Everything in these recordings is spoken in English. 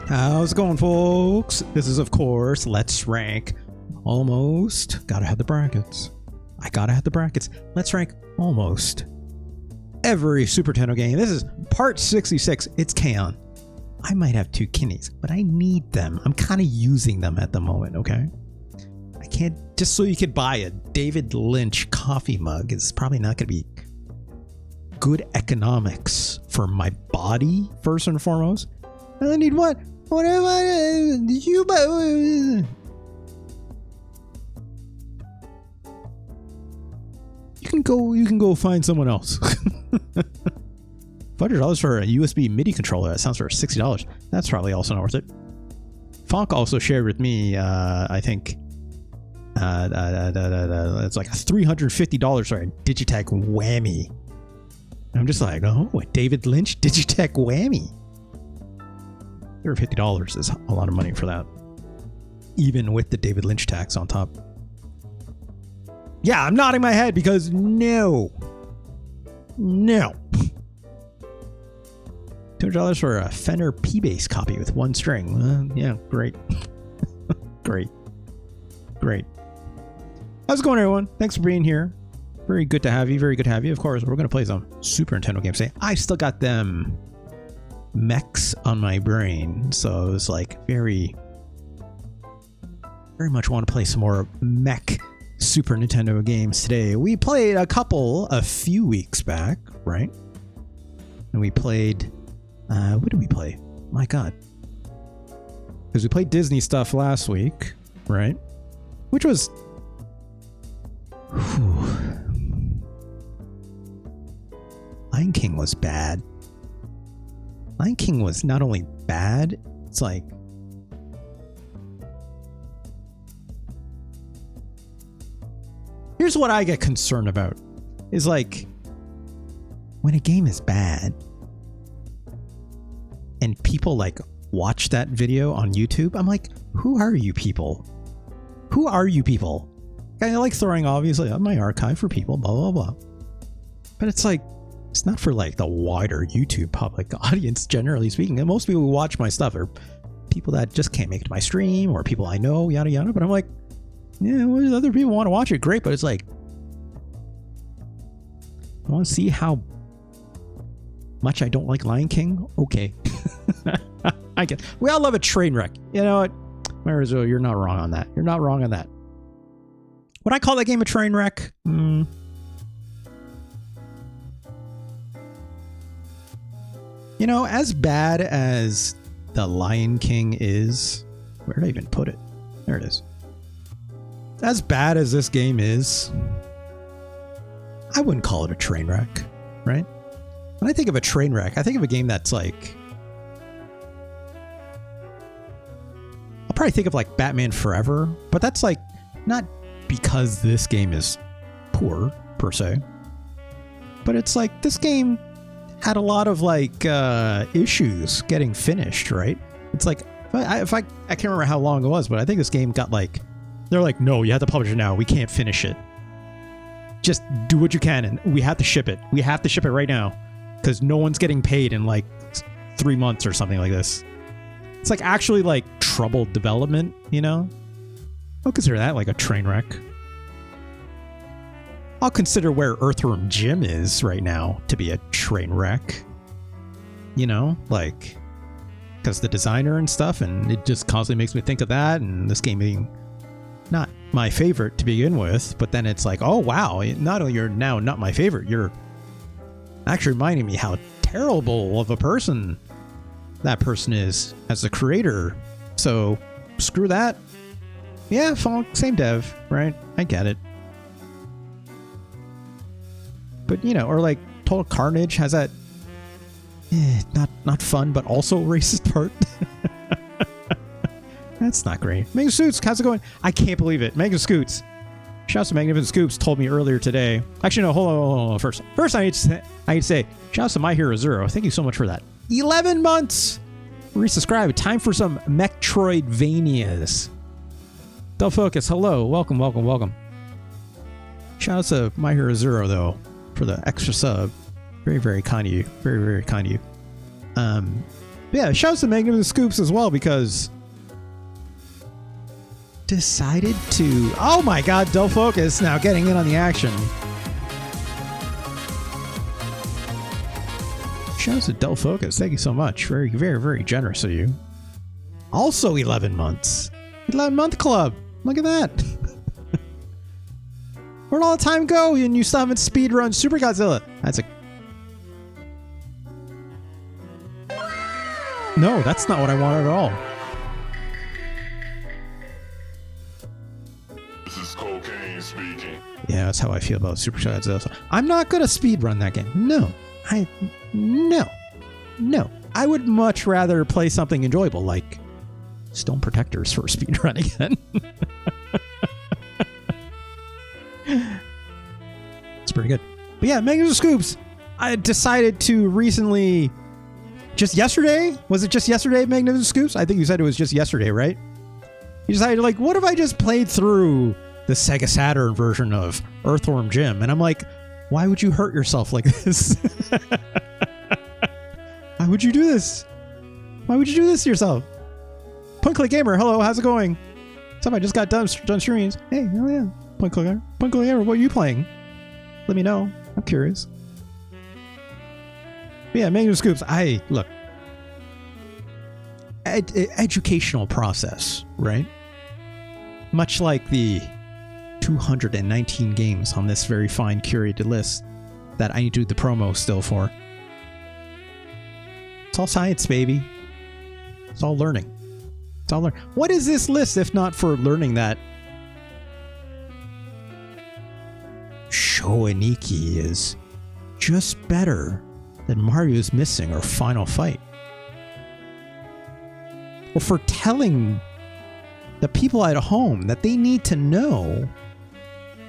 How's it going, folks? This is, of course, Let's Rank Almost. Gotta have the brackets. I gotta have the brackets. Let's Rank Almost every Super Nintendo game. This is part 66. It's K-On! I might have two kidneys, but I need them. I'm kind of using them at the moment, okay? I can't, just so you could buy a David Lynch coffee mug is probably not going to be good economics for my body, first and foremost. I need what? Whatever you buy. You can go find someone else. $500 for a USB MIDI controller. That sounds for $60. That's probably also not worth it. Fonk also shared with me, I think, it's like $350 for a Digitech whammy. I'm just like, oh, a David Lynch Digitech whammy. $50 is a lot of money for that, even with the David Lynch tax on top. Yeah, I'm nodding my head because no. $200 for a Fender P-Bass copy with one string. Yeah, great. Great. How's it going, everyone? Thanks for being here. Very good to have you. Very good to have you. Of course, we're going to play some Super Nintendo games today. I still got them mechs on my brain, so it was like very much want to play some more mech Super Nintendo games today. We played a few weeks back, right? And we played, what did we play? My God. Because we played Disney stuff last week, right? Which was, Lion King was bad. Lion King was not only bad, it's like, here's what I get concerned about, is like, when a game is bad and people like watch that video on YouTube, I'm like, who are you people? I like throwing obviously up my archive for people, blah, blah, blah. But it's like, it's not for like the wider YouTube public audience, generally speaking. And most people who watch my stuff are people that just can't make it to my stream or people I know, yada, yada. But I'm like, yeah, well, other people want to watch it, great. But it's like, I want to see how much I don't like Lion King. Okay. I get, we all love a train wreck. You know what? Marizo, you're not wrong on that. You're not wrong on that. Would I call that game a train wreck? You know, as bad as The Lion King is, where did I even put it? There it is. As bad as this game is, I wouldn't call it a train wreck, right? When I think of a train wreck, I think of a game that's like, I'll probably think of like Batman Forever, but that's like not because this game is poor per se, but it's like this game had a lot of like issues getting finished, right? It's like, I can't remember how long it was, but I think this game got like, they're like, no, you have to publish it now. We can't finish it. Just do what you can, and we have to ship it. We have to ship it right now because no one's getting paid in like 3 months or something like this. It's like actually like troubled development, you know? I'll consider that like a train wreck. I'll consider where Earthworm Jim is right now to be a train wreck. You know, like, because the designer and stuff, and it just constantly makes me think of that, and this game being not my favorite to begin with, but then it's like, oh wow, not only you're now not my favorite, you're actually reminding me how terrible of a person that person is as a creator. So screw that. Yeah, same dev, right? I get it. But you know, or like Total Carnage has that not fun but also racist part. That's not great. Mega Scoots, how's it going? I can't believe it. Mega Scoots. Shouts to Magnificent Scoops told me earlier today. Actually, no, hold on. First I need to say, shouts to My Hero Zero. Thank you so much for that. 11 months! Resubscribe. Time for some Metroidvanias. Del Focus, hello. Welcome. Shouts to My Hero Zero, though, for the extra sub. Very, very kind of you. Very, very kind of you. But yeah, shouts to Magnificent Scoops as well because decided to. Oh my God, Dull Focus now getting in on the action. Shouts to Dull Focus. Thank you so much. Very, very, very generous of you. Also 11 months. 11-month club. Look at that. Where'd all the time go? And you still haven't speedrun Super Godzilla. That's a... No, that's not what I wanted at all. This is Cocaine speaking. Yeah, that's how I feel about Super Godzilla. I'm not gonna speedrun that game. No. No. I would much rather play something enjoyable like Stone Protectors for speedrun again. It's pretty good. But yeah, Magnificent Scoops. I decided to recently, just yesterday? Was it just yesterday, Magnificent Scoops? I think you said it was just yesterday, right? You decided, like, what if I just played through the Sega Saturn version of Earthworm Jim? And I'm like, why would you hurt yourself like this? Why would you do this? Why would you do this to yourself? Point Click Gamer, hello, how's it going? Somebody just got done streaming. Hey, oh yeah. Point Click Gamer, what are you playing? Let me know. I'm curious. But yeah, Magnificent Scoops. Look. Educational process, right? Much like the 219 games on this very fine curated list that I need to do the promo still for. It's all science, baby. It's all learning. It's all learning. What is this list if not for learning that Shoeniki is just better than Mario's Missing or Final Fight? Or for telling the people at home that they need to know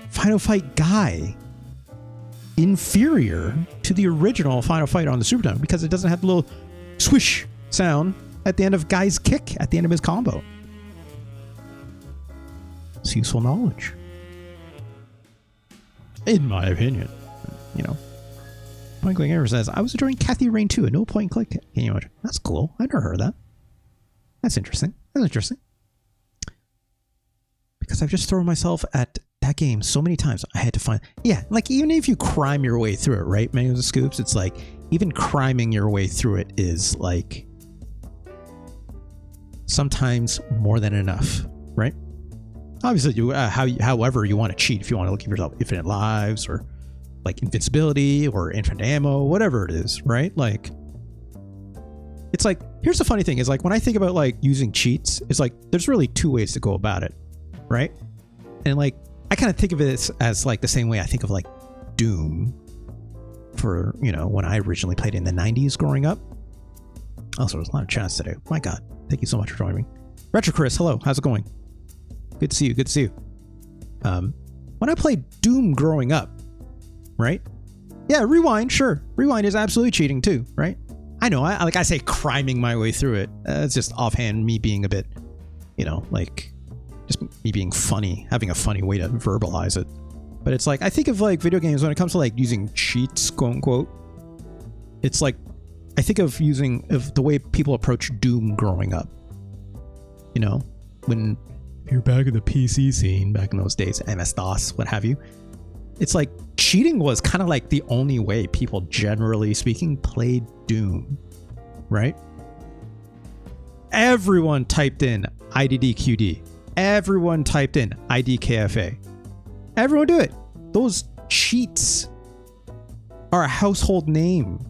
Final Fight Guy inferior to the original Final Fight on the Super Nintendo because it doesn't have the little swish sound at the end of Guy's kick at the end of his combo. It's useful knowledge. In my opinion. You know. Point Click Gamer says, I was enjoying Kathy Rain 2, a no point click game. That's cool. I never heard of that. That's interesting. That's interesting. Because I've just thrown myself at that game so many times. I had to find... Yeah, like even if you crime your way through it, right? Many of the scoops, it's like even criming your way through it is like sometimes more than enough, right? Obviously, you however you want to cheat. If you want to give yourself infinite lives or like invincibility or infinite ammo, whatever it is, right? Like, it's like, here's the funny thing is like when I think about like using cheats, it's like there's really two ways to go about it, right? And like I kind of think of it as like the same way I think of like Doom for, you know, when I originally played in the 90s growing up. Also, there's a lot of chats today. My God, thank you so much for joining me. Retro Chris, hello, how's it going? Good to see you. Good to see you. When I played Doom growing up, right? Yeah, rewind, sure. Rewind is absolutely cheating too, right? I know. I say criming my way through it. It's just offhand me being a bit, you know, like just me being funny, having a funny way to verbalize it. But it's like I think of like video games when it comes to like using cheats, quote unquote. It's like I think of the way people approach Doom growing up. You know, when you're back in the PC scene back in those days, MS-DOS, what have you. It's like cheating was kind of like the only way people, generally speaking, played Doom, right? Everyone typed in IDDQD. Everyone typed in IDKFA. Everyone do it. Those cheats are a household name,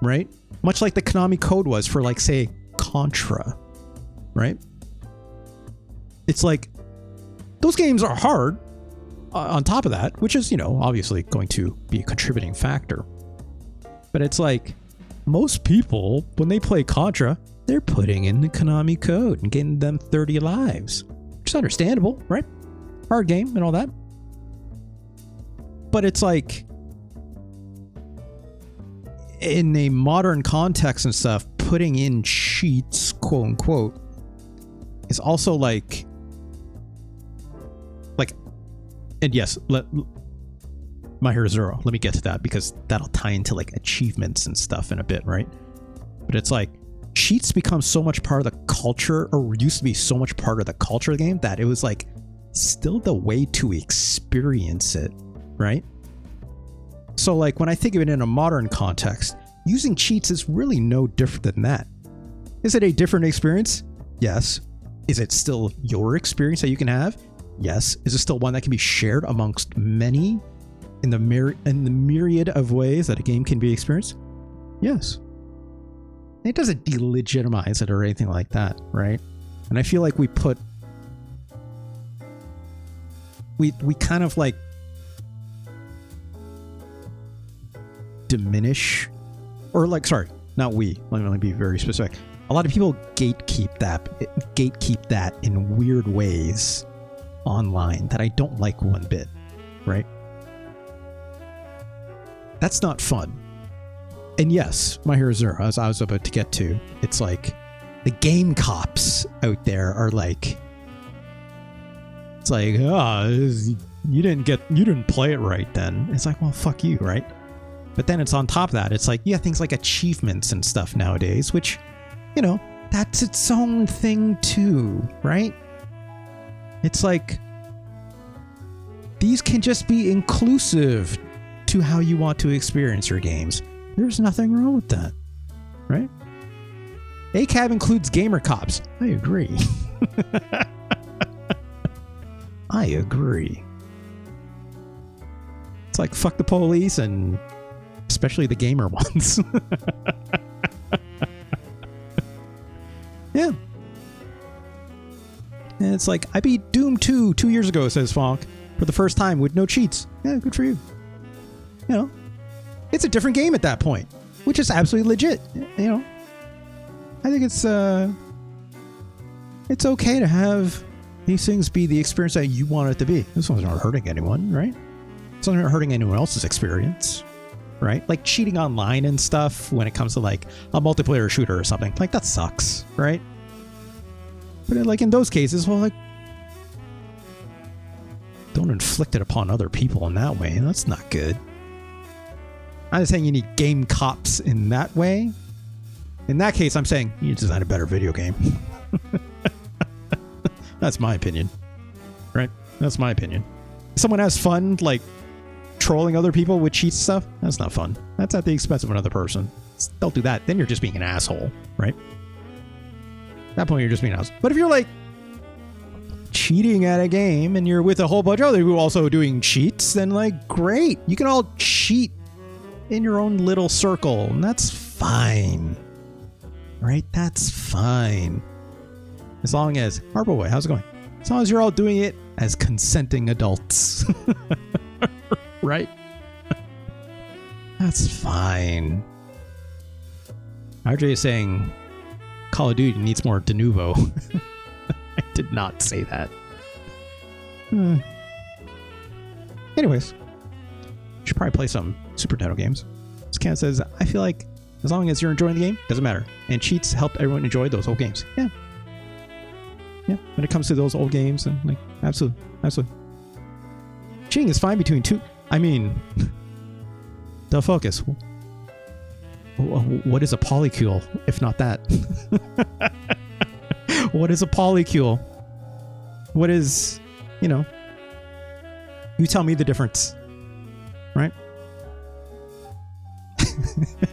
right? Much like the Konami code was for, like, say, Contra, right? It's like those games are hard. On top of that, which is, you know, obviously going to be a contributing factor. But it's like most people, when they play Contra, they're putting in the Konami code and getting them 30 lives. Which is understandable, right? Hard game and all that. But it's like in a modern context and stuff, putting in cheats, quote unquote, is also like and yes, My Hero Zero, let me get to that because that'll tie into like achievements and stuff in a bit, right? But it's like cheats become so much part of the culture, or used to be so much part of the culture of the game, that it was like still the way to experience it, right? So like when I think of it in a modern context, using cheats is really no different than that. Is it a different experience? Yes. Is it still your experience that you can have? Yes. Is it still one that can be shared amongst many in the myriad of ways that a game can be experienced? Yes. It doesn't delegitimize it or anything like that, right? And I feel like we kind of like diminish, or like, sorry, not we, let me be very specific. A lot of people gatekeep that in weird ways online that I don't like one bit, right? That's not fun. And yes, My Hero Zero, as I was about to get to, it's like the game cops out there are like, it's like, you didn't play it right then. It's like, well, fuck you, right? But then it's on top of that, it's like, yeah, things like achievements and stuff nowadays, which, you know, that's its own thing too, right? It's like, these can just be inclusive to how you want to experience your games. There's nothing wrong with that, right? ACAB includes gamer cops. I agree. I agree. It's like, fuck the police, and especially the gamer ones. Yeah. And it's like, I beat Doom 2 2 years ago, says Fonk, for the first time with no cheats. Yeah, good for you. You know, it's a different game at that point, which is absolutely legit. You know, I think it's okay to have these things be the experience that you want it to be. This one's not hurting anyone, right? It's not hurting anyone else's experience, right? Like cheating online and stuff when it comes to like a multiplayer shooter or something, like that sucks, right? But like in those cases, well, like, don't inflict it upon other people in that way. That's not good. I'm not saying you need game cops in that way. In that case, I'm saying you design a better video game. That's my opinion, right? That's my opinion. If someone has fun, like trolling other people with cheat stuff, that's not fun. That's at the expense of another person. Don't do that. Then you're just being an asshole, right? At that point, you're just being an asshole. But if you're like cheating at a game and you're with a whole bunch of other people also doing cheats, then like, great. You can all cheat in your own little circle, and that's fine, right? That's fine. As long as, Marble Boy, how's it going? As long as you're all doing it as consenting adults. Right? That's fine. RJ is saying Call of Duty needs more de novo. I did not say that. Anyways, you should probably play some Super Nintendo games. Scan says, I feel like as long as you're enjoying the game, doesn't matter. And cheats helped everyone enjoy those old games. Yeah. Yeah, when it comes to those old games, and like, absolutely, absolutely. Cheating is fine between two. I mean, the focus. What is a polycule, if not that? What is a polycule? What is, you know? You tell me the difference, right?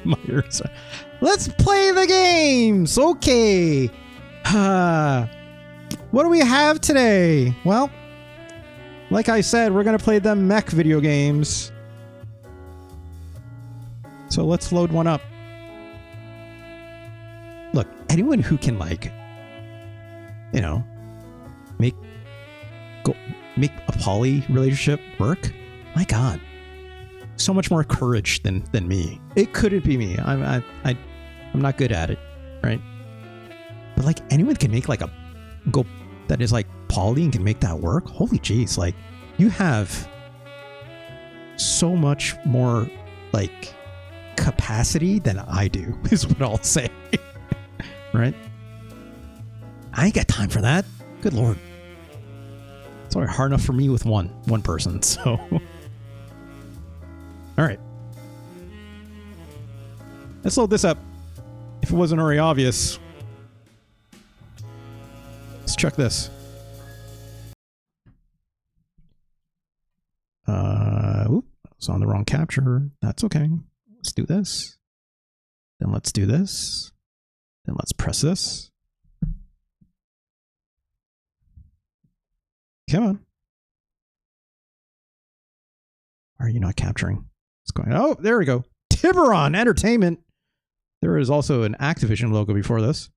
My ears are, let's play the games. Okay. What do we have today? Well, like I said, we're going to play the mech video games. So let's load one up. Look, anyone who can, like, you know, make a poly relationship work, my God, so much more courage than me. It couldn't be me. I'm not good at it, right? But like, anyone can make like a go that is like poly and can make that work. Holy jeez, like, you have so much more like capacity than I do, is what I'll say. Right? I ain't got time for that. Good Lord. It's already hard enough for me with one person, so. All right. Let's load this up. If if it wasn't already obvious. Let's check this. Oop, I was on the wrong capture. That's okay. Let's do this. Then let's do this. Then let's press this. Come on. Why are you not capturing? What's going on? Oh, there we go. Tiburon Entertainment. There is also an Activision logo before this.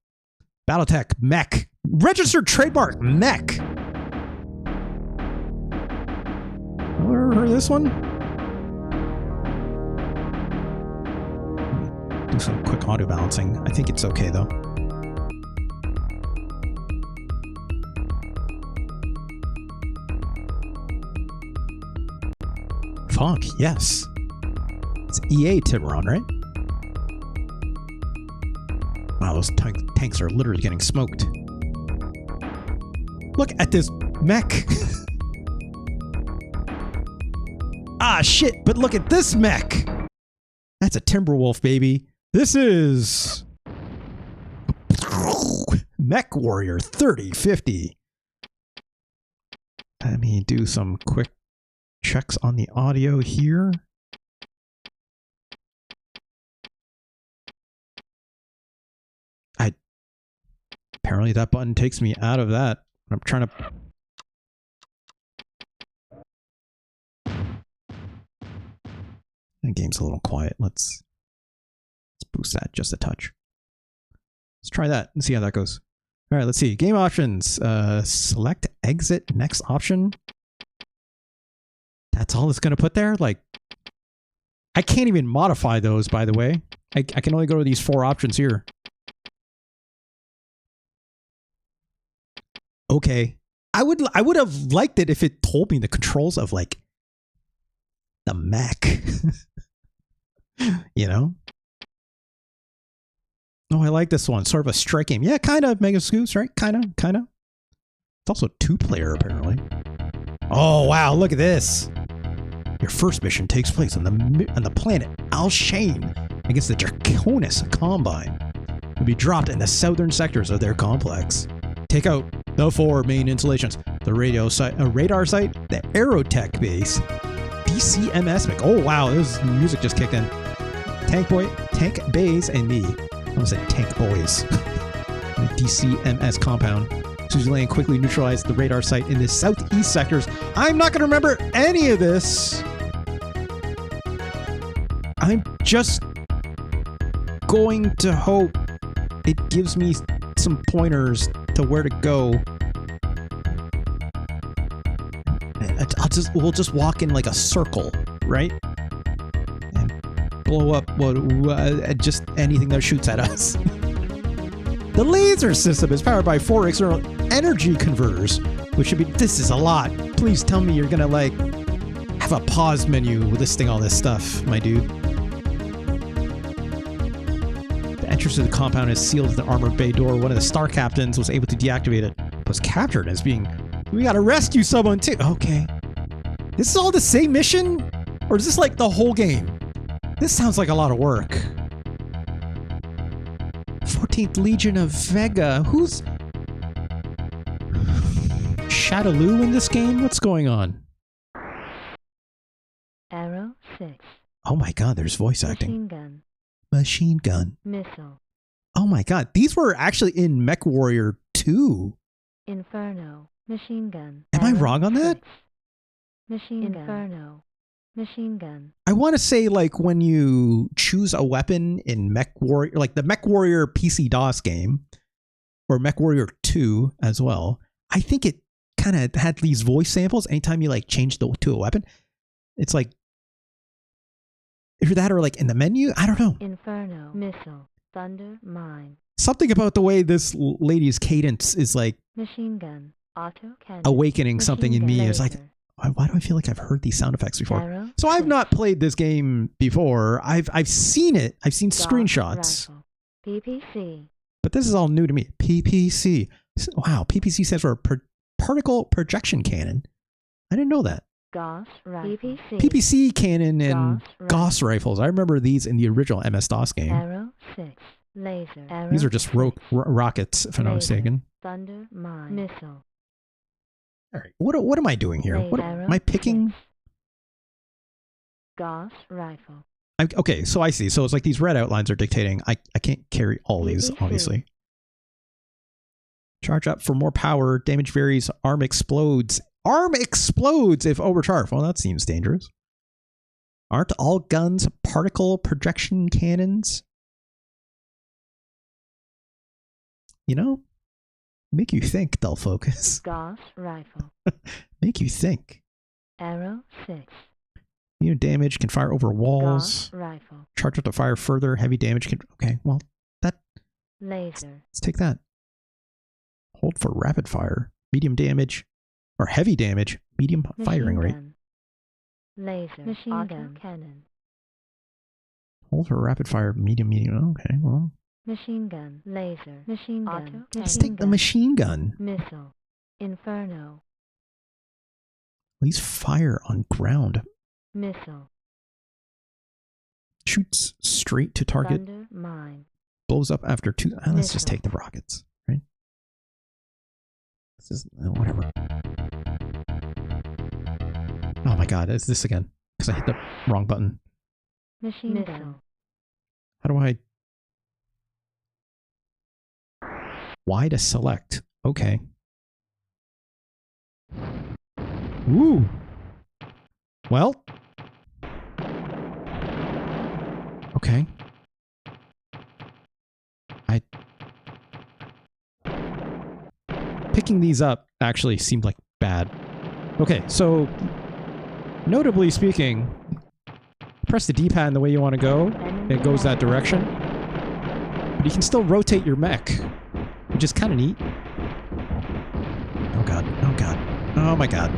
BattleTech Mech. Registered trademark Mech. Ever heard of this one? Do some quick auto balancing. I think it's okay though. Funk, yes. It's EA Tiburon, right? Wow, those tanks are literally getting smoked. Look at this mech. Ah, shit, but look at this mech. That's a Timberwolf, baby. This is MechWarrior 3050. Let me do some quick checks on the audio here. Apparently that button takes me out of that. I'm trying to... The game's a little quiet. Let's boost that just a touch. Let's try that and see how that goes. All right, let's see. Game options. Select exit next option. That's all it's going to put there? Like, I can't even modify those, by the way. I can only go to these 4 options here. Okay. I would have liked it if it told me the controls of, like, the mech. You know? Oh, I like this one. Sort of a strike game. Yeah, kind of. Mega Scoops, right? Kind of. It's also 2-player, apparently. Oh, wow. Look at this. Your first mission takes place on the planet Al-Shane against the Draconis Combine. You'll be dropped in the southern sectors of their complex. Take out the 4 main installations. The radar site, the Aerotech base, DCMS mech. Oh wow, this music just kicked in. Tank Bays, and me. I almost said Tank Boys. The DCMS compound. Susie Lane quickly neutralized the radar site in the southeast sectors. I'm not going to remember any of this. I'm just going to hope it gives me some pointers to where to go. We'll just walk in like a circle, right? And blow up just anything that shoots at us. The laser system is powered by 4 external energy converters, which should be, this is a lot. Please tell me you're gonna like have a pause menu listing all this stuff, my dude. The entrance to the compound is sealed with an armored bay door. One of the star captains was able to deactivate it, but was captured as being, we gotta rescue someone too. Okay. This is all the same mission? Or is this like the whole game? This sounds like a lot of work. 14th Legion of Vega. Who's Shadaloo in this game? What's going on? Arrow 6. Oh my god, there's voice acting. Machine gun. Machine gun. Missile. Oh my god, these were actually in MechWarrior 2. Inferno. Machine gun. Am I wrong on that? 6. Machine gun. Inferno. Machine gun. I want to say like when you choose a weapon in MechWarrior, like the MechWarrior PC DOS game, or MechWarrior 2 as well, I think it kind of had these voice samples anytime you like change to a weapon. It's like either that or like in the menu. I don't know. Inferno. Missile. Thunder. Mine. Something about the way this lady's cadence is like Machine gun. Auto cannon. awakening Machine something in gun. me. Laser. It's like, why do I feel like I've heard these sound effects before? Arrow So I've 6. not played this game before. I've seen it. I've seen Dog screenshots. Rifle. PPC. But this is all new to me. PPC. Wow, PPC stands for particle projection cannon. I didn't know that. Gauss rifle. PPC. PPC cannon and Gauss Gauss rifles. I remember these in the original MS-DOS game. Arrow 6. Laser. Arrow. These are just rockets, if I'm not Laser. mistaken. Thunder. Mine. Missile. All right. What am I doing here? What Arrow. am I picking? Six. Gauss rifle. Okay, so I see. So it's like these red outlines are dictating. I can't carry all these, BBC. obviously. Charge up for more power. Damage varies. Arm explodes. Arm explodes if overcharged. Well, that seems dangerous. Aren't all guns particle projection cannons? You know, make you think, dull focus. Gauss rifle. Make you think. Arrow 6. Unit damage can fire over walls. Gauss rifle. Charge up to fire further. Heavy damage can. Okay, well, that. Laser. Let's take that. Hold for rapid fire. Medium damage. Or heavy damage. Medium firing rate. Gun. Laser. Machine gun. Cannon. Hold for rapid fire. Medium. Okay, well. Machine gun. Laser. Machine gun. Let's take the machine gun. Missile. Inferno. Please fire on ground. Missile. Shoots straight to target. Thunder. Mine. Blows up after 2. Let's just Missile. take the rockets, right? This is whatever. Oh my god, it's this again. Because I hit the wrong button. Machine gun. How do I... Y to select. Okay. Ooh. Well. Okay. Picking these up actually seemed like bad. Okay, so notably speaking, press the D-pad in the way you want to go. It goes that direction. But you can still rotate your mech, which is kind of neat. Oh god. Oh god. Oh my god.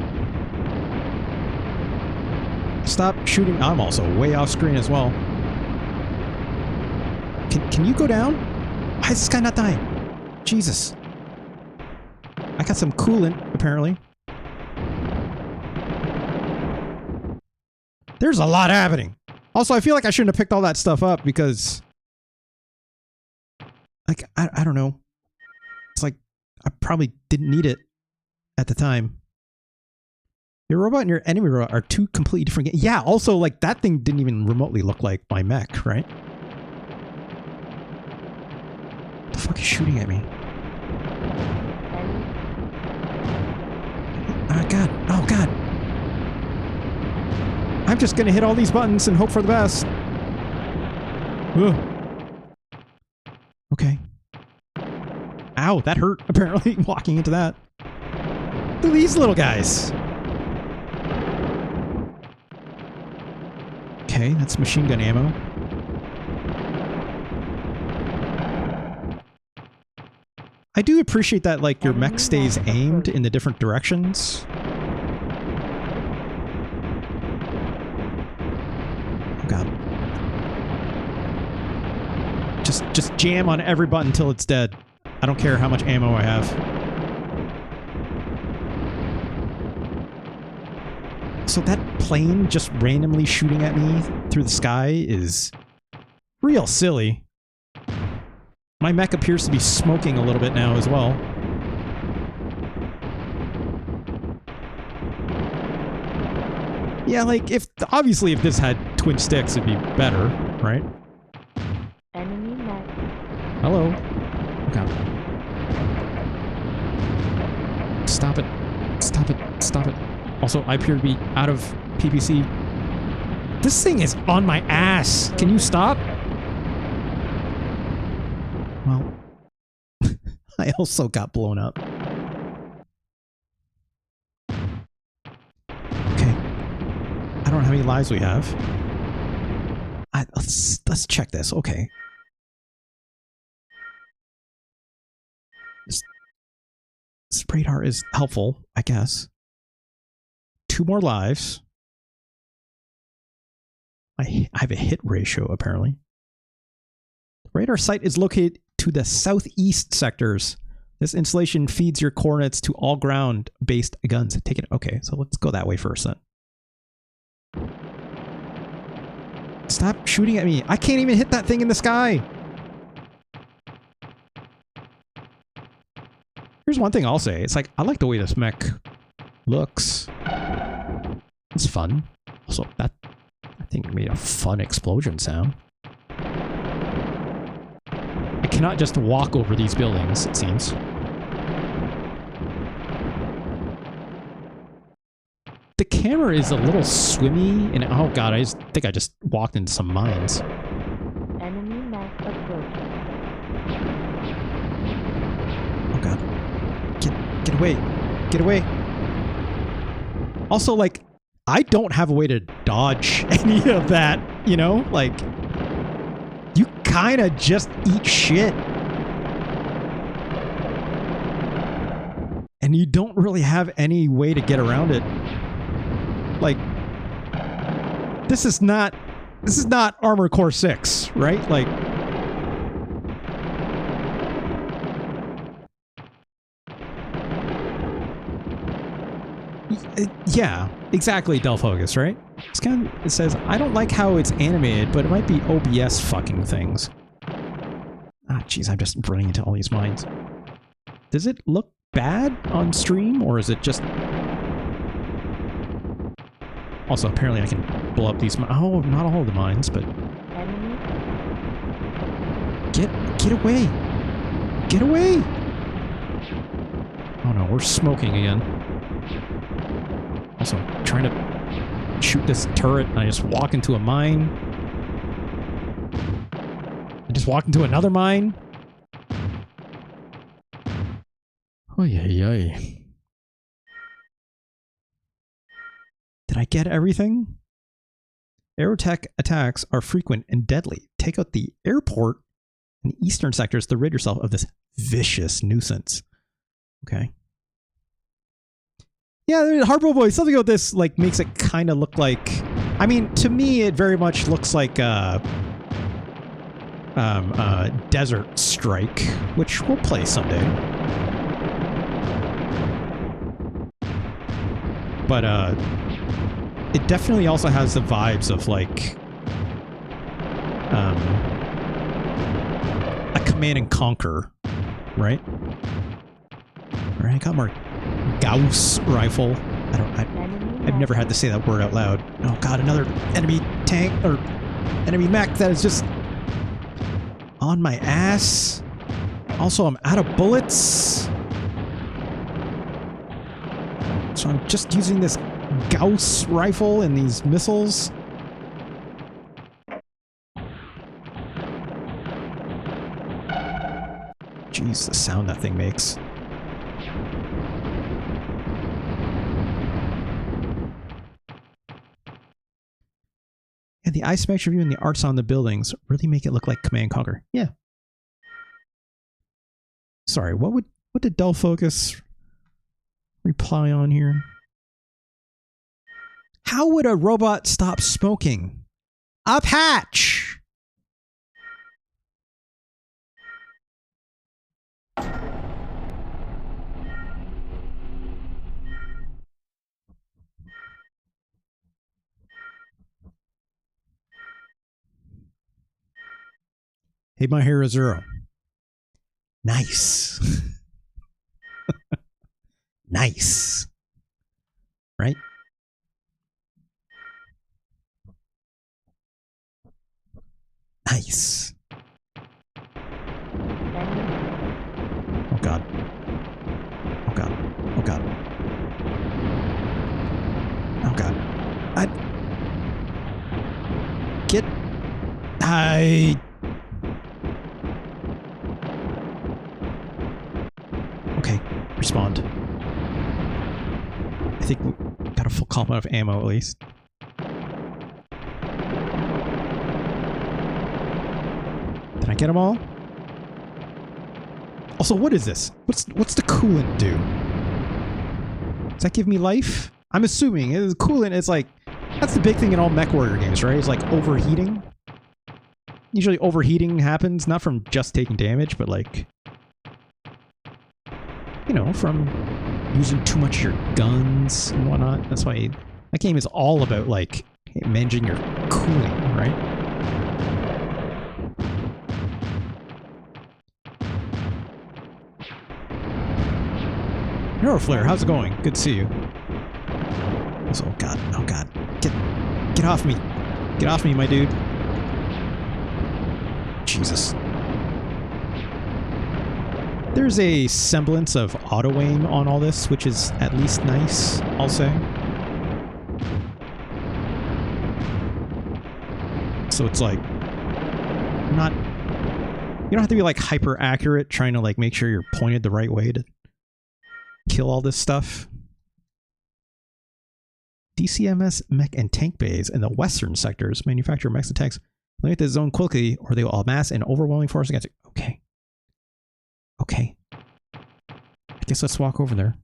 Stop shooting. I'm also way off screen as well. Can you go down? Why is this guy not dying? Jesus. I got some coolant, apparently. There's a lot happening. Also, I feel like I shouldn't have picked all that stuff up because... Like, I don't know. It's like, I probably didn't need it at the time. Your robot and your enemy robot are two completely different games. Yeah, also, like, that thing didn't even remotely look like my mech, right? What the fuck is shooting at me? Oh, God. Oh, God. I'm just gonna hit all these buttons and hope for the best. Ugh. Okay. Ow, that hurt, apparently, walking into that. Look at these little guys. Okay, that's machine gun ammo. I do appreciate that, like, your mech stays aimed in the different directions. Oh, God. Just jam on every button until it's dead. I don't care how much ammo I have. So that plane just randomly shooting at me through the sky is real silly. My mech appears to be smoking a little bit now as well. Yeah, like, obviously if this had twin sticks, it'd be better, right? Enemy mech. Hello. Okay. Stop it. Stop it. Stop it. Also, I appear to be out of PPC. This thing is on my ass. Can you stop? Well, I also got blown up. Okay. I don't know how many lives we have. Let's check this. Okay. This radar is helpful, I guess. 2 more lives. I have a hit ratio, apparently. The radar site is located to the southeast sectors. This installation feeds your coordinates to all ground-based guns. Take it. Okay, so let's go that way first then. Stop shooting at me. I can't even hit that thing in the sky. Here's one thing I'll say. It's like, I like the way this mech looks. It's fun. Also, that thing made a fun explosion sound. I cannot just walk over these buildings, it seems. The camera is a little swimmy, and oh god, I think I just walked into some mines. Enemy mech approaching. Oh god. Get away. Get away. Also, like, I don't have a way to dodge any of that, you know? Like, you kind of just eat shit. And you don't really have any way to get around it. Like, this is not Armored Core 6, right? Like, yeah, exactly, Del Focus, right? It's kind of, it says, I don't like how it's animated, but it might be OBS fucking things. Ah, jeez, I'm just running into all these mines. Does it look bad on stream, or is it just... Also, apparently I can blow up these... Oh, not all of the mines, but... Enemy. Get away! Get away! Oh no, we're smoking again. Also, trying to shoot this turret, and I just walk into a mine. I just walked into another mine. Oy, oy, oy. Did I get everything? Aerotech attacks are frequent and deadly. Take out the airport in the eastern sectors to rid yourself of this vicious nuisance. Okay. Yeah, Hardball Boy, something about this like makes it kind of look like... I mean, to me, it very much looks like Desert Strike, which we'll play someday. But it definitely also has the vibes of like a Command and Conquer, right? All right, I got more Gauss rifle. I've never had to say that word out loud. Oh god, another enemy tank or enemy mech that is just on my ass. Also, I'm out of bullets. So I'm just using this Gauss rifle and these missiles. Jeez, the sound that thing makes. And the isometric view and the arts on the buildings really make it look like Command & Conquer. Yeah. Sorry, what did Dull Focus reply on here? How would a robot stop smoking? A patch! Hey, my hero Zero. Nice. Nice. Right? Nice. Oh god. Oh god. Oh god. Oh god. Okay, respond. I think we got a full complement of ammo at least. Did I get them all? Also, what is this? What's the coolant do? Does that give me life? I'm assuming the coolant is like, that's the big thing in all MechWarrior games, right? It's like overheating. Usually overheating happens not from just taking damage, but like, you know, from using too much of your guns and whatnot. That's why that game is all about like managing your cooling, right? Neuroflare, how's it going? Good to see you. Oh god, oh god. Get off me. Get off me, my dude. Jesus. There's a semblance of auto-aim on all this, which is at least nice, I'll say. So it's like, not, you don't have to be like hyper accurate trying to like make sure you're pointed the right way to kill all this stuff. DCMS mech and tank bays in the western sectors manufacture mechs and tanks. Limit the zone quickly or they will amass an overwhelming force against it. Okay. Okay. I guess let's walk over there.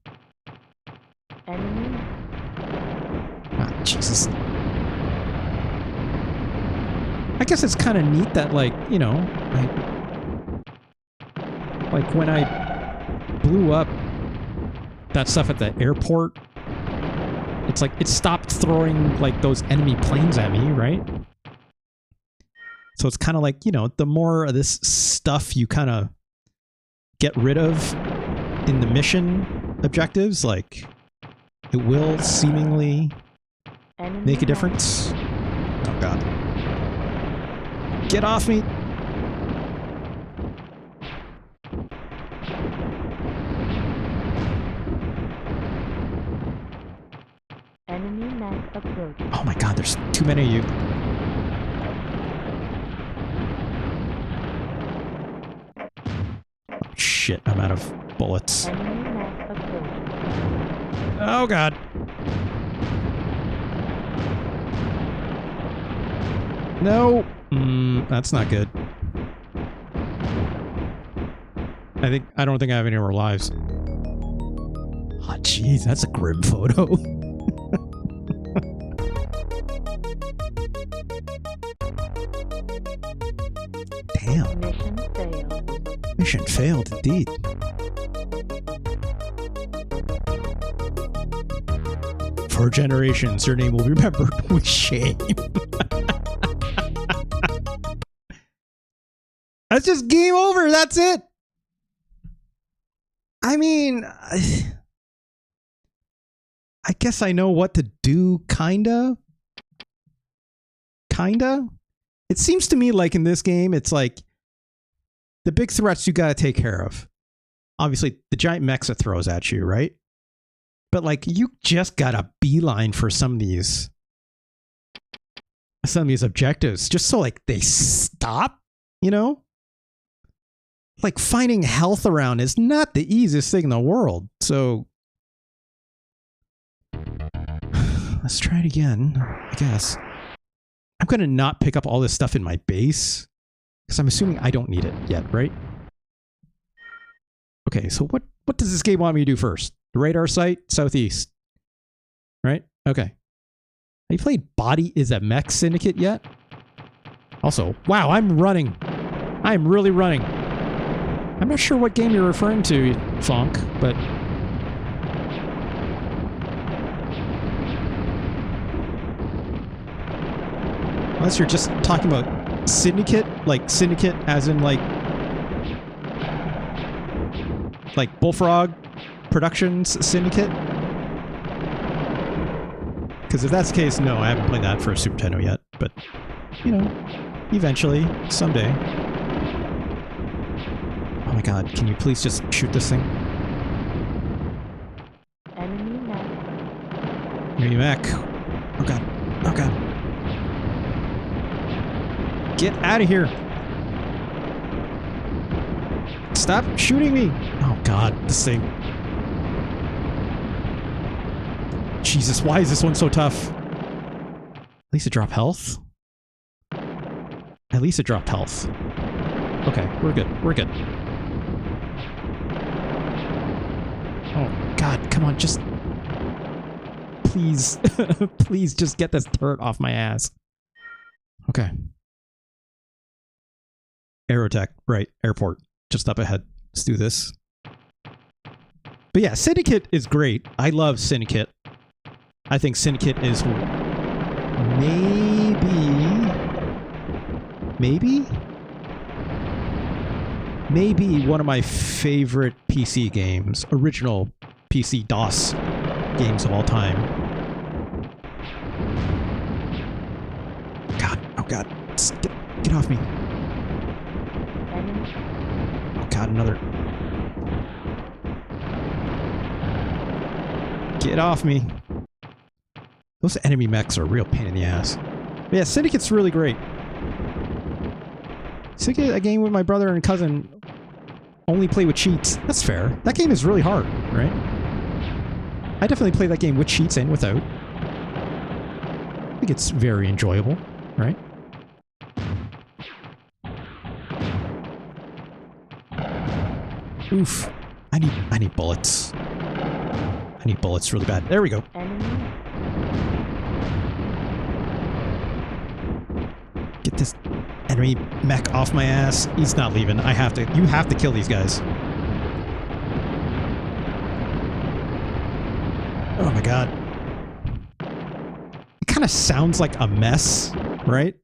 Enemy. Ah, Jesus. I guess it's kind of neat that, like, you know, like when I blew up that stuff at the airport, it's like it stopped throwing like those enemy planes at me, right? So it's kind of like, you know, the more of this stuff you kind of get rid of in the mission objectives, like it will seemingly make a difference. Oh god. Get off me! Enemy mech approach. Oh my god, there's too many of you. Oh, shit, I'm out of bullets. Enemy mech approach. Oh god. No! That's not good. I don't think I have any more lives. Oh jeez, that's a grim photo. Damn. Mission failed. Mission failed indeed. For generations, your name will be remembered with shame. That's just game over. That's it. I mean, I guess I know what to do, kinda. Kinda. It seems to me like in this game, it's like the big threats you gotta take care of. Obviously, the giant mechs it throws at you, right? But like, you just gotta beeline for some of these objectives, just so like they stop, you know? Like finding health around is not the easiest thing in the world. So let's try it again, I guess. I'm going to not pick up all this stuff in my base because I'm assuming I don't need it yet, right? Okay, so what does this game want me to do first? The radar site, southeast. Right? Okay. Have you played Body is a Mech Syndicate yet? Also, wow, I'm running. I'm really running. I'm not sure what game you're referring to, Fonk, but... Unless you're just talking about Syndicate, like Syndicate as in like Bullfrog Productions Syndicate? Because if that's the case, no, I haven't played that for a Super Nintendo yet, but, you know, eventually, someday. Oh my god, can you please just shoot this thing? Enemy mech. Enemy mech. Oh god. Oh god. Get out of here. Stop shooting me. Oh god, this thing. Jesus, why is this one so tough? At least it dropped health. At least it dropped health. Okay, we're good. We're good. Oh god, come on, just... Please. Please just get this turret off my ass. Okay. Aerotech, right, airport, just up ahead. Let's do this. But yeah, Syndicate is great. I love Syndicate. I think Syndicate is maybe one of my favorite PC games, original PC DOS games of all time. God, oh God, get off me. Oh God, another. Get off me. Those enemy mechs are a real pain in the ass. But yeah, Syndicate's really great. Syndicate, a game with my brother and cousin, only play with cheats. That's fair. That game is really hard, right? I definitely play that game with cheats and without. I think it's very enjoyable, right? Oof. I need bullets. I need bullets really bad. There we go. Get this enemy mech off my ass. He's not leaving. You have to kill these guys. Oh my God. It kind of sounds like a mess, right?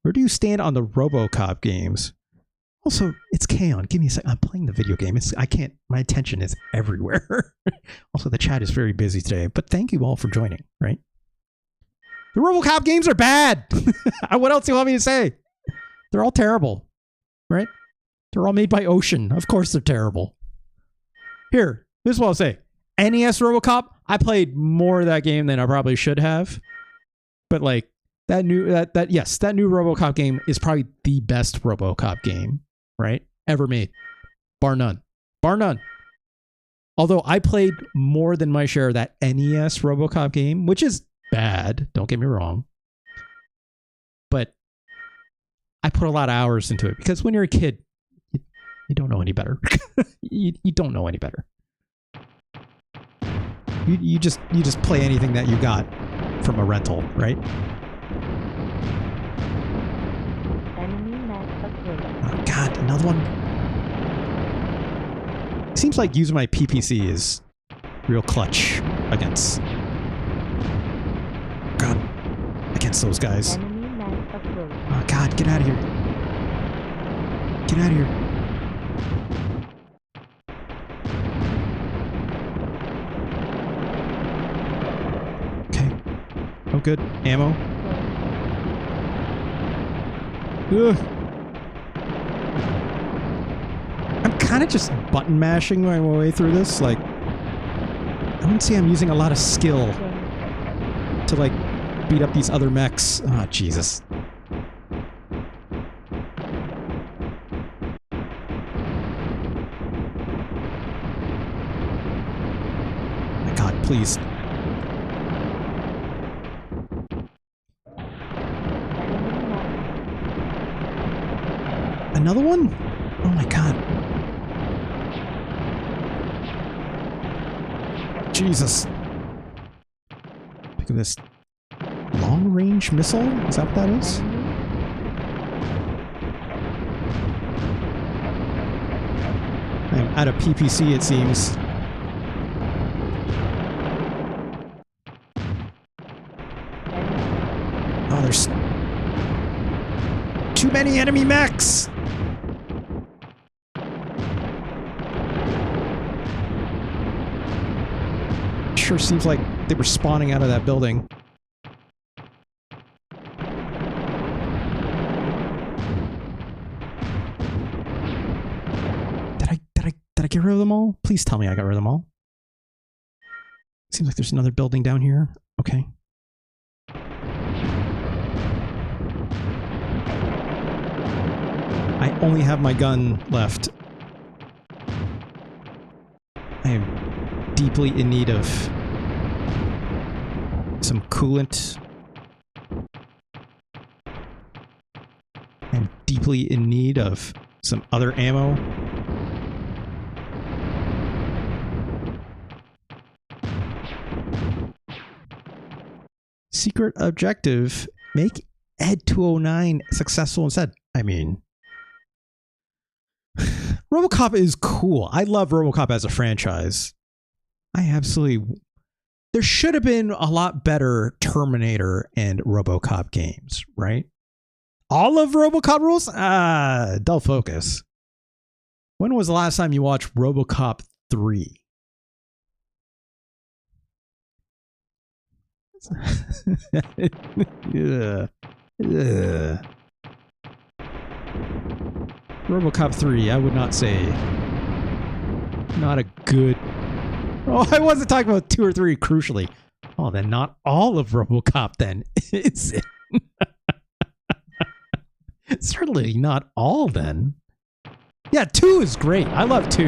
Where do you stand on the RoboCop games? Also, it's K-On! Give me a second. I'm playing the video game. My attention is everywhere. Also, the chat is very busy today, but thank you all for joining, right? The RoboCop games are bad! What else do you want me to say? They're all terrible, right? They're all made by Ocean. Of course they're terrible. Here, this is what I'll say. NES RoboCop, I played more of that game than I probably should have. But like, that new RoboCop game is probably the best RoboCop game, right? Ever made. Bar none. Bar none. Although I played more than my share of that NES RoboCop game, which is bad, don't get me wrong. But I put a lot of hours into it because when you're a kid, you don't know any better. you don't know any better. You just play anything that you got from a rental, right? Oh God, another one. Seems like using my PPC is real clutch against those guys. Oh God, get out of here. Get out of here. Okay. Oh good. Ammo. Ugh. I'm kind of just button mashing my way through this. Like, I wouldn't say I'm using a lot of skill to like beat up these other mechs. Oh, Jesus. My God, please. Another one? Oh my God. Jesus. Look at this. Long-range missile? Is that what that is? I'm out of PPC, it seems. Oh, there's too many enemy mechs! Sure seems like they were spawning out of that building. Did I get rid of them all? Please tell me I got rid of them all. Seems like there's another building down here. Okay. I only have my gun left. I am deeply in need of some coolant. I'm deeply in need of some other ammo. Secret objective, make Ed 209 successful instead. I mean, RoboCop is cool. I love RoboCop as a franchise. There should have been a lot better Terminator and RoboCop games, right? All of RoboCop rules? Dull focus. When was the last time you watched RoboCop 3? Yeah. Ugh. RoboCop 3, I would not say. Not a good... Oh, I wasn't talking about 2 or 3, crucially. Oh, then not all of RoboCop, then, is it? Certainly not all, then. Yeah, 2 is great. I love 2.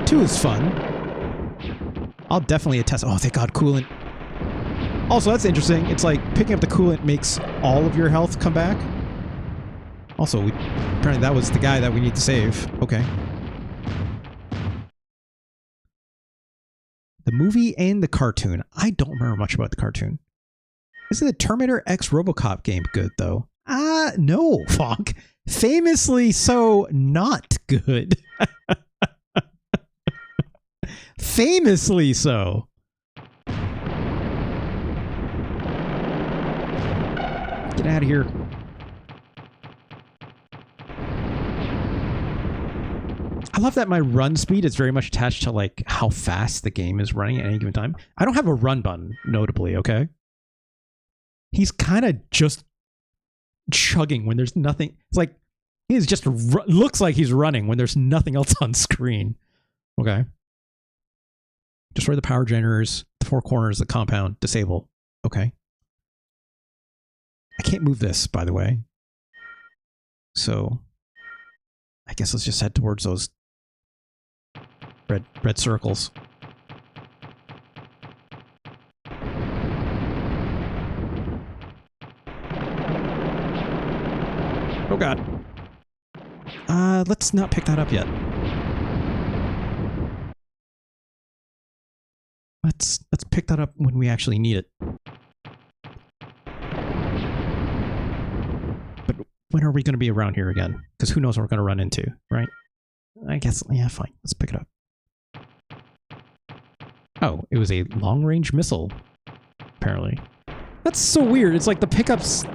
2 is fun. I'll definitely attest. Oh, thank God, coolant. Also, that's interesting. It's like picking up the coolant makes all of your health come back. Also, apparently that was the guy that we need to save. Okay. The movie and the cartoon. I don't remember much about the cartoon. Isn't the Terminator X RoboCop game good, though? No, Fonk. Famously so not good. Famously so. Get out of here. I love that my run speed is very much attached to like how fast the game is running at any given time. I don't have a run button, notably, okay? He's kind of just chugging when there's nothing. It's like he's just looks like he's running when there's nothing else on screen. Okay. Destroy the power generators, the 4 corners of the compound, disable. Okay. I can't move this, by the way. So I guess let's just head towards those red circles. Oh God. Let's not pick that up yet. Let's pick that up when we actually need it. But when are we going to be around here again? Because who knows what we're going to run into, right? I guess, yeah, fine. Let's pick it up. Oh, it was a long-range missile, apparently. That's so weird. It's like the pickups...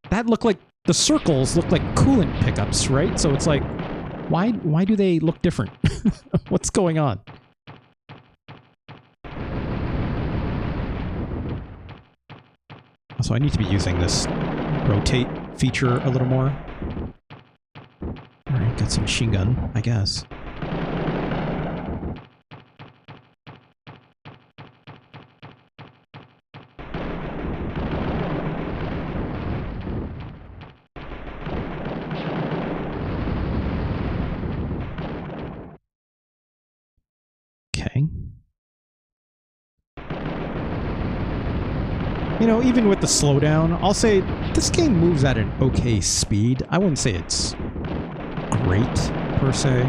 That look like... The circles look like coolant pickups, right? So it's like, why do they look different? What's going on? So I need to be using this rotate feature a little more. Alright, got some machine gun, I guess. Okay. You know, even with the slowdown, I'll say this game moves at an okay speed. I wouldn't say it's great, per se.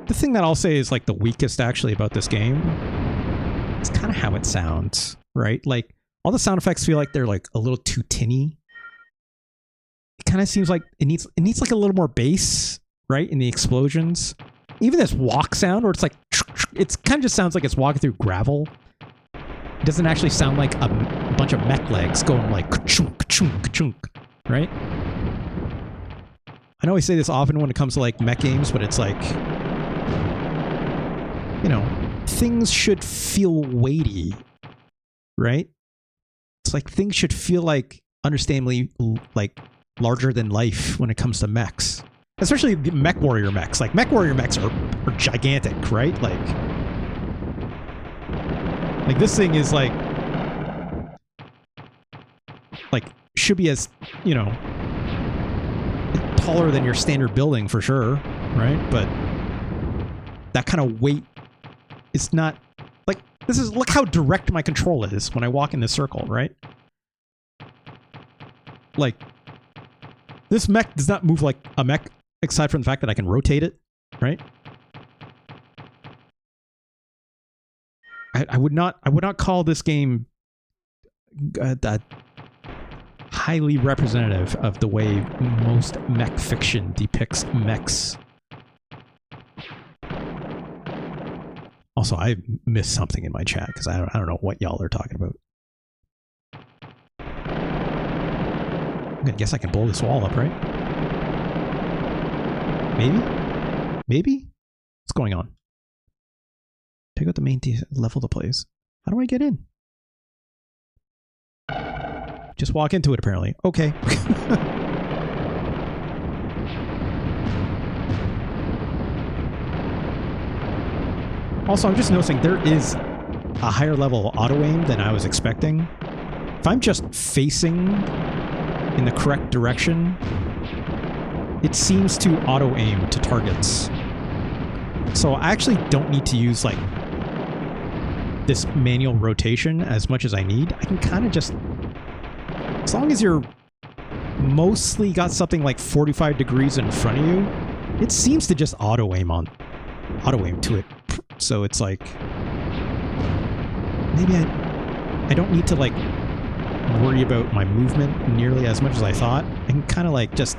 The thing that I'll say is like the weakest actually about this game is kind of how it sounds, right? Like all the sound effects feel like they're like a little too tinny. It kind of seems like it needs like a little more bass, right? In the explosions. Even this walk sound where it's like, it's kind of just sounds like it's walking through gravel. It doesn't actually sound like a bunch of mech legs going like ka-chunk, ka-chunk, ka-chunk, right? I know I say this often when it comes to like mech games, but it's like, you know, things should feel weighty, right? It's like things should feel like understandably like larger than life when it comes to mechs. Especially the MechWarrior mechs. Like, MechWarrior mechs are gigantic, right? Like this thing is like should be as, you know, taller than your standard building for sure, right? But that kind of weight is not, like, look how direct my control is when I walk in this circle, right? Like, this mech does not move like a mech, aside from the fact that I can rotate it, right? I would not call this game that highly representative of the way most mech fiction depicts mechs. Also, I missed something in my chat because I don't know what y'all are talking about. I guess I can blow this wall up, right? Maybe? Maybe? What's going on? Take out the main level to plays. How do I get in? Just walk into it, apparently. Okay. Also, I'm just noticing there is a higher level of auto-aim than I was expecting. If I'm just facing in the correct direction, it seems to auto-aim to targets. So I actually don't need to use, like, this manual rotation as much as I need. I can kind of just... As long as you're mostly got something like 45 degrees in front of you, it seems to just auto-aim to it. So it's like... Maybe I don't need to, like, worry about my movement nearly as much as I thought. I can kind of, like, just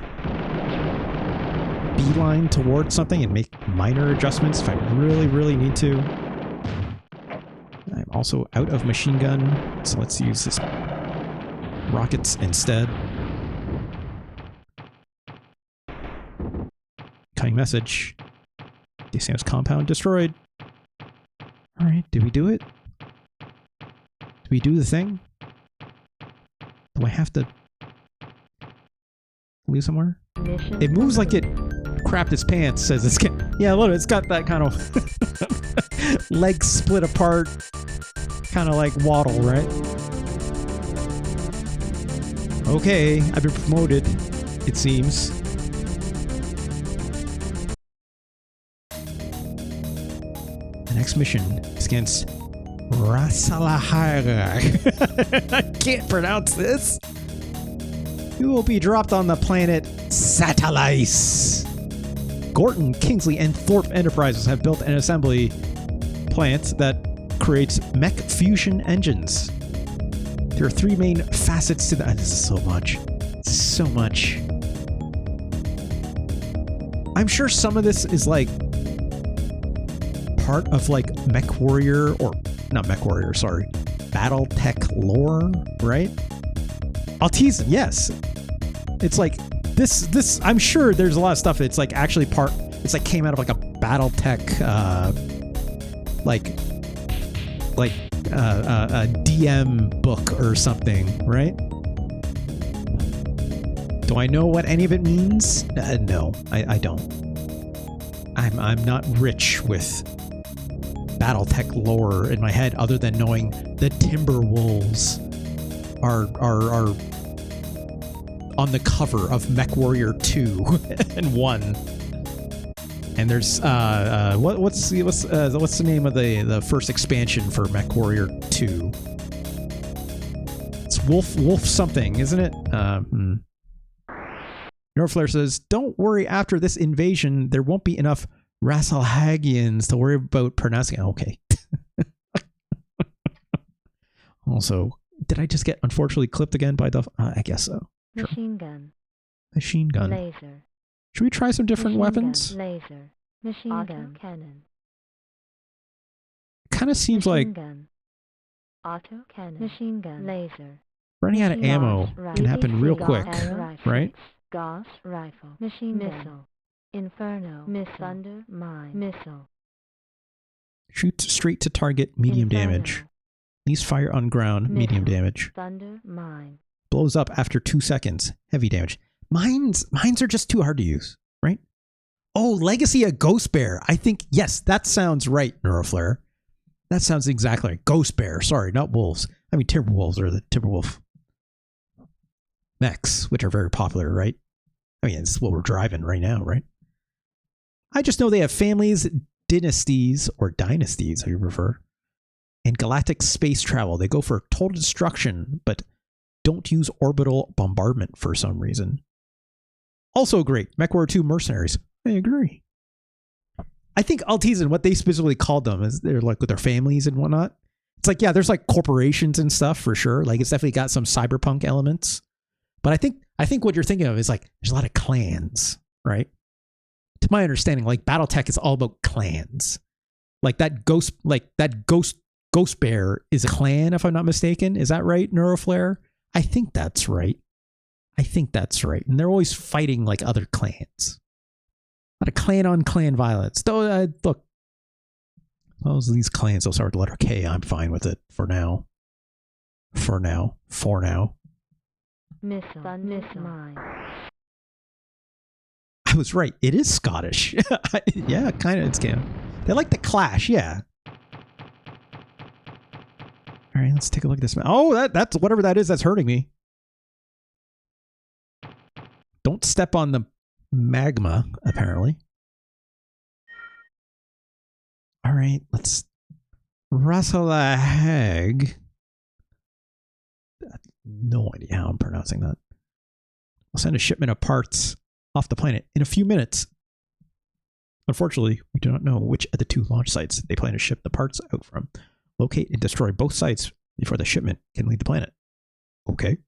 beeline towards something and make minor adjustments if I really, really need to. I'm also out of machine gun, so let's use this rockets instead. Cutting message. DCM's compound destroyed. Alright, did we do it? Did we do the thing? Do I have to leave somewhere? It moves like it crapped its pants, says it's... Yeah, look, it's got that kind of legs split apart, kind of like waddle, right? Okay, I've been promoted, it seems. The next mission is against Rasalahara. I can't pronounce this. You will be dropped on the planet Satellites. Gorton, Kingsley, and Thorpe Enterprises have built an assembly plant that creates mech fusion engines. There are three main facets to that. This is so much. So much. I'm sure some of this is like part of like MechWarrior, or not MechWarrior, sorry, BattleTech lore, right? I'll tease them, yes. It's like this I'm sure there's a lot of stuff that's like actually part, it's like came out of like a BattleTech a DM book or something, right? Do I know what any of it means? No, I don't. I'm not rich with BattleTech lore in my head, other than knowing the Timberwolves are on the cover of MechWarrior 2 and 1. And there's what's the name of the first expansion for MechWarrior 2? It's Wolf something, isn't it? Norflare says, "Don't worry. After this invasion, there won't be enough Rasalhagians to worry about pronouncing." Okay. Also, did I just get unfortunately clipped again by the? I guess so. Sure. Machine gun. Machine gun. Laser. Should we try some different Machine weapons? Gun. Laser. Machine auto gun. Cannon. Kind of seems Machine like gun. Auto cannon. Machine gun. Laser. running out of Machine ammo gun. can happen real Gas quick, rifle. right? Gas rifle. Machine missile. Inferno. Missile. Thunder mine. Missile. Shoot straight to target, medium Inferno. damage. These fire on ground, medium Missile. damage. Thunder mine. Blows up after 2 seconds, heavy damage. Mines are just too hard to use, right? Oh, Legacy of Ghost Bear. I think, yes, that sounds right, Neuroflare. That sounds exactly right. Ghost Bear, sorry, not wolves. I mean, Timberwolves are the Timberwolf mechs, which are very popular, right? I mean, it's what we're driving right now, right? I just know they have families, dynasties, or dynasties, if you prefer, and galactic space travel. They go for total destruction, but don't use orbital bombardment for some reason. Also great, MechWarrior 2 mercenaries. I agree. I think Altizen, what they specifically called them is they're like with their families and whatnot. It's like, yeah, there's like corporations and stuff for sure. Like it's definitely got some cyberpunk elements. But I think what you're thinking of is like there's a lot of clans, right? To my understanding, like BattleTech is all about clans. Like that ghost bear is a clan, if I'm not mistaken. Is that right, Neuroflare? I think that's right. I think that's right. And they're always fighting like other clans. A lot of clan on clan violence. Though, look, those these clans will start with the letter K. I'm fine with it for now. For now. Missile. Mine. I was right. It is Scottish. Yeah, kind of. It's kind of. They like the Clash. Yeah. All right, let's take a look at this. Oh, that's whatever that is. That's hurting me. Don't step on the magma. Apparently. All right, let's wrestle a hag. No idea how I'm pronouncing that. I'll send a shipment of parts off the planet in a few minutes. Unfortunately, we do not know which of the 2 launch sites they plan to ship the parts out from. Locate and destroy both sites before the shipment can leave the planet. Okay.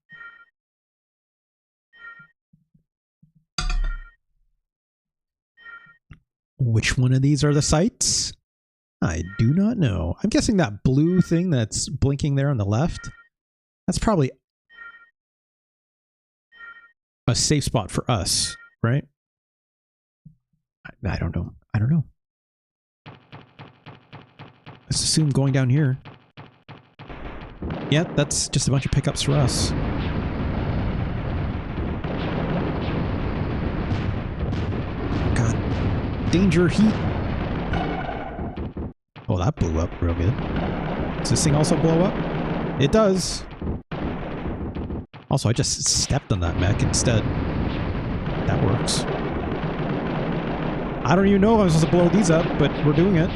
Which one of these are the sites? I do not know. I'm guessing that blue thing that's blinking there on the left, that's probably a safe spot for us, right? I don't know. I don't know. Let's assume going down here. Yeah, that's just a bunch of pickups for us. God. Danger heat. Oh, that blew up real good. Does this thing also blow up? It does. Also, I just stepped on that mech instead. That works. I don't even know if I'm supposed to blow these up, but we're doing it.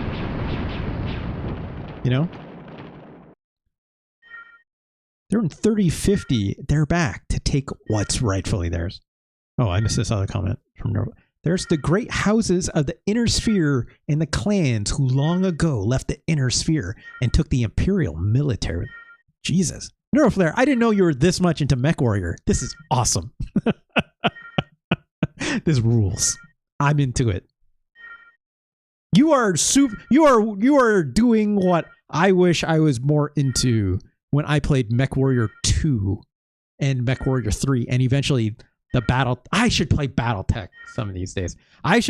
You know? They're in 3050. They're back to take what's rightfully theirs. Oh, I missed this other comment from Nova. There's the great houses of the inner sphere and the clans who long ago left the inner sphere and took the imperial military. Jesus. Neuroflare, I didn't know you were this much into MechWarrior. This is awesome. This rules. I'm into it. You are doing what I wish I was more into when I played MechWarrior 2 and MechWarrior 3 and eventually the battle. I should play BattleTech some of these days. I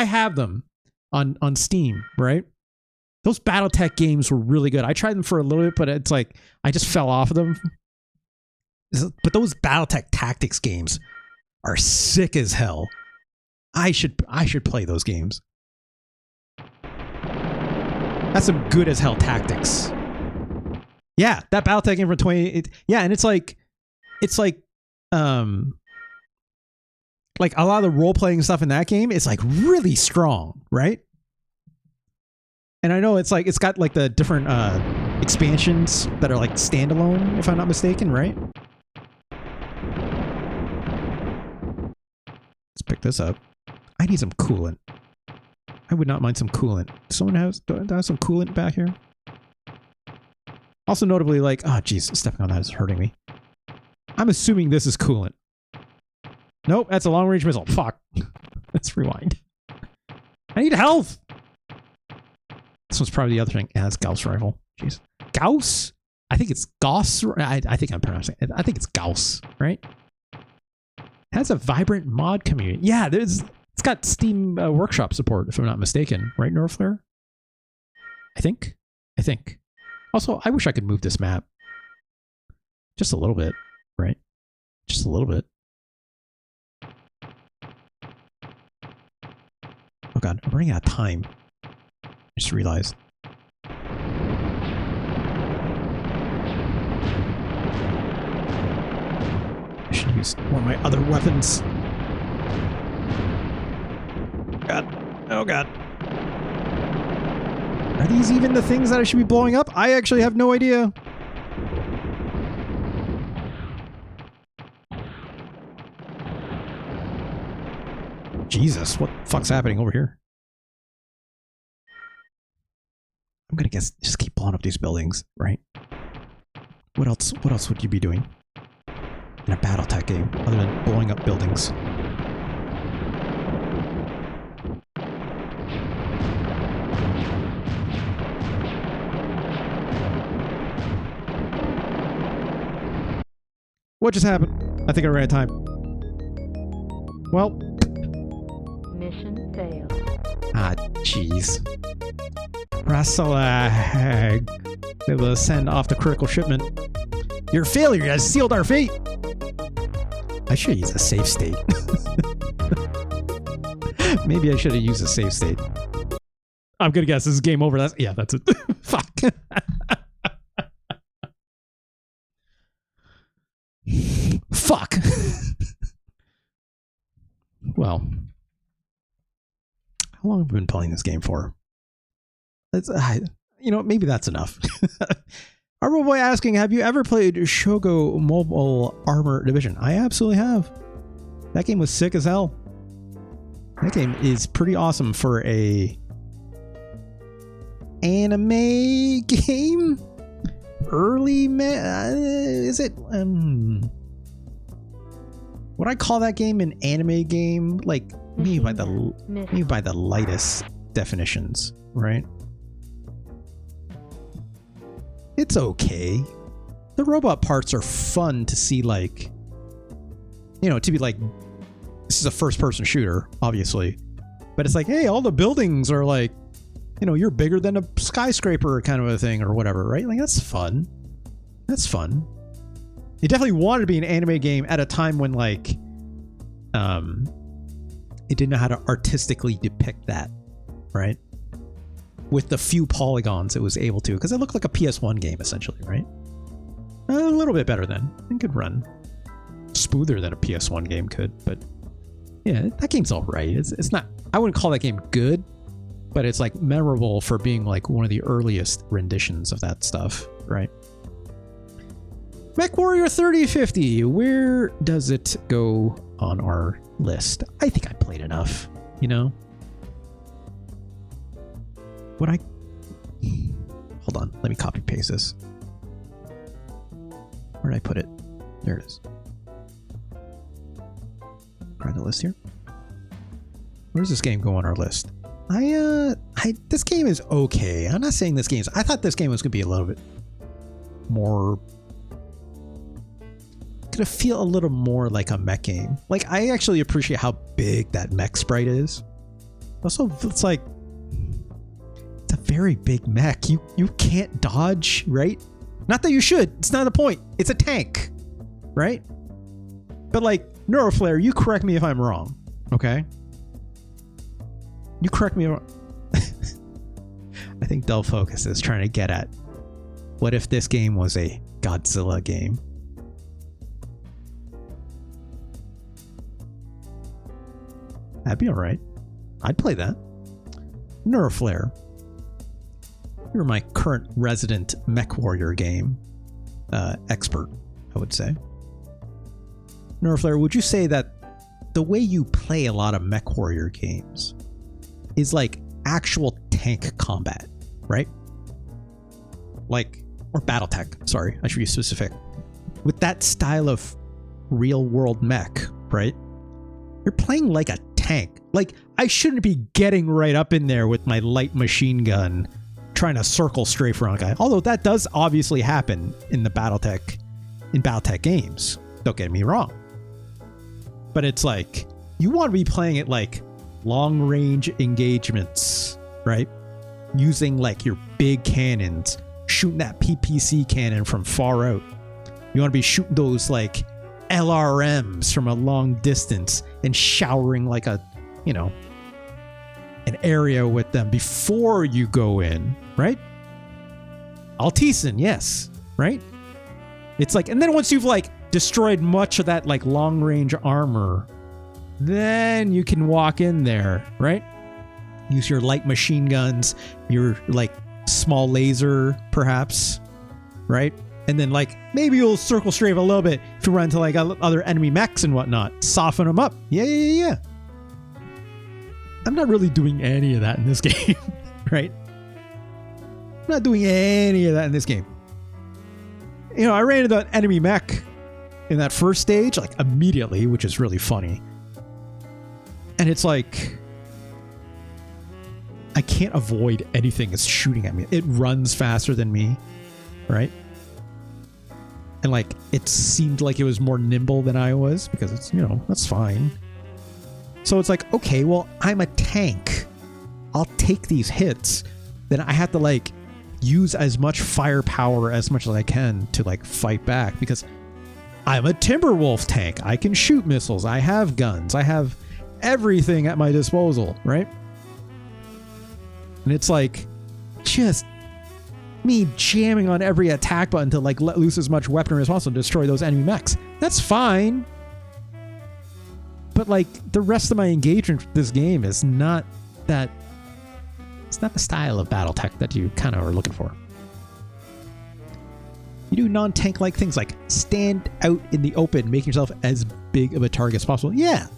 have them on Steam, right? Those BattleTech games were really good. I tried them for a little bit, but it's like I just fell off of them. But those BattleTech tactics games are sick as hell. I should play those games. That's some good as hell tactics. Yeah, that BattleTech game from 20. Yeah, and it's like a lot of the role playing stuff in that game is like really strong, right? And I know it's like it's got like the different expansions that are like standalone, if I'm not mistaken, right? Let's pick this up. I need some coolant. I would not mind some coolant. Someone has some coolant back here? Also notably, like, oh jeez, stepping on that is hurting me. I'm assuming this is coolant. Nope, that's a long-range missile. Fuck. Let's rewind. I need health! This one's probably the other thing. Yeah, that's Gauss rifle. Jeez. Gauss? I think it's Gauss. I think I'm pronouncing it. I think it's Gauss, right? It has a vibrant mod community. Yeah, it's got Steam Workshop support, if I'm not mistaken. Right, Norflare? I think. Also, I wish I could move this map. Just a little bit, right? Just a little bit. Oh god, I'm running out of time. I just realized. I should use one of my other weapons. God. Oh god. Are these even the things that I should be blowing up? I actually have no idea. Jesus, what the fuck's happening over here? I'm gonna guess just keep blowing up these buildings, right? What else would you be doing in a BattleTech game other than blowing up buildings? What just happened? I think I ran out of time. Well. Mission failed. Ah, jeez. Russell, we will send off the critical shipment. Your failure has sealed our fate. I should use a safe state. Maybe I should have used a safe state. I'm gonna guess this is game over. That's it. Fuck. Fuck. Well, how long have we been playing this game for? Maybe that's enough. Our boy asking, have you ever played Shogo Mobile Armor Division? I absolutely have. That game was sick as hell. That game is pretty awesome for a anime game. Is it? Would I call that game an anime game? Like maybe by the lightest definitions, right? It's okay. The robot parts are fun to see, like, to be like, this is a first-person shooter, obviously, but it's like, hey, all the buildings are like, you're bigger than a skyscraper kind of a thing or whatever, right? Like, that's fun. That's fun. It definitely wanted to be an anime game at a time when, like, it didn't know how to artistically depict that, right? With the few polygons it was able to, because it looked like a PS1 game essentially, right? A little bit better then. It could run smoother than a PS1 game could, but yeah, that game's all right. It's not, I wouldn't call that game good, but it's like memorable for being like one of the earliest renditions of that stuff, right? MechWarrior 3050, where does it go on our list? I think I played enough, Would I? Hold on, let me copy paste this. Where did I put it? There it is. Grab the list here. Where's this game go on our list? This game is okay. I'm not saying this game's. I thought this game was gonna be a little bit more. Gonna feel a little more like a mech game. Like, I actually appreciate how big that mech sprite is. Also, it's like. It's a very big mech. You can't dodge, right? Not that you should. It's not the point. It's a tank, right? But like, Neuroflare, you correct me if I'm wrong, okay? You correct me if I'm wrong. I think Dull Focus is trying to get at, what if this game was a Godzilla game? That'd be alright. I'd play that. Neuroflare. You're my current resident MechWarrior game expert, I would say. Neuroflare, would you say that the way you play a lot of MechWarrior games is like actual tank combat, right? Like, or BattleTech, sorry, I should be specific. With that style of real world mech, right? You're playing like a tank. Like, I shouldn't be getting right up in there with my light machine gun trying to circle strafe around a guy. Although that does obviously happen in the BattleTech games. Don't get me wrong. But it's like, you want to be playing it like long range engagements, right? Using like your big cannons, shooting that PPC cannon from far out. You want to be shooting those like LRMs from a long distance and showering like a, an area with them before you go in, right? Altisan, yes, right? It's like, and then once you've like destroyed much of that like long range armor, then you can walk in there, right? Use your light machine guns, your like small laser, perhaps, right? And then like maybe you'll circle strafe a little bit if you run into like other enemy mechs and whatnot, soften them up. Yeah. I'm not really doing any of that in this game, right? I'm not doing any of that in this game. I ran into that enemy mech in that first stage, like immediately, which is really funny. And it's like, I can't avoid anything that's shooting at me. It runs faster than me, right? And like, it seemed like it was more nimble than I was, because it's, that's fine. So it's like, okay, well, I'm a tank. I'll take these hits. Then I have to like use as much firepower as much as I can to like fight back because I'm a Timberwolf tank. I can shoot missiles. I have guns. I have everything at my disposal, right? And it's like just me jamming on every attack button to like let loose as much weaponry as possible to destroy those enemy mechs. That's fine. But like the rest of my engagement with this game is not that. It's not the style of BattleTech that you kind of are looking for. You do non-tank like things like stand out in the open, making yourself as big of a target as possible. Yeah.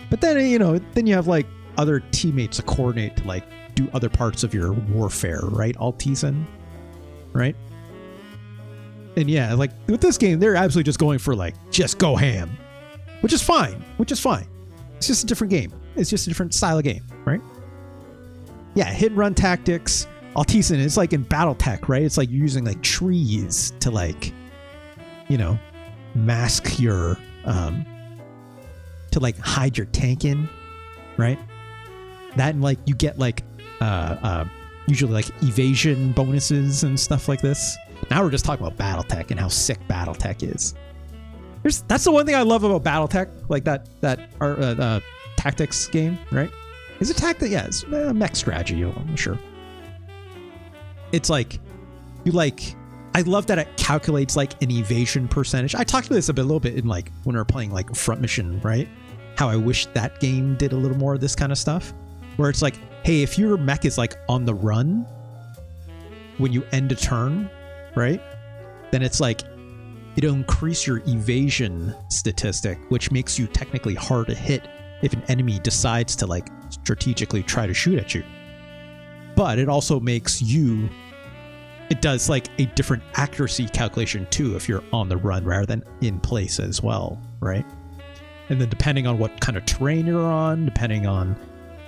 But then, you know, then you have like other teammates to coordinate to like do other parts of your warfare, right? Altisan, right? And yeah, like with this game, they're absolutely just going for like, just go ham. Which is fine. It's just a different game. It's just a different style of game, right? Yeah, hit and run tactics. Altisan is like in BattleTech, right? It's like you're using like trees to like, you know, mask your, to like hide your tank in, right? That and like you get like, usually like evasion bonuses and stuff like this. Now we're just talking about BattleTech and how sick BattleTech is. That's the one thing I love about BattleTech, like that tactics game, right? Is it tactic? Yeah, it's mech strategy. I'm sure. It's like I love that it calculates like an evasion percentage. I talked about this a little bit in like when we were playing like Front Mission, right? How I wish that game did a little more of this kind of stuff, where it's like, hey, if your mech is like on the run when you end a turn, right? Then it's like it'll increase your evasion statistic, which makes you technically hard to hit if an enemy decides to like strategically try to shoot at you. But it also makes you, it does like a different accuracy calculation too if you're on the run rather than in place as well, right? And then depending on what kind of terrain you're on, depending on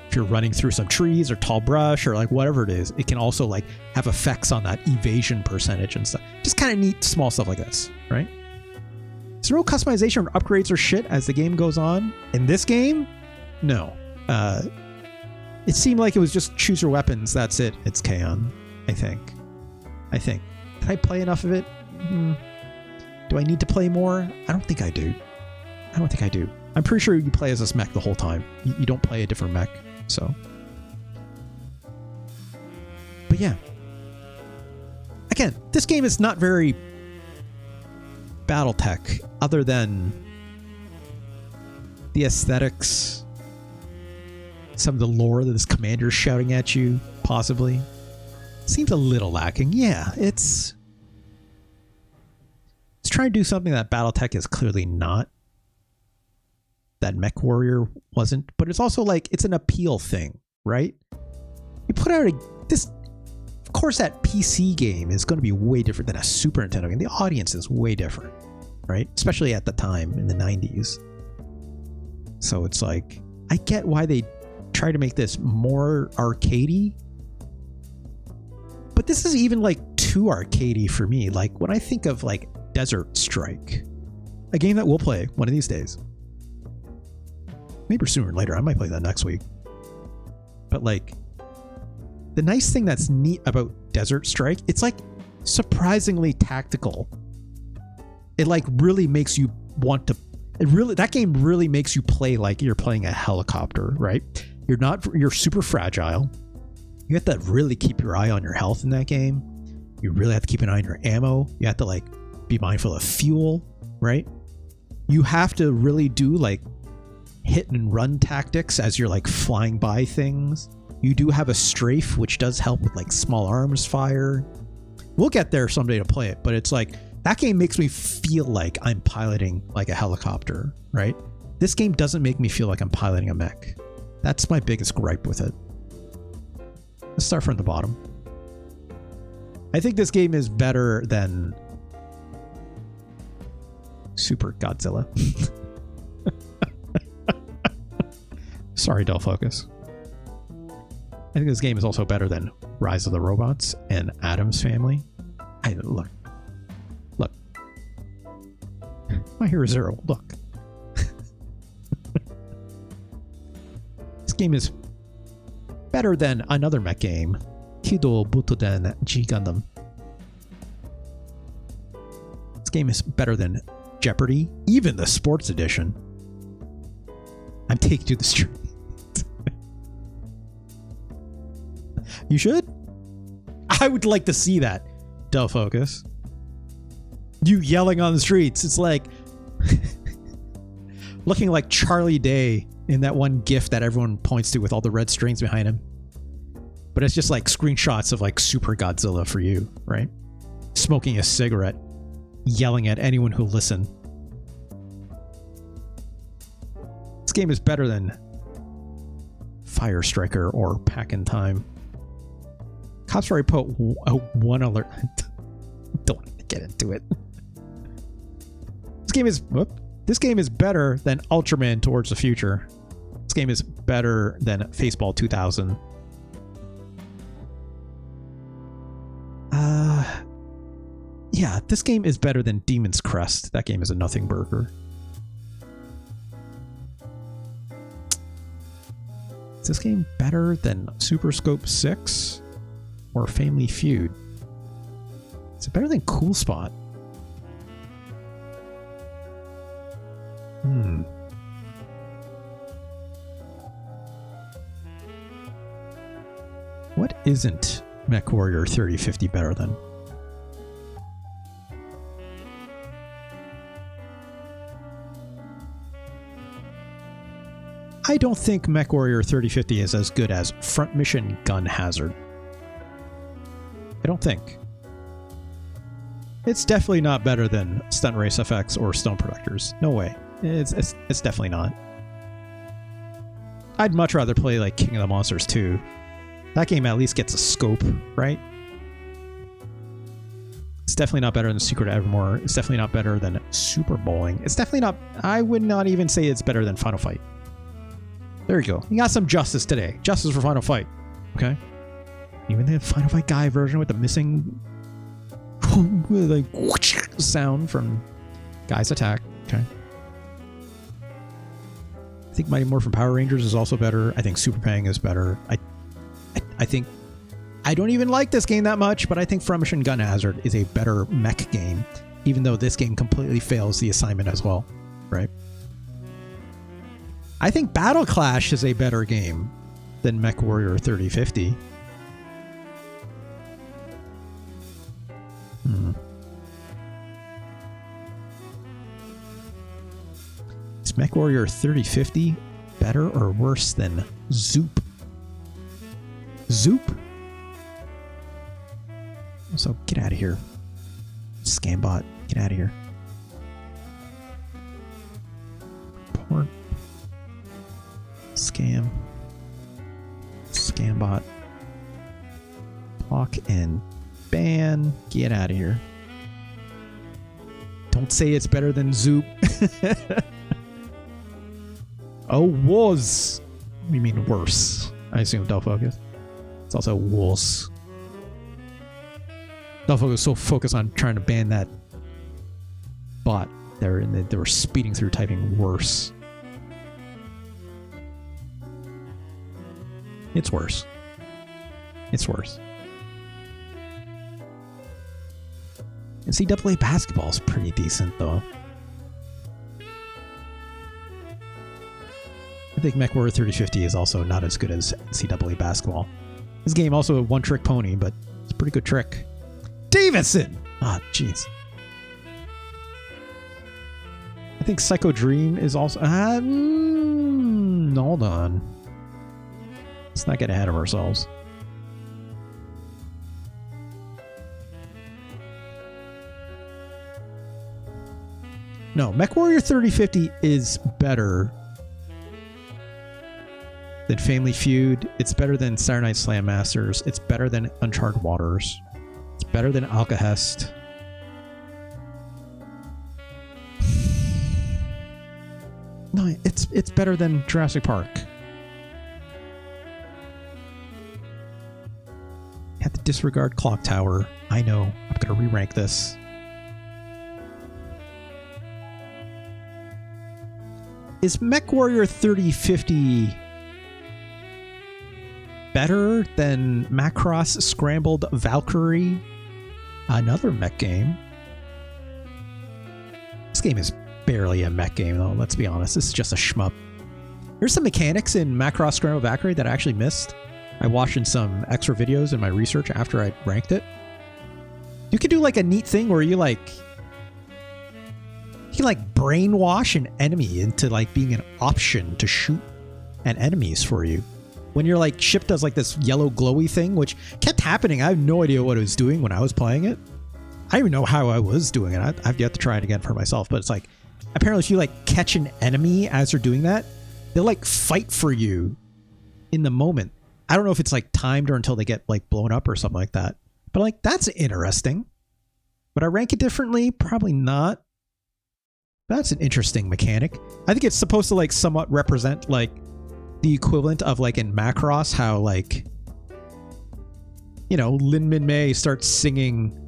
if you're running through some trees or tall brush or like whatever it is, it can also like have effects on that evasion percentage and stuff. Just kind of neat small stuff like this, right? Is there no customization or upgrades or shit as the game goes on? In this game, no. It seemed like it was just choose your weapons. That's it. It's Kaon, I think. Did I play enough of it? Do I need to play more? I don't think I do. I'm pretty sure you play as this mech the whole time. You don't play a different mech, so. But yeah. Again, this game is not very BattleTech other than the aesthetics, some of the lore that this commander is shouting at you, possibly. Seems a little lacking. Yeah, it's trying to do something that BattleTech is clearly not. That MechWarrior wasn't, but it's also like it's an appeal thing, right? You put out this, of course, that PC game is going to be way different than a Super Nintendo game. The audience is way different, right? Especially at the time in the 90s. So it's like, I get why they try to make this more arcadey, but this is even like too arcadey for me. Like when I think of like Desert Strike, a game that we'll play one of these days. Maybe sooner or later. I might play that next week. But like, the nice thing that's neat about Desert Strike, it's like surprisingly tactical. It like really makes you want to. That game really makes you play like you're playing a helicopter, right? You're super fragile. You have to really keep your eye on your health in that game. You really have to keep an eye on your ammo. You have to like be mindful of fuel, right? You have to really do like hit and run tactics as you're like flying by things. You do have a strafe, which does help with like small arms fire. We'll get there someday to play it, but it's like that game makes me feel like I'm piloting like a helicopter, right? This game doesn't make me feel like I'm piloting a mech. That's my biggest gripe with it. Let's start from the bottom. I think this game is better than Super Godzilla. Sorry, Del Focus. I think this game is also better than Rise of the Robots and Addams Family. Look. My Hero Zero, look. game is better than another mech game, Kido Butoden G Gundam. This game is better than Jeopardy, even the sports edition. I'm taking to the street. You should? I would like to see that. Del Focus. You yelling on the streets. It's like looking like Charlie Day in that one GIF that everyone points to with all the red strings behind him. But it's just like screenshots of like Super Godzilla for you, right? Smoking a cigarette, yelling at anyone who'll listen. This game is better than Fire Striker or Pack in Time. Cops already put one alert. Don't want to get into it. This game is better than Ultraman Towards the Future. This game is better than Faceball 2000. Yeah, this game is better than Demon's Crest. That game is a nothing burger. Is this game better than Super Scope 6 or Family Feud? Is it better than Cool Spot? What isn't MechWarrior 3050 better than? I don't think MechWarrior 3050 is as good as Front Mission Gun Hazard. I don't think. It's definitely not better than Stunt Race FX or Stone Protectors. No way. It's definitely not. I'd much rather play like King of the Monsters 2. That game at least gets a scope, right? It's definitely not better than Secret Evermore. It's definitely not better than Super Bowling. It's definitely not... I would not even say it's better than Final Fight. There you go. You got some justice today. Justice for Final Fight. Okay? Even the Final Fight Guy version with the missing... like sound from Guy's attack. Okay. I think Mighty Morphin Power Rangers is also better. I think Super Pang is better. I think I don't even like this game that much, but I think Front Mission Gun Hazard is a better mech game, even though this game completely fails the assignment as well, right? I think Battle Clash is a better game than MechWarrior 3050. Is MechWarrior 3050 better or worse than Zoop? Zoop? So get out of here. Scambot, get out of here. Porn. Scam. Scambot. Block and ban. Get out of here. Don't say it's better than Zoop. Oh, was. We mean worse. I assume Del Focus. It's also worse. Del Focus was so focused on trying to ban that bot there, and they were speeding through typing worse. It's worse. It's worse. NCAA basketball is pretty decent, though. I think MechWarrior 3050 is also not as good as NCAA basketball. This game also a one-trick pony, but it's a pretty good trick. Davidson! Ah, jeez. I think Psycho Dream is also... hold on. Let's not get ahead of ourselves. No, MechWarrior 3050 is better than Family Feud. It's better than Saturday Night Slam Masters. It's better than Uncharted Waters. It's better than Alcahest. No, it's better than Jurassic Park. You have to disregard Clock Tower. I know. I'm going to re-rank this. Is MechWarrior 3050 better than Macross Scrambled Valkyrie, another mech game. This game is barely a mech game, though. Let's be honest. This is just a shmup. There's some mechanics in Macross Scrambled Valkyrie that I actually missed. I watched in some extra videos in my research after I ranked it. You could do like a neat thing where you can brainwash an enemy into like being an option to shoot at enemies for you. When your like ship does like this yellow glowy thing, which kept happening. I have no idea what it was doing when I was playing it. I don't even know how I was doing it. I've yet to try it again for myself, but it's like, apparently if you like catch an enemy as they're doing that, they'll like fight for you in the moment. I don't know if it's like timed or until they get like blown up or something like that. But like, that's interesting. Would I rank it differently? Probably not. But that's an interesting mechanic. I think it's supposed to like somewhat represent like the equivalent of like in Macross, how like, you know, Lin Min Mei starts singing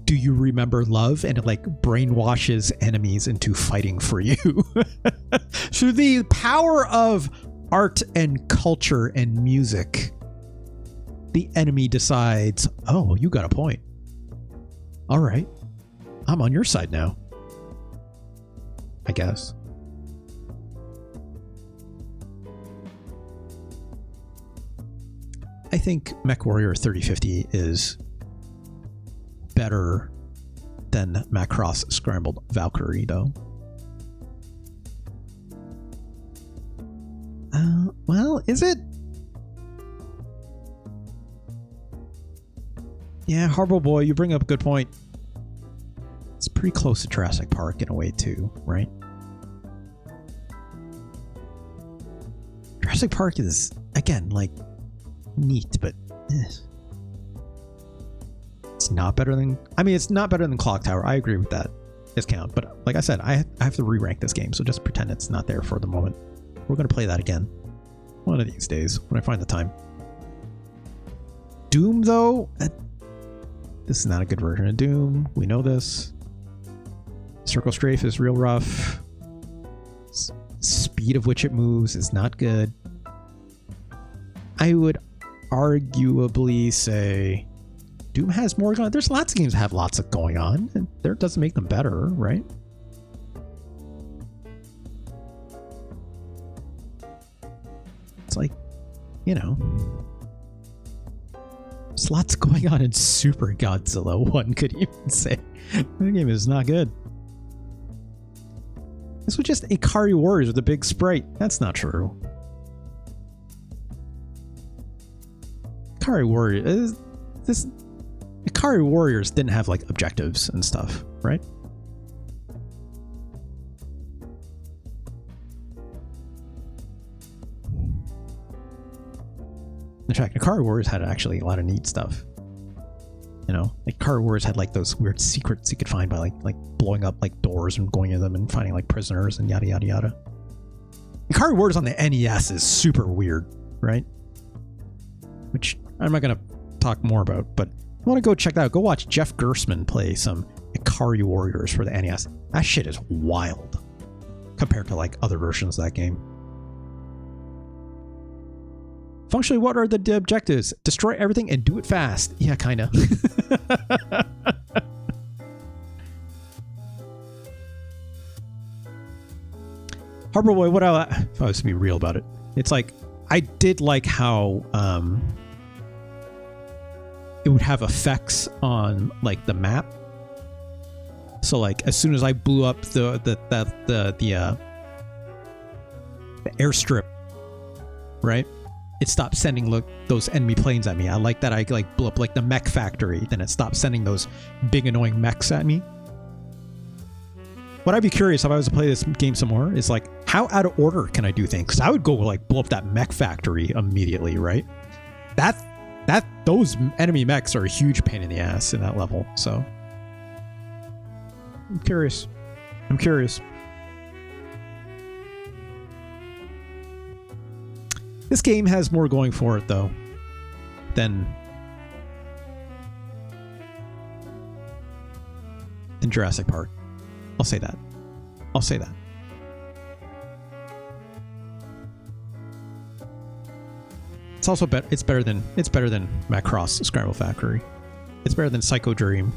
"Do You Remember Love?" and it like brainwashes enemies into fighting for you. Through the power of art and culture and music, the enemy decides, oh, you got a point. All right, I'm on your side now, I guess. I think MechWarrior 3050 is better than Macross Scrambled Valkyrie, though. Well, is it? Yeah, Harbo Boy, you bring up a good point. It's pretty close to Jurassic Park in a way, too, right? Jurassic Park is, again, like, neat, but it's not better than... I mean, it's not better than Clock Tower. I agree with that discount. But like I said, I have to re-rank this game, so just pretend it's not there for the moment. We're going to play that again one of these days when I find the time. Doom, though, this is not a good version of Doom. We know this. Circle Strafe is real rough. Speed of which it moves is not good. I would arguably say Doom has more going on. There's lots of games that have lots of going on, and that doesn't make them better, right? It's like, you know, there's lots going on in Super Godzilla, one could even say. The game is not good. This was just Ikari Warriors with a big sprite. That's not true. Ikari Warriors didn't have like objectives and stuff, right? In fact, Ikari Warriors had actually a lot of neat stuff. You know, like Ikari Warriors had like those weird secrets you could find by like blowing up like doors and going in them and finding like prisoners and yada yada yada. Ikari Warriors on the NES is super weird, right? Which I'm not gonna talk more about, but if you want to go check that out, go watch Jeff Gersman play some Ikari Warriors for the NES. That shit is wild compared to like other versions of that game. Functionally, what are the objectives? Destroy everything and do it fast. Yeah, kind of. Harbor Boy, what if I was to be real about it? It's like, I did like how it would have effects on like the map. So like as soon as I blew up the airstrip, right? It stopped sending those enemy planes at me. I like that I like blew up like the mech factory, then it stopped sending those big annoying mechs at me. What I'd be curious if I was to play this game some more is like, how out of order can I do things? Because I would go like blow up that mech factory immediately, right? Those enemy mechs are a huge pain in the ass in that level. So I'm curious. This game has more going for it, though, than Jurassic Park. I'll say that. also it's better than Macross Scramble Factory. It's better than Psycho Dream.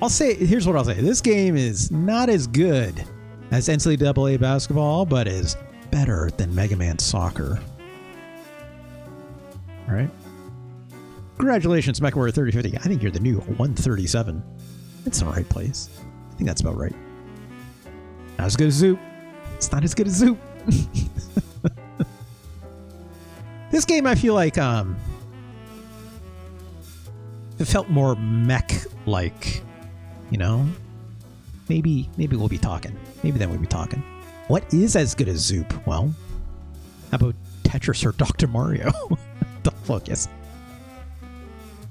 I'll say, here's what I'll say. This game is not as good as NCAA basketball, but is better than Mega Man Soccer. All right. Congratulations, MechWarrior 3050. I think you're the new 137. It's in the right place. I think that's about right. Not as good as Zoop. It's not as good as Zoop. This game, I feel like, it felt more mech-like, you know? Maybe we'll be talking. Maybe then we'll be talking. What is as good as Zoop? Well, how about Tetris or Dr. Mario? The focus.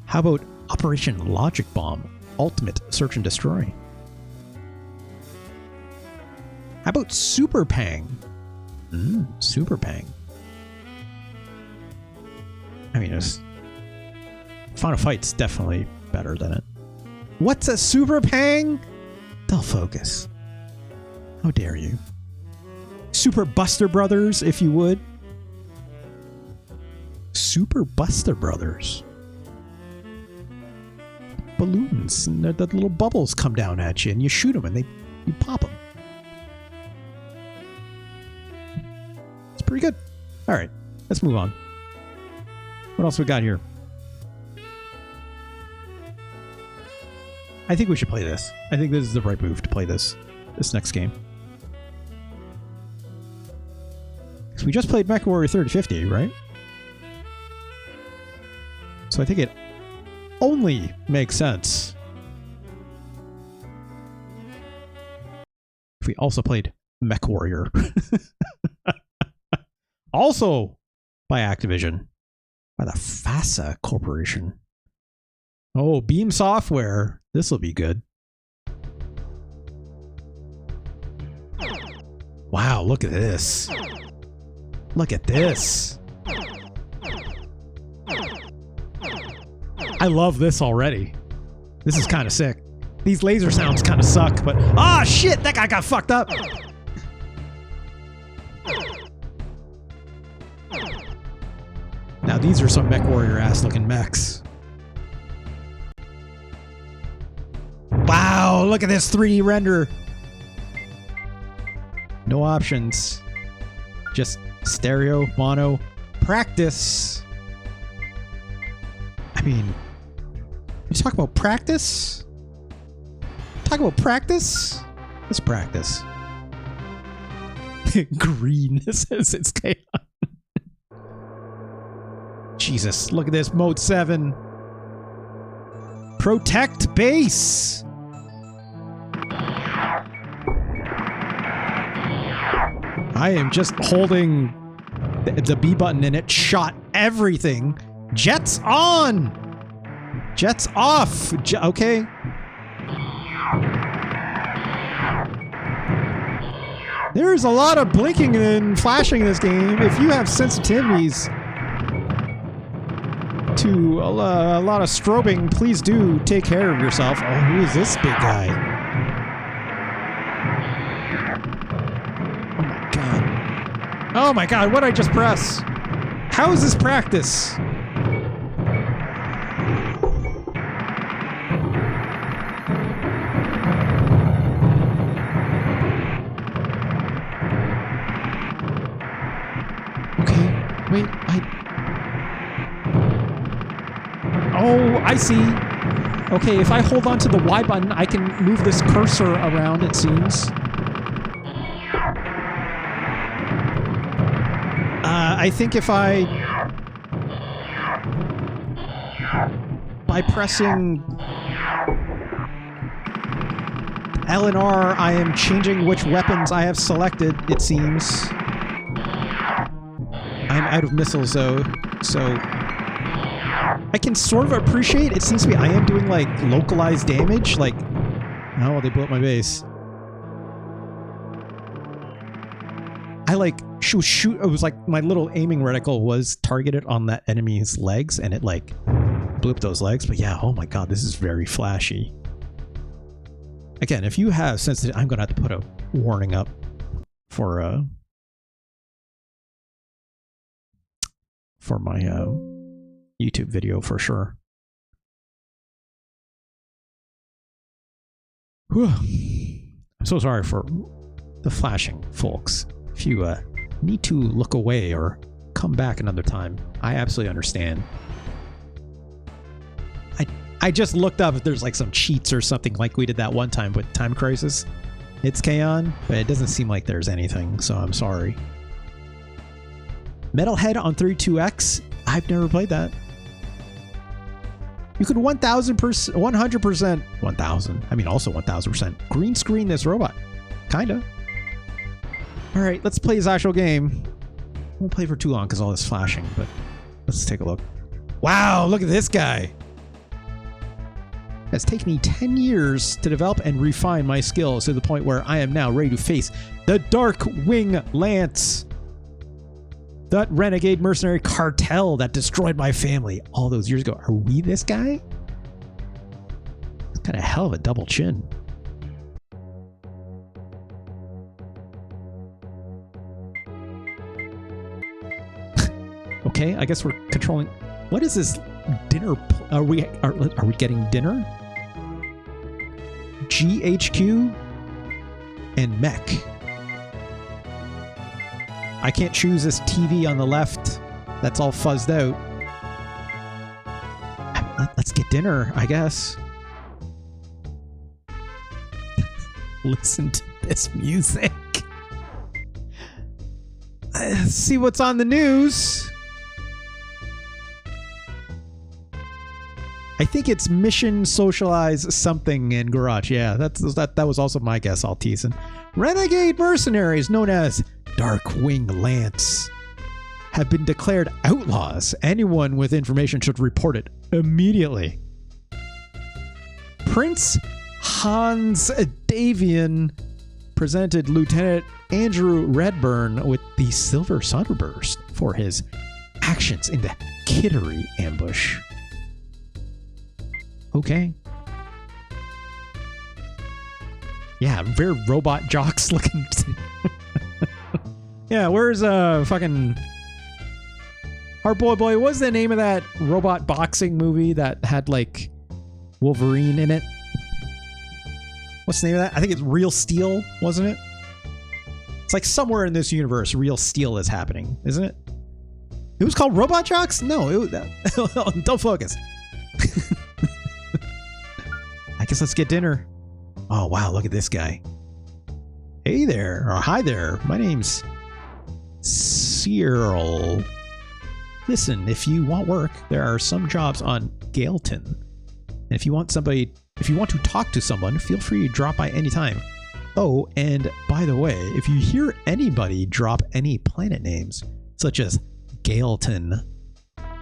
How about Operation Logic Bomb? Ultimate Search and Destroy? How about Super Pang? Super Pang. I mean, Final Fight's definitely better than it. What's a Super Pang? They'll focus. How dare you? Super Buster Brothers, if you would. Super Buster Brothers. Balloons, and the little bubbles come down at you, and you shoot them, and you pop them. It's pretty good. All right, let's move on. What else we got here? I think we should play this. I think this is the right move to play this next game. Because we just played MechWarrior 3050, right? So I think it only makes sense if we also played MechWarrior. Also by Activision. By the FASA Corporation. Oh, Beam Software. This will be good. Wow, look at this. Look at this. I love this already. This is kind of sick. These laser sounds kind of suck, but... Ah, shit! That guy got fucked up! Now these are some MechWarrior ass looking mechs. Wow, look at this 3D render. No options. Just stereo, mono, practice. I mean, you talk about practice? Talk about practice? Let's practice. Green says it's chaos. Jesus, look at this. Mode 7. Protect base. I am just holding the B button and it shot everything. Jets on! Jets off! Okay. There's a lot of blinking and flashing in this game. If you have sensitivities to a lot of strobing, please do take care of yourself. Oh, who is this big guy? Oh my god, what did I just press? How is this practice? Okay, wait, Oh, I see. Okay, if I hold on to the Y button, I can move this cursor around, it seems. I think if by pressing L and R, I am changing which weapons I have selected, it seems. I'm out of missiles though, so I can sort of appreciate, it seems to be I am doing like localized damage, like, oh, they blew up my base. I like shoot. It was like my little aiming reticle was targeted on that enemy's legs, and it like blew up those legs. But yeah, oh my god, this is very flashy. Again, if you have sensitive, I'm gonna have to put a warning up for for my YouTube video for sure. Whew. I'm so sorry for the flashing, folks. If you need to look away or come back another time, I absolutely understand. I just looked up if there's like some cheats or something like we did that one time with Time Crisis. It's K-On, but it doesn't seem like there's anything, so I'm sorry. Metalhead on 32X? I've never played that. You could 1,000%, 100%, 1,000, I mean also 1,000% green screen this robot. Kinda. Alright, let's play his actual game. Won't play for too long because all this flashing, but let's take a look. Wow, look at this guy! It's taken me 10 years to develop and refine my skills to the point where I am now ready to face the Dark Wing Lance. That renegade mercenary cartel that destroyed my family all those years ago. Are we this guy? It's kind of hell of a double chin. Okay, I guess we're controlling. What is this dinner? Are we getting dinner? GHQ and mech. I can't choose this TV on the left. That's all fuzzed out. Let's get dinner, I guess. Listen to this music. See what's on the news. I think it's Mission Socialize something in Garage. Yeah, that was also my guess, all teasing. Renegade mercenaries known as Dark Wing Lance have been declared outlaws. Anyone with information should report it immediately. Prince Hans Davian presented Lieutenant Andrew Redburn with the Silver Sunburst for his actions in the Kittery ambush. Okay. Yeah, very robot jocks looking. Yeah, where's fucking our boy? What was the name of that robot boxing movie that had like Wolverine in it? What's the name of that? I think it's Real Steel, wasn't it? It's like somewhere in this universe, Real Steel is happening, isn't it? It was called Robot Jocks? No, it was, don't focus. I guess let's get dinner. Oh, wow, look at this guy. Hey there, or hi there. My name's Cyril. Listen, if you want work, there are some jobs on Gaelton. And if you want to talk to someone, feel free to drop by anytime. Oh, and by the way, if you hear anybody drop any planet names, such as Gaelton,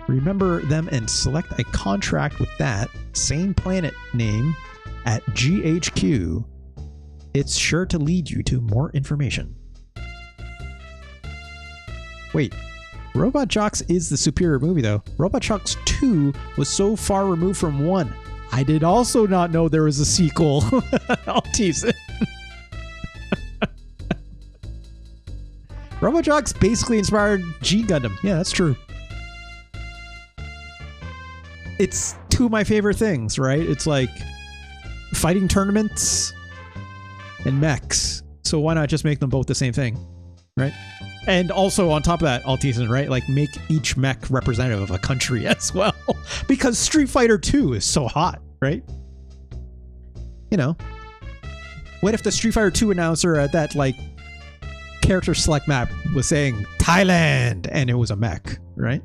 remember them and select a contract with that same planet name at GHQ. It's sure to lead you to more information. Wait, Robot Jocks is the superior movie though. Robot Jocks 2 was so far removed from 1. I did also not know there was a sequel. I'll tease it. Robot Jocks basically inspired G Gundam. Yeah, that's true. It's two of my favorite things, right? It's like fighting tournaments and mechs. So why not just make them both the same thing, right? And also on top of that, Altizen, right? Like make each mech representative of a country as well. Because Street Fighter 2 is so hot, right? You know, what if the Street Fighter 2 announcer at that like character select map was saying Thailand and it was a mech, right?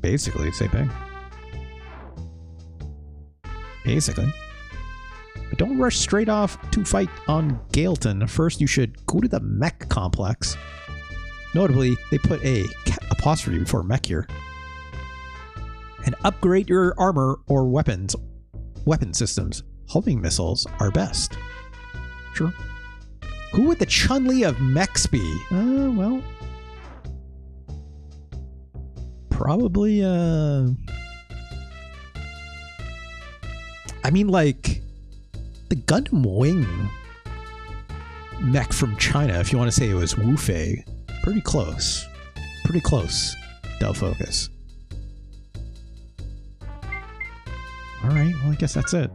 Basically, same thing. Basically. But don't rush straight off to fight on Gaelton. First, you should go to the mech complex. Notably, they put a apostrophe before mech here. And upgrade your armor or weapon systems. Homing missiles are best. Sure. Who would the Chun-Li of mechs be? Well... Probably, I mean, like, the Gundam Wing mech from China, if you want to say it was Wu Fei. Pretty close. Pretty close. Del Focus. Alright, well I guess that's it.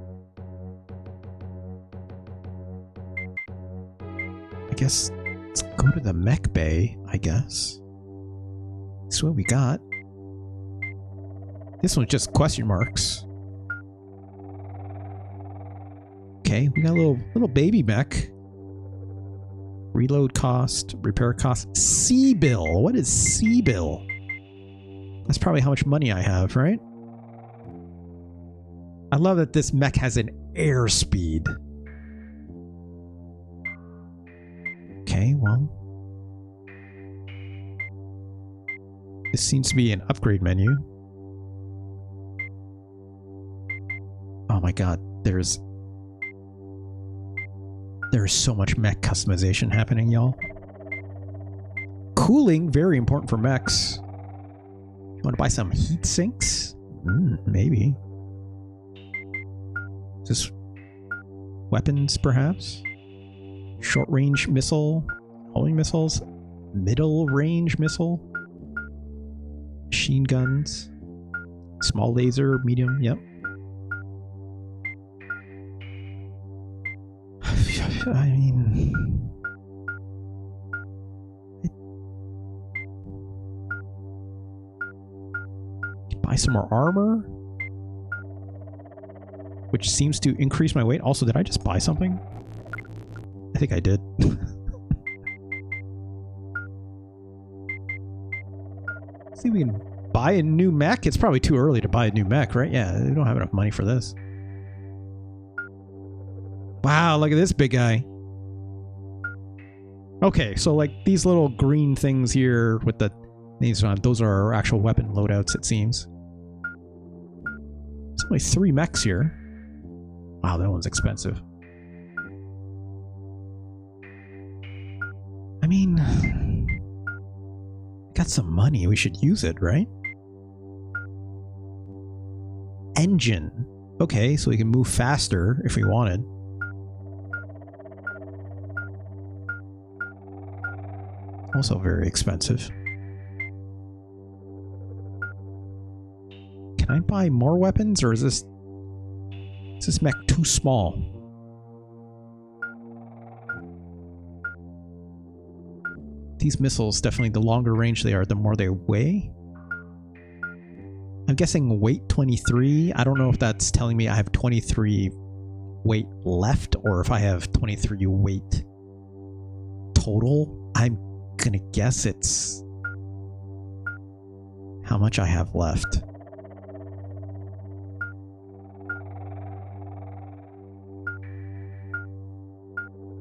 I guess let's go to the mech bay, I guess. That's what we got. This one's just question marks. Okay, we got a little baby mech. Reload cost, repair cost, C-bill. What is C-bill? That's probably how much money I have, right? I love that this mech has an airspeed. Okay, well. This seems to be an upgrade menu. Oh my god, there's so much mech customization happening, y'all. Cooling, very important for mechs. You want to buy some heat sinks? Maybe. Just weapons, perhaps? Short-range missile, homing missiles, middle-range missile, machine guns, small laser, medium, yep. I mean... buy some more armor? Which seems to increase my weight. Also, did I just buy something? I think I did. See if we can buy a new mech? It's probably too early to buy a new mech, right? Yeah, we don't have enough money for this. Wow, look at this big guy. Okay, so like these little green things here with the names on, those are our actual weapon loadouts, it seems. There's only 3 mechs here. Wow, that one's expensive. I mean, got some money, we should use it, right? Engine. Okay, so we can move faster if we wanted. Also very expensive. Can I buy more weapons, or is this mech too small? These missiles, definitely the longer range they are, the more they weigh. I'm guessing weight 23. I don't know if that's telling me I have 23 weight left, or if I have 23 weight total. I'm gonna guess it's how much I have left.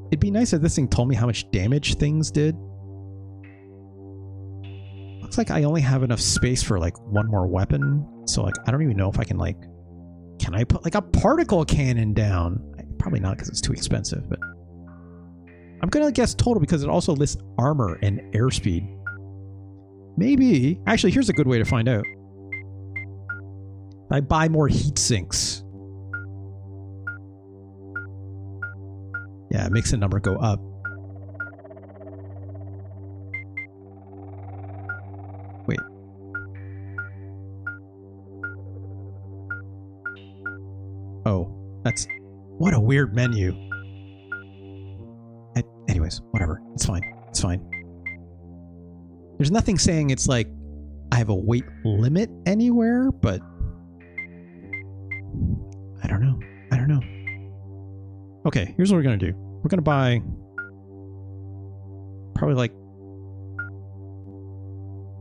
It'd be nice if this thing told me how much damage things did. Looks like I only have enough space for like one more weapon. So like, I don't even know if I can like, can I put like a particle cannon down? Probably not, because it's too expensive, but I'm gonna guess total because it also lists armor and airspeed. Maybe. Actually, here's a good way to find out. I buy more heat sinks. Yeah, it makes the number go up. Wait. Oh, that's... what a weird menu. Anyways, whatever. It's fine. It's fine. There's nothing saying it's like I have a weight limit anywhere, but I don't know. I don't know. Okay, here's what we're gonna do. We're gonna buy probably like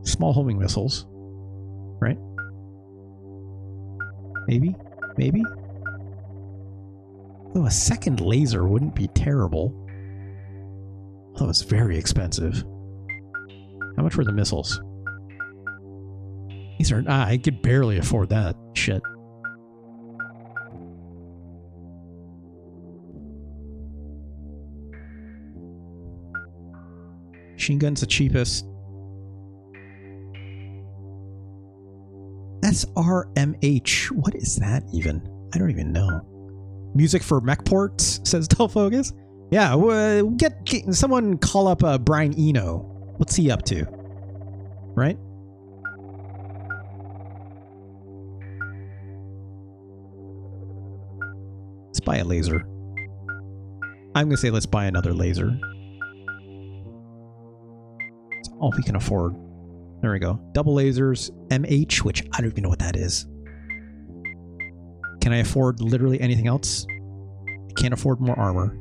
small homing missiles, right? Maybe? Maybe? Though a second laser wouldn't be terrible. Although it's very expensive. How much were the missiles? These are... I could barely afford that. Shit. Machine gun's the cheapest. SRMH. What is that even? I don't even know. Music for Mechports, says Delfocus. Yeah, get someone call up Brian Eno. What's he up to? Right? Let's buy a laser. I'm gonna say let's buy another laser. It's all we can afford. There we go. Double lasers, MH, which I don't even know what that is. Can I afford literally anything else? I can't afford more armor.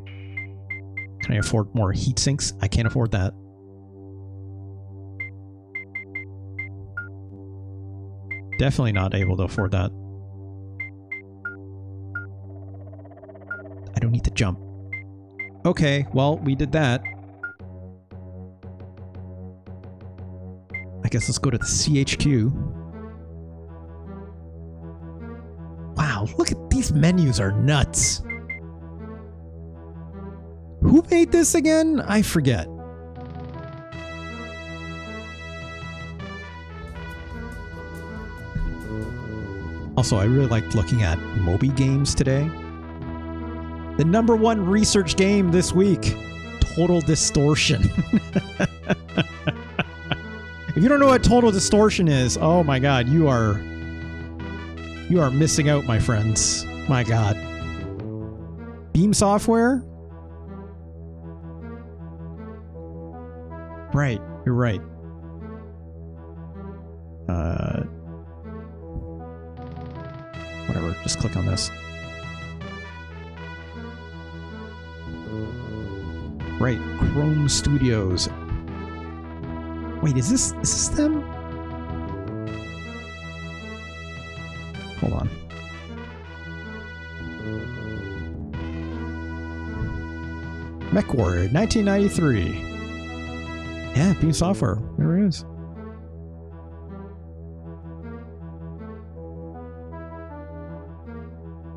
Can I afford more heat sinks? I can't afford that. Definitely not able to afford that. I don't need to jump. Okay, well, we did that. I guess let's go to the CHQ. Wow, look at these menus are nuts. Who made this again? I forget. Also, I really liked looking at Moby games today. The #1 research game this week, Total Distortion. If you don't know what Total Distortion is, oh my god, you are missing out, my friends. My god. Beam Software? Right, you're right. Whatever, just click on this. Right, Chrome Studios. Wait, is this them? Hold on. MechWarrior, 1993. Yeah, Beam Software. There it is.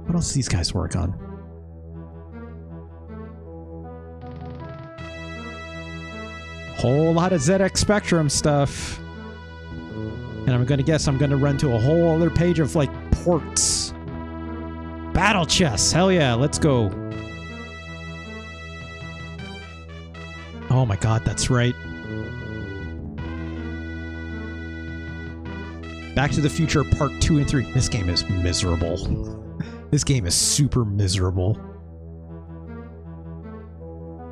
What else do these guys work on? Whole lot of ZX Spectrum stuff. And I'm going to guess I'm going to run to a whole other page of, like, ports. Battle chess. Hell yeah, let's go. Oh my god, that's right. Back to the Future Part 2 and 3. This game is miserable. This game is super miserable.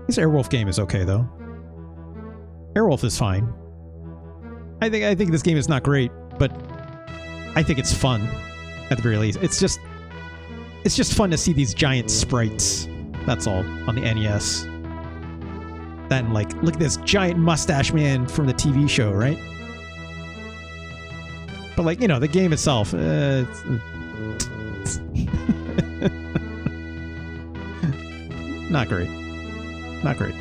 This Airwolf game is okay, though. Airwolf is fine. I think this game is not great, but I think it's fun, at the very least. It's just fun to see these giant sprites. That's all, on the NES. Then, like, look at this giant mustache man from the TV show, right? But, like, you know, the game itself, not great. Not great.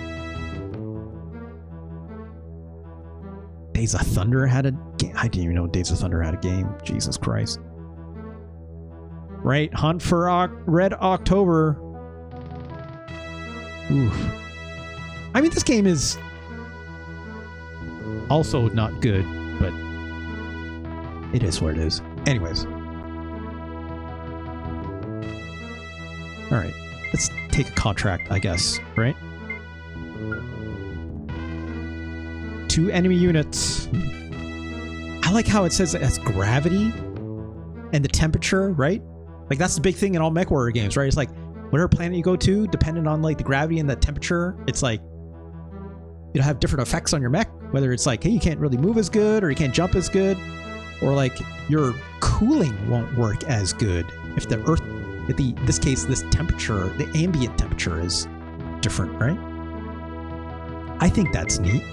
Days of Thunder had a game. I didn't even know Days of Thunder had a game. Jesus Christ. Right? Hunt for Red October. Oof. I mean, this game is also not good, but it is what it is. Anyways. Alright. Let's take a contract, I guess. Right? 2 enemy units. I like how it says it has gravity and the temperature, right? Like, that's the big thing in all MechWarrior games, right? It's like, whatever planet you go to, depending on, like, the gravity and the temperature, it's like, it'll have different effects on your mech. Whether it's like, hey, you can't really move as good, or you can't jump as good, or like, your cooling won't work as good if the Earth, in this case, this temperature, the ambient temperature is different, right? I think that's neat.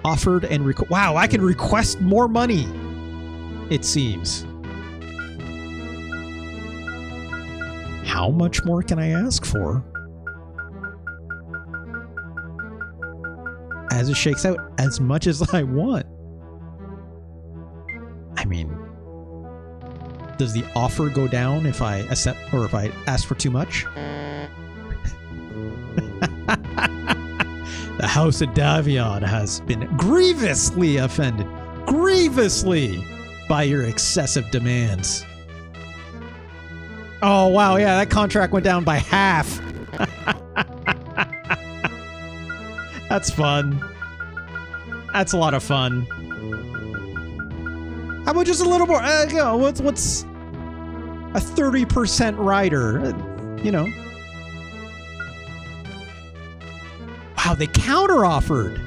Offered and wow, I can request more money, it seems. How much more can I ask for? As it shakes out, as much as I want. I mean, does the offer go down if I accept, or if I ask for too much? The House of Davion has been grievously offended. Grievously! By your excessive demands. Oh, wow, yeah, that contract went down by half. That's fun. That's a lot of fun. How about just a little more? What's A 30% rider. You know. Wow, they counter-offered.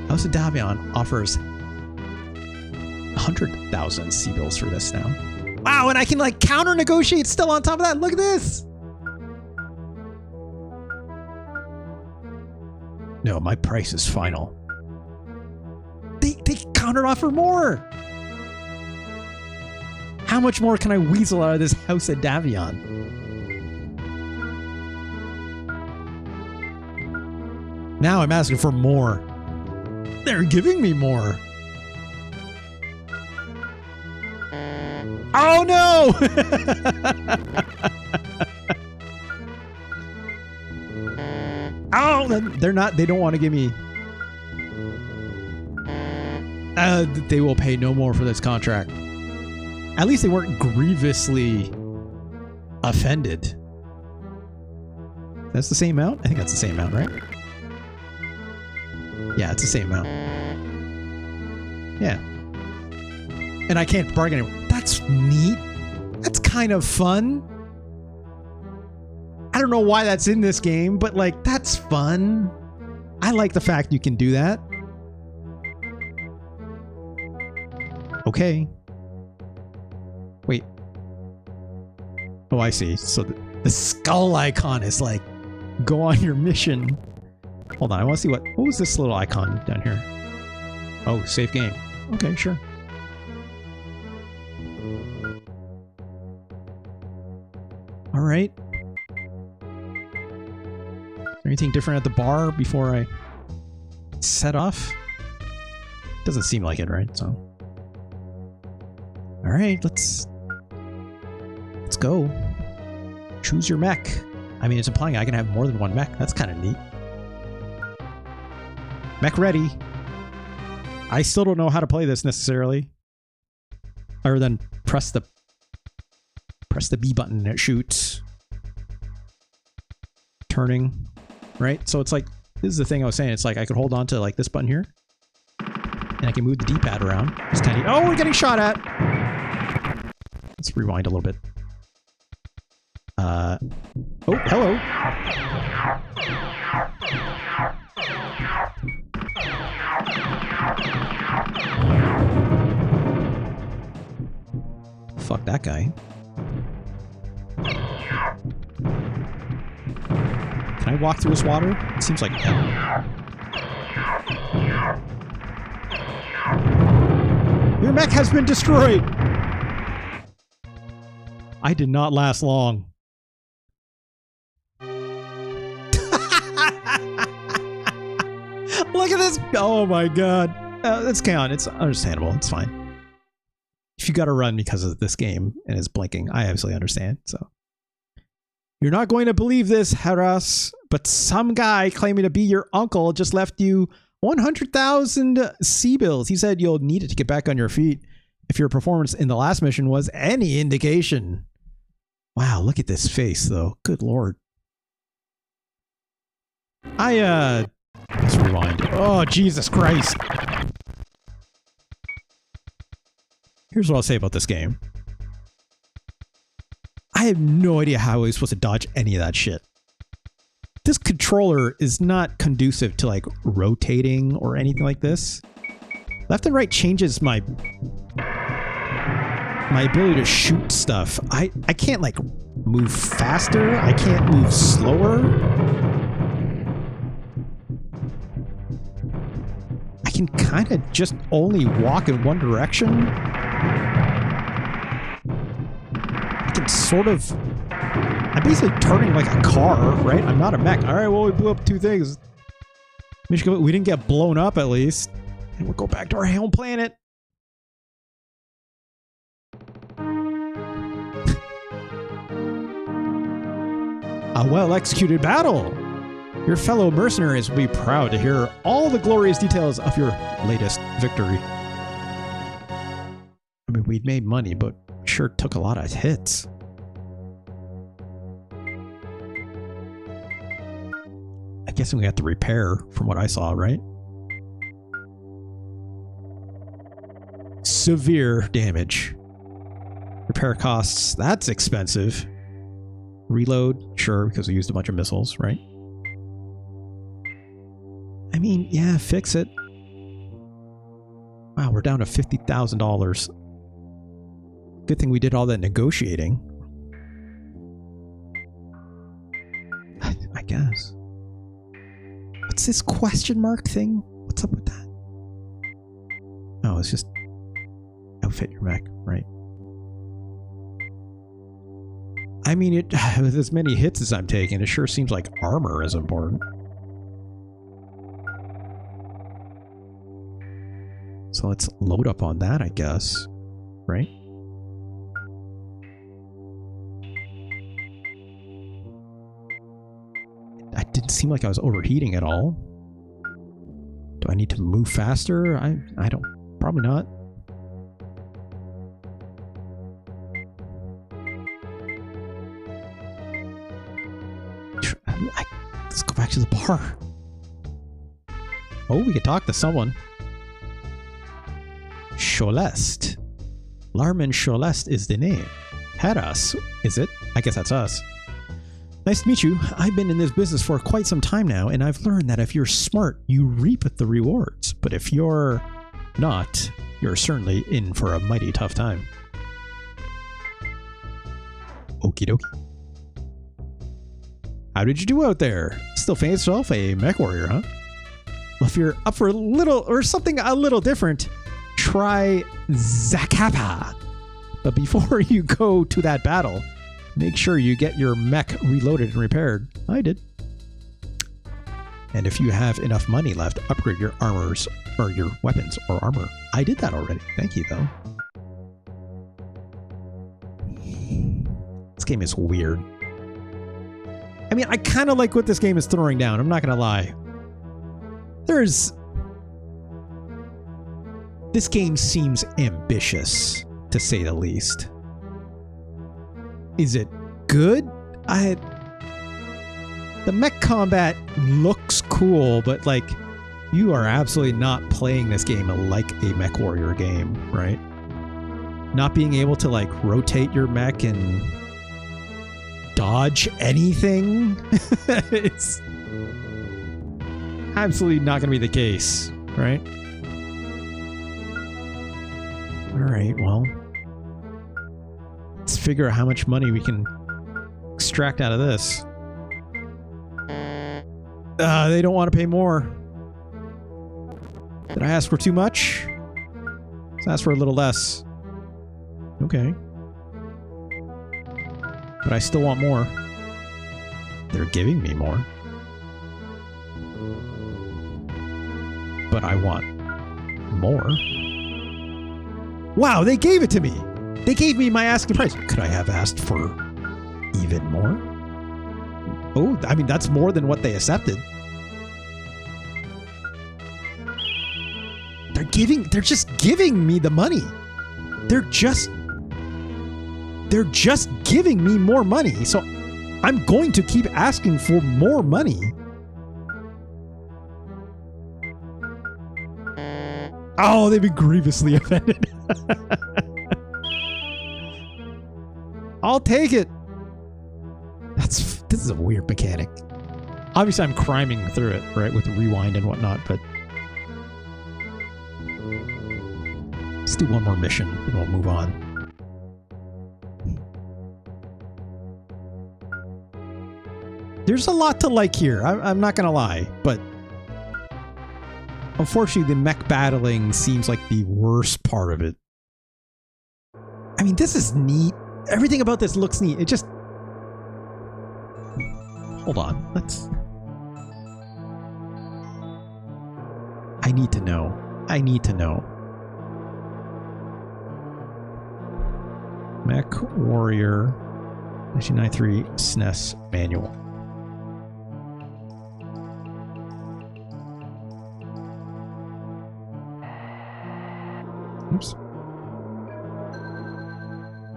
House of Davion offers 100,000 C-bills for this now. Wow, and I can like counter-negotiate still on top of that. Look at this. No, my price is final. They counter-offer more. How much more can I weasel out of this House of Davion? Now I'm asking for more. They're giving me more. Oh no! Oh, they're not. They don't want to give me. They will pay no more for this contract. At least they weren't grievously offended. That's the same amount? I think that's the same amount, right? Yeah, it's the same amount. Yeah. And I can't bargain anymore. That's neat. That's kind of fun. I don't know why that's in this game, but like, that's fun. I like the fact you can do that. Okay. Wait. Oh, I see. So the skull icon is like, go on your mission. Hold on, I want to see what was this little icon down here? Oh, save game. Okay, sure. All right. Is there anything different at the bar before I set off? Doesn't seem like it, right? So. All right, let's go. Choose your mech. I mean, it's implying I can have more than one mech. That's kind of neat. Mech ready. I still don't know how to play this necessarily. Other than press the B button and it shoots. Turning. Right? So it's like, this is the thing I was saying. It's like I could hold on to like this button here. And I can move the D-pad around. It's kind of, oh, we're getting shot at. Let's rewind a little bit. Oh, hello. Fuck that guy. Can I walk through this water? It seems like hell. Your mech has been destroyed! I did not last long. Look at this! Oh my god. Let's count. It's understandable. It's fine. If you gotta run because of this game and it's blinking, I absolutely understand. So, you're not going to believe this, Haras, but some guy claiming to be your uncle just left you 100,000 C-bills. He said you'll need it to get back on your feet if your performance in the last mission was any indication. Wow, look at this face, though. Good lord. Let's rewind. Oh, Jesus Christ. Here's what I'll say about this game. I have no idea how I was supposed to dodge any of that shit. This controller is not conducive to like rotating or anything like this. Left and right changes my ability to shoot stuff. I can't like move faster. I can't move slower. I can kind of just only walk in one direction. I can sort of... I'm basically turning like a car, right? I'm not a mech. All right, well, we blew up two things. We didn't get blown up, at least. And we'll go back to our home planet. A well-executed battle. Your fellow mercenaries will be proud to hear all the glorious details of your latest victory. I mean, we'd made money, but sure took a lot of hits. I guess we have to repair from what I saw, right? Severe damage. Repair costs, that's expensive. Reload, sure, because we used a bunch of missiles, right? I mean, yeah, fix it. Wow, we're down to $50,000. Good thing we did all that negotiating. I guess. What's this question mark thing? What's up with that? Oh, it's just outfit your mech, right? I mean, with as many hits as I'm taking, it sure seems like armor is important. So let's load up on that, I guess. Right? It didn't seem like I was overheating at all. Do I need to move faster? I don't... Probably not. Let's go back to the bar. Oh, we could talk to someone. Cholest. Larman Cholest is the name. Haras, is it? I guess that's us. Nice to meet you. I've been in this business for quite some time now, and I've learned that if you're smart, you reap the rewards. But if you're not, you're certainly in for a mighty tough time. Okie dokie. How did you do out there? Still fancy yourself a MechWarrior, huh? Well, if you're up for a little, or something a little different, try Zakapa. But before you go to that battle, make sure you get your mech reloaded and repaired. I did. And if you have enough money left, upgrade your armors, or your weapons, or armor. I did that already. Thank you, though. This game is weird. I mean, I kind of like what this game is throwing down. I'm not going to lie. This game seems ambitious, to say the least. Is it good? The mech combat looks cool, but like, you are absolutely not playing this game like a MechWarrior game, right? Not being able to like rotate your mech and dodge anything. It's absolutely not going to be the case, right? All right, well, let's figure out how much money we can extract out of this. They don't want to pay more. Did I ask for too much? Let's ask for a little less. Okay. But I still want more. They're giving me more. But I want more. Wow, they gave it to me! They gave me my asking price. Could I have asked for even more? Oh, I mean, that's more than what they accepted. They're just giving me the money. They're just giving me more money. So I'm going to keep asking for more money. Oh, they've been grievously offended. I'll take it. This is a weird mechanic. Obviously, I'm criming through it, right, with rewind and whatnot, but let's do one more mission and we'll move on. There's a lot to like here. I'm not gonna lie, but unfortunately, the mech battling seems like the worst part of it. I mean, this is neat. Everything about this looks neat. It just... Hold on. I need to know. I need to know. MechWarrior 1993 SNES manual. Oops.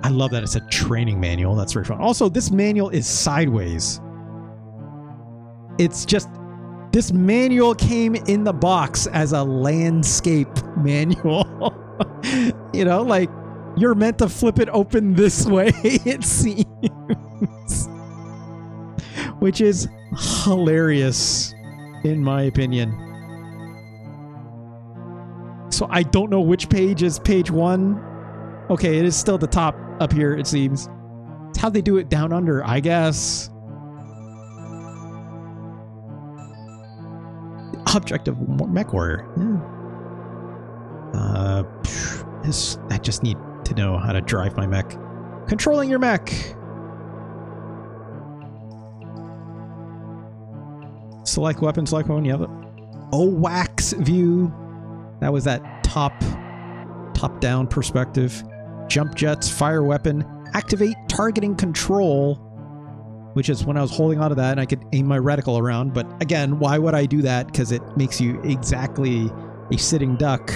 I love that it's a training manual. That's very fun. Also, this manual is sideways. It's just... This manual came in the box as a landscape manual. You know, like... You're meant to flip it open this way, it seems. Which is hilarious, in my opinion. So I don't know which page is page 1. Okay, it is still the top up here, it seems. It's how they do it down under, I guess. Object of MechWarrior. Yeah. I just need to know how to drive my mech. Controlling your mech. Select weapon, select one. Yeah. Oh, wax view. That was that top-down perspective. Jump jets, fire weapon, activate targeting control, which is when I was holding onto that and I could aim my reticle around. But again, why would I do that? Because it makes you exactly a sitting duck.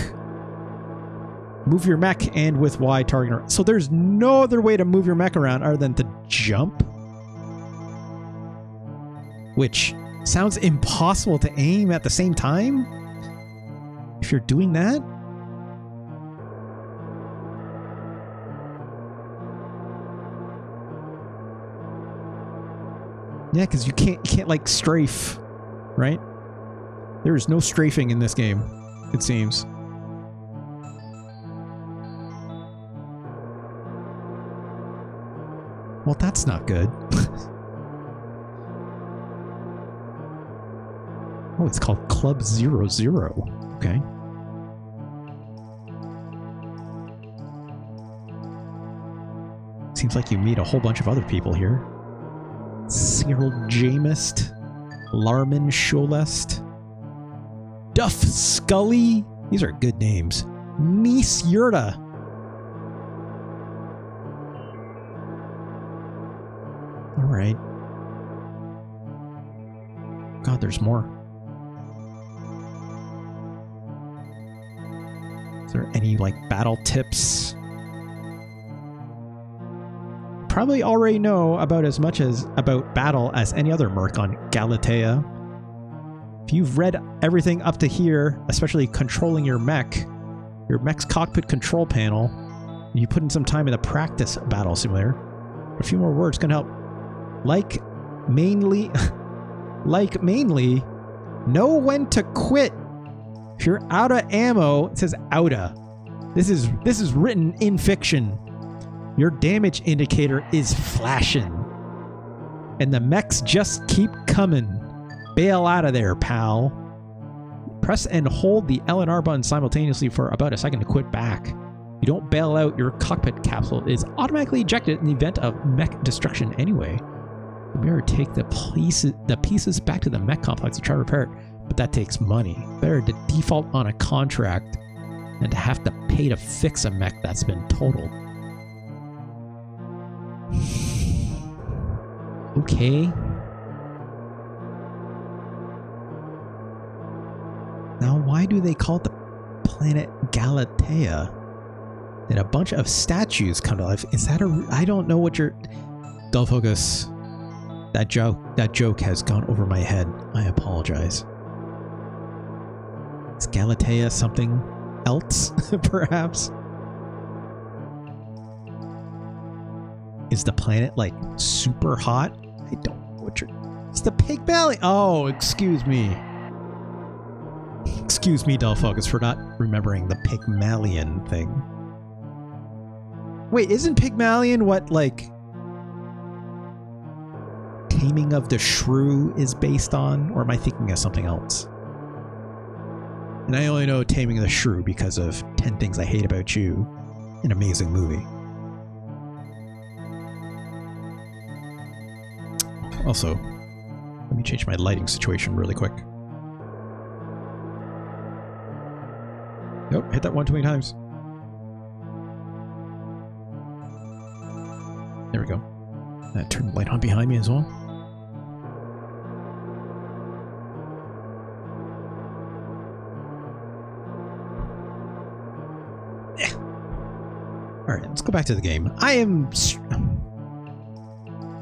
Move your mech and with Y target around. So there's no other way to move your mech around other than to jump, which sounds impossible to aim at the same time if you're doing that. Yeah, because you can't like strafe, right? There is no strafing in this game, it seems. Well, that's not good. Oh, it's called Club 00. Okay. Seems like you meet a whole bunch of other people here. Cyril Jamist, Larman Sholest, Duff Scully. These are good names. Niece Yurta. All right. God, there's more. Is there any like battle tips? Probably already know about as much as about battle as any other merc on Galatea. If you've read everything up to here, especially controlling your mech's cockpit control panel, and you put in some time in the practice battle simulator, a few more words can help. Like mainly, know when to quit. If you're out of ammo, it says outa. This is written in fiction. Your damage indicator is flashing. And the mechs just keep coming. Bail out of there, pal. Press and hold the L and R button simultaneously for about a second to quit back. You don't bail out, your cockpit capsule is automatically ejected in the event of mech destruction anyway. You better take the pieces back to the mech complex to try to repair it, but that takes money. Better to default on a contract than to have to pay to fix a mech that's been totaled. Okay. Now, why do they call it the planet Galatea? Did a bunch of statues come to life? Is that I don't know what you're... Dull focus. That joke has gone over my head. I apologize. Is Galatea something else, perhaps? Is the planet, like, super hot? I don't know what you're... It's the Pygmalion! Oh, excuse me. Excuse me, Dull Focus, for not remembering the Pygmalion thing. Wait, isn't Pygmalion what, like... Taming of the Shrew is based on? Or am I thinking of something else? And I only know Taming of the Shrew because of 10 Things I Hate About You, an amazing movie. Also, let me change my lighting situation really quick. Nope, hit that one too many times. There we go. Turn the light on behind me as well. Yeah. Alright, let's go back to the game.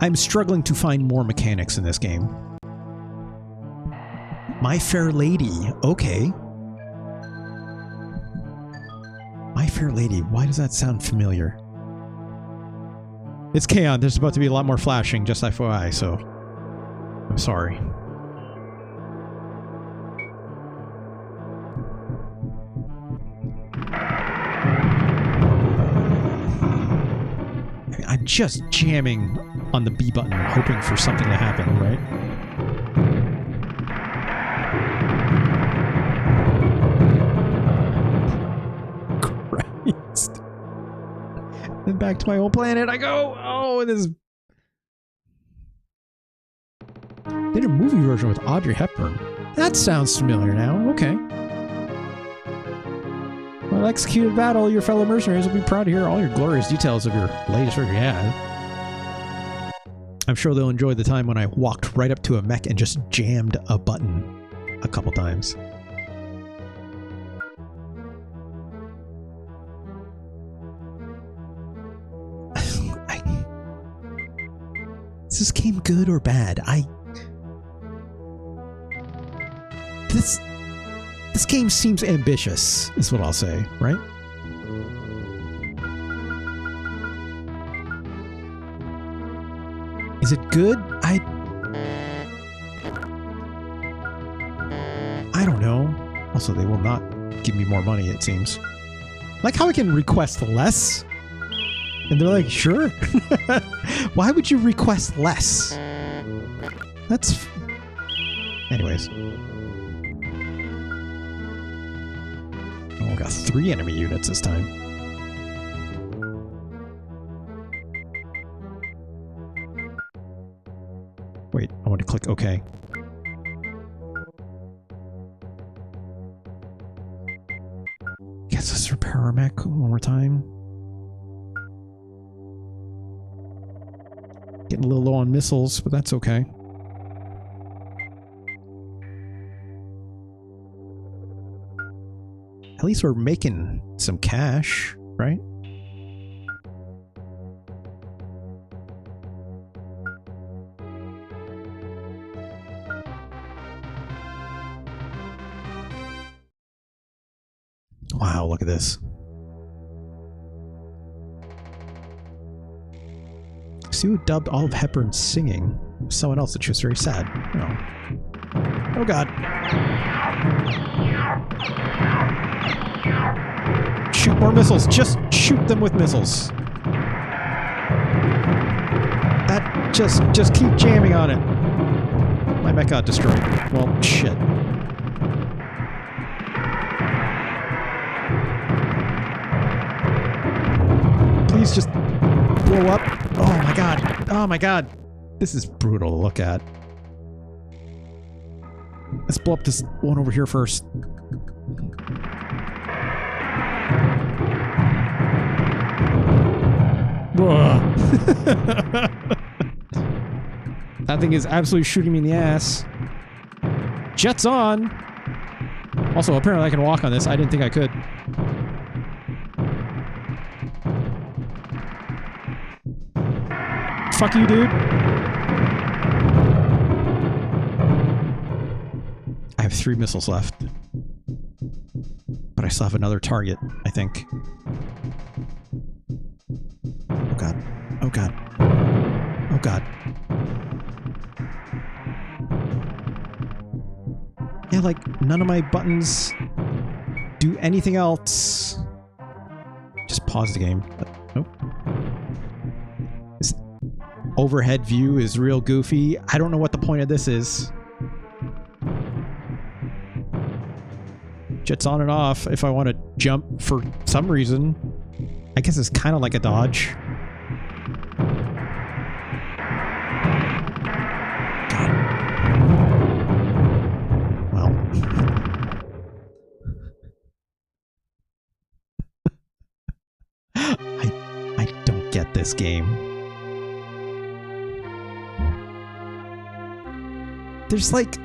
I'm struggling to find more mechanics in this game. My Fair Lady. Okay. My Fair Lady. Why does that sound familiar? It's K-On! There's about to be a lot more flashing, just FYI, so I'm sorry. I'm just jamming on the B button, hoping for something to happen, right? Christ. Then back to my old planet I go! Oh, this is... They did a movie version with Audrey Hepburn. That sounds familiar now. Okay. Well, executed battle, your fellow mercenaries will be proud to hear all your glorious details of your latest work. Yeah. I'm sure they'll enjoy the time when I walked right up to a mech and just jammed a button a couple times. Is this game good or bad? This game seems ambitious, is what I'll say, right? Is it good? I don't know. Also, they will not give me more money, it seems. Like how I can request less? And they're like, sure. Why would you request less? That's... Anyways. Oh, we got 3 enemy units this time. Wait, I want to click OK. Guess let's repair our mech one more time. Getting a little low on missiles, but that's okay. At least we're making some cash, right? Wow, look at this. See who dubbed all of Hepburn's singing? Someone else that she was very sad. Oh god. Shoot more missiles. Just shoot them with missiles. That just keep jamming on it. My mech got destroyed. Well, shit. Please just blow up. Oh my god. Oh my god. This is brutal to look at. Let's blow up this one over here first. That thing is absolutely shooting me in the ass. Jets on. Also, apparently I can walk on this. I didn't think I could. Fuck you, dude. I have 3 missiles left. But I still have another target, I think. Oh god. Oh god. Oh god. Yeah, like, none of my buttons do anything else. Just pause the game. Nope. This overhead view is real goofy. I don't know what the point of this is. Jets on and off if I want to jump for some reason. I guess it's kind of like a dodge. God. Well. I don't get this game. There's like...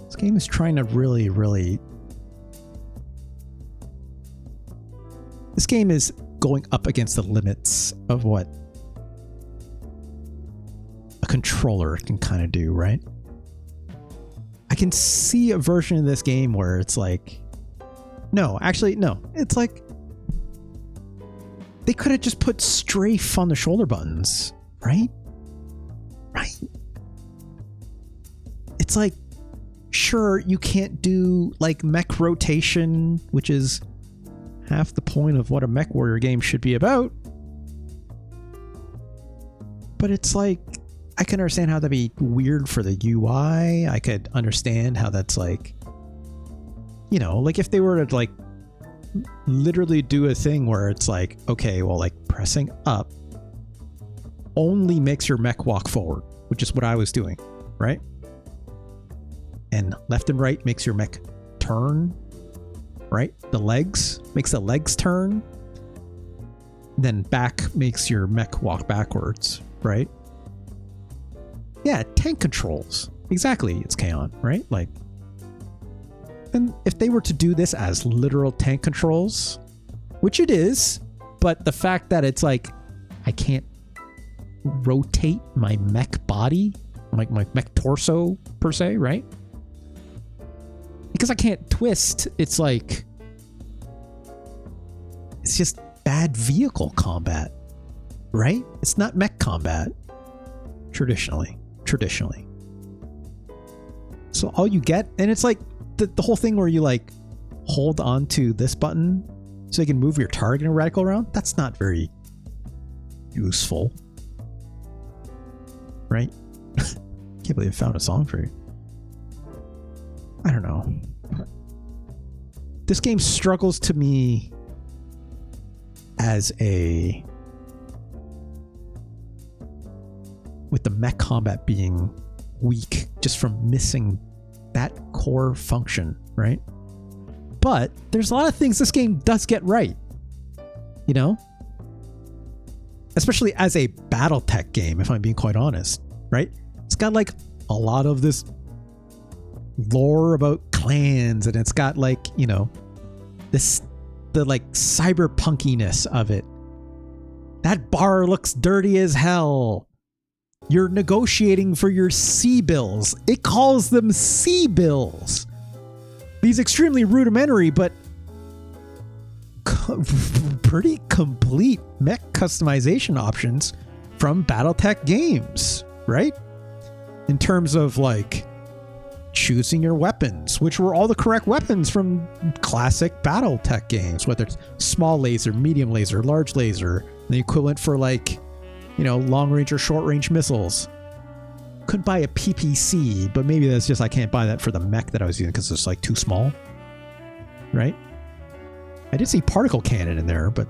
This game is trying to really this game is going up against the limits of what a controller can kind of do, right? I can see a version of this game where it's like, no, actually, no. It's like they could have just put strafe on the shoulder buttons, right? Right? It's like, sure, you can't do like mech rotation, which is half the point of what a MechWarrior game should be about. But it's like, I can understand how that'd be weird for the UI. I could understand how that's like, you know, like if they were to like literally do a thing where it's like, okay, well, like pressing up only makes your mech walk forward, which is what I was doing, right? And left and right makes your mech turn, right? The legs makes the legs turn. Then back makes your mech walk backwards, right? Yeah, tank controls. Exactly, it's K-On, right? Like, and if they were to do this as literal tank controls, which it is, but the fact that it's like, I can't rotate my mech body, like my mech torso per se, right? Because I can't twist, it's like, it's just bad vehicle combat, right? It's not mech combat, traditionally. So all you get, and it's like the whole thing where you like hold on to this button so you can move your target and reticle around, that's not very useful, right? Can't believe I found a song for you. I don't know. This game struggles to me as a, with the mech combat being weak just from missing that core function, right? But there's a lot of things this game does get right, you know? Especially as a BattleTech game, if I'm being quite honest, right? It's got like a lot of this lore about clans, and it's got like, you know, this, the like cyberpunkiness of it. That bar looks dirty as hell. You're negotiating for your C-bills. It calls them C-bills. These extremely rudimentary, but pretty complete mech customization options from BattleTech games, right? In terms of like choosing your weapons, which were all the correct weapons from classic BattleTech games, whether it's small laser, medium laser, large laser, the equivalent for like, you know, long range or short range missiles. Couldn't buy a PPC, but maybe that's just I can't buy that for the mech that I was using because it's like too small, right? I did see particle cannon in there, but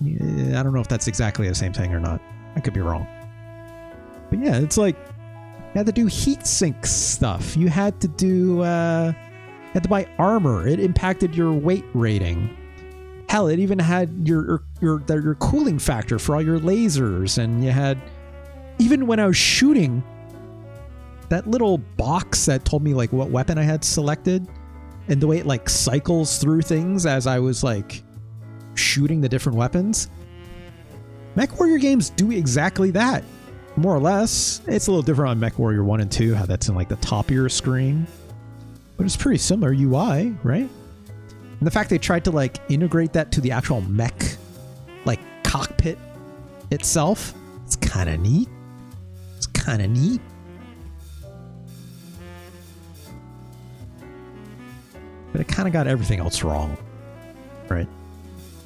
I don't know if that's exactly the same thing or not. I could be wrong. But yeah, it's like you had to do heat sink stuff. You had to do, you had to buy armor. It impacted your weight rating. Hell, it even had your cooling factor for all your lasers, and you had, even when I was shooting, that little box that told me like what weapon I had selected, and the way it like cycles through things as I was like shooting the different weapons. MechWarrior games do exactly that, more or less. It's a little different on MechWarrior 1 and 2, how that's in like the top of your screen, but it's pretty similar UI, right? And the fact they tried to like integrate that to the actual mech, like cockpit itself, it's kind of neat. It's kind of neat. But it kind of got everything else wrong, right?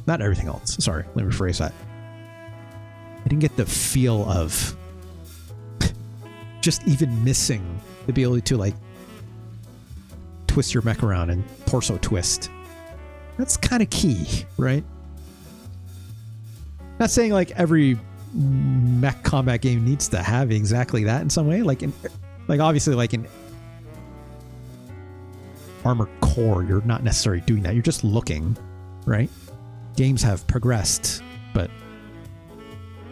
Not everything else. Sorry, let me rephrase that. I didn't get the feel of just even missing the ability to like twist your mech around and torso twist. That's kind of key, right? Not saying like every mech combat game needs to have exactly that in some way. Like obviously like in Armored Core, you're not necessarily doing that. You're just looking, right? Games have progressed, but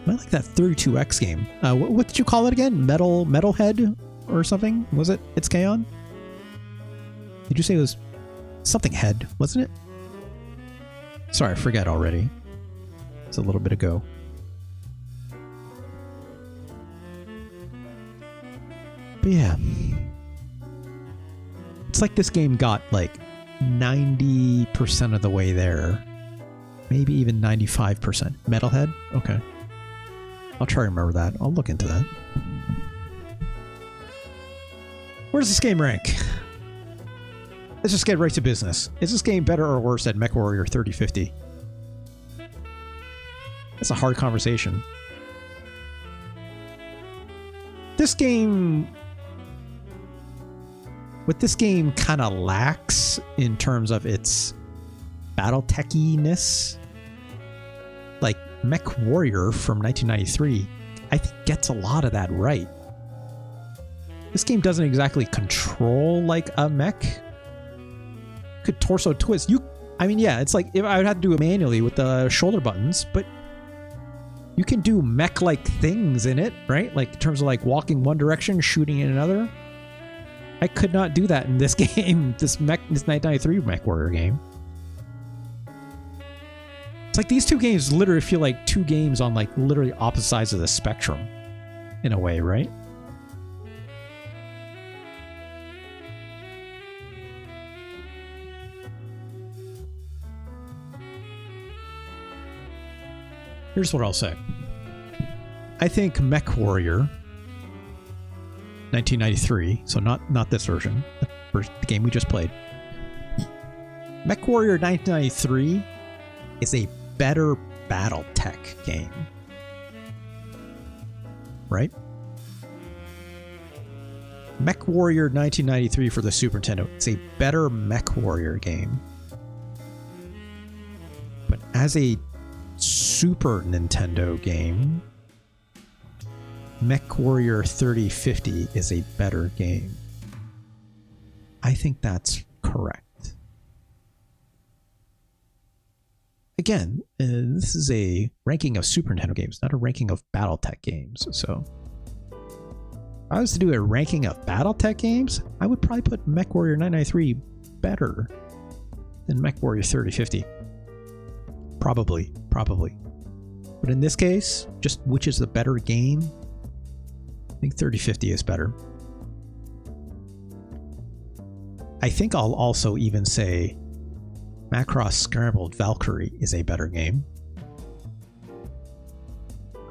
I like that 32X game. What did you call it again? Metalhead or something? Was it? It's K-On? Did you say it was something head, wasn't it? Sorry, I forget already. It's a little bit ago. But yeah. It's like this game got like 90% of the way there. Maybe even 95%. Metalhead? Okay. I'll try to remember that. I'll look into that. Where does this game rank? Let's just get right to business. Is this game better or worse than MechWarrior 3050? That's a hard conversation. This game... What this game kind of lacks in terms of its BattleTech-iness, like MechWarrior from 1993, I think gets a lot of that right. This game doesn't exactly control like a mech. Could torso twist. I mean, yeah, it's like if I would have to do it manually with the shoulder buttons, but you can do mech-like things in it, right? Like in terms of like walking one direction, shooting in another. I could not do that in this game, this 1993 MechWarrior game. It's like these two games literally feel like two games on like literally opposite sides of the spectrum, in a way, right? Here's what I'll say. I think MechWarrior 1993, so not this version, the game we just played. MechWarrior 1993 is a better BattleTech game. Right? MechWarrior 1993 for the Super Nintendo. It's a better MechWarrior game. But as a Super Nintendo game, MechWarrior 3050 is a better game. I think that's correct. Again, this is a ranking of Super Nintendo games, not a ranking of BattleTech games. So, if I was to do a ranking of BattleTech games, I would probably put MechWarrior 993 better than MechWarrior 3050. Probably. But in this case, just which is the better game? I think 3050 is better. I think I'll also even say Macross Scrambled Valkyrie is a better game.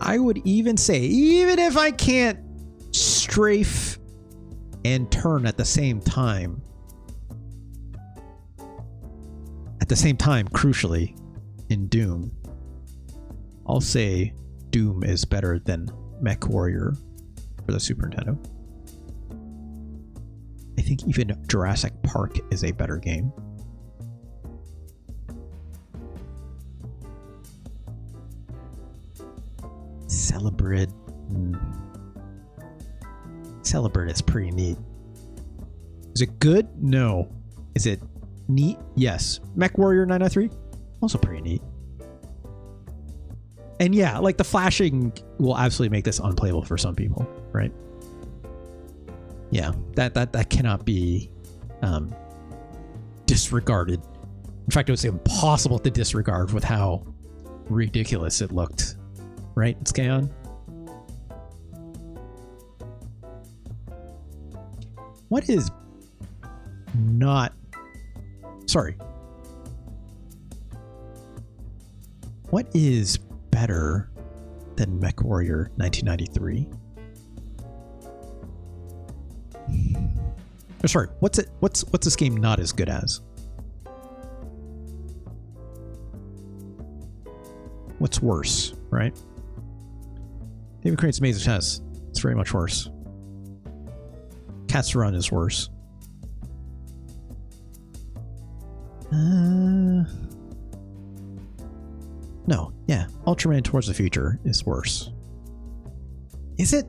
I would even say, even if I can't strafe and turn at the same time, crucially, in Doom, I'll say Doom is better than MechWarrior for the Super Nintendo. I think even Jurassic Park is a better game. Celebrid is pretty neat. Is it good? No. Is it neat? Yes. MechWarrior 993? Also pretty neat. And yeah, like the flashing will absolutely make this unplayable for some people, right? Yeah, that cannot be disregarded. In fact, it was impossible to disregard with how ridiculous it looked. Right, Skayon? What is not... Sorry. What is better than MechWarrior 1993? Oh, sorry, what's this game not as good as? What's worse, right? David Crane's Amazing Chess. It's very much worse. Cat's Run is worse. No, yeah. Ultraman Towards the Future is worse. Is it?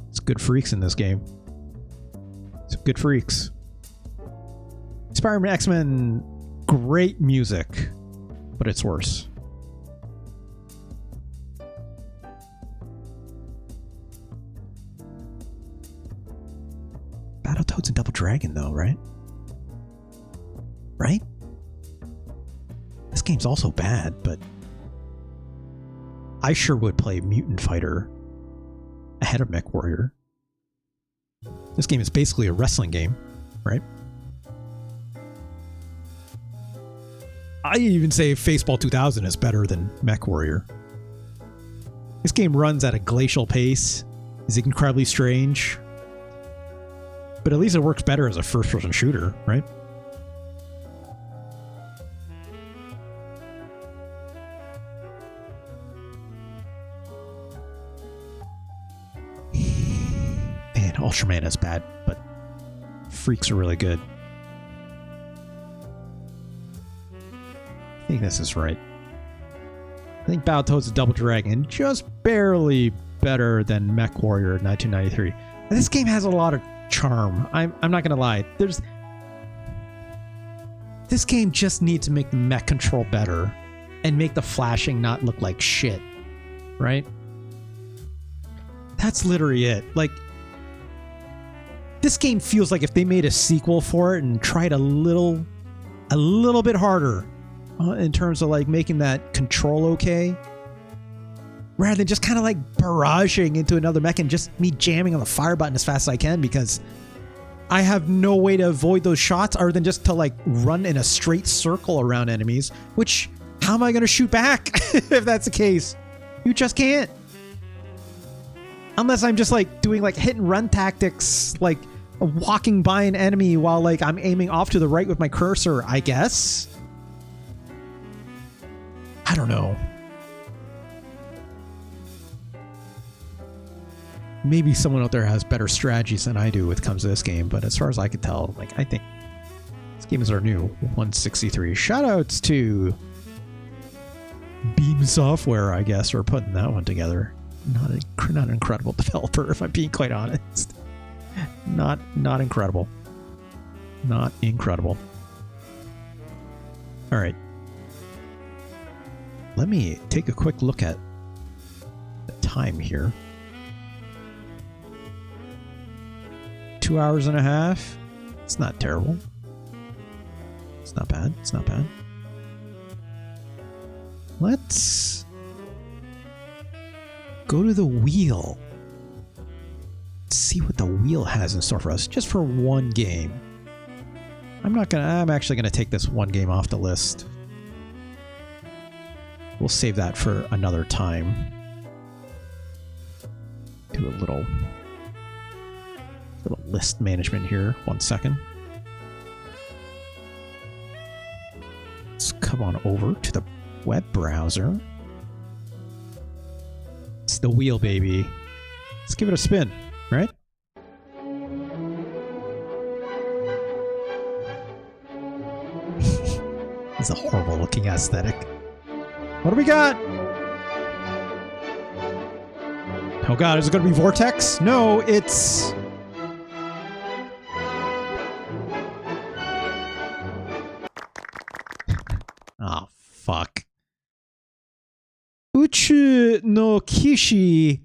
It's good freaks in this game. It's good freaks. Spider-Man X-Men, great music, but it's worse. Battletoads and Double Dragon, though, right? Right? This game's also bad, but I sure would play Mutant Fighter ahead of MechWarrior. This game is basically a wrestling game, right? I even say Faceball 2000 is better than MechWarrior. This game runs at a glacial pace, is incredibly strange, but at least it works better as a first-person shooter, right? Man, Ultraman is bad, but Freaks are really good. I think this is right. I think Battletoads and Double Dragon just barely better than MechWarrior 1993. And this game has a lot of charm. I'm not gonna lie. This game just needs to make the mech control better and make the flashing not look like shit, right? That's literally it. Like, this game feels like if they made a sequel for it and tried a little bit harder in terms of like making that control okay, rather than just kind of like barraging into another mech and just me jamming on the fire button as fast as I can because I have no way to avoid those shots other than just to like run in a straight circle around enemies, which how am I going to shoot back if that's the case? You just can't. Unless I'm just like doing like hit and run tactics, like walking by an enemy while like I'm aiming off to the right with my cursor, I guess. I don't know. Maybe someone out there has better strategies than I do when it comes to this game, but as far as I can tell, like I think this game is our new 163. Shoutouts to Beam Software, I guess, for putting that one together. Not an incredible developer, if I'm being quite honest. Not incredible. Not incredible. All right. Let me take a quick look at the time here. 2 hours and a half. It's not terrible. It's not bad. It's not bad. Let's go to the wheel. See what the wheel has in store for us, just for one game. I'm actually gonna take this one game off the list. We'll save that for another time. Do a little list management here. 1 second. Let's come on over to the web browser. It's the wheel, baby. Let's give it a spin, right? It's a horrible looking aesthetic. What do we got? Oh god, is it going to be Vortex? No, it's... Oh, fuck. Uchū no Kishi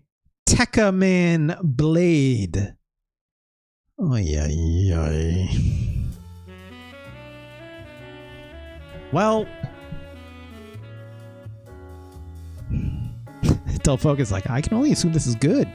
Tekkaman Blade. Oy, oy, oy. Well... Tell Focus like, I can only assume this is good.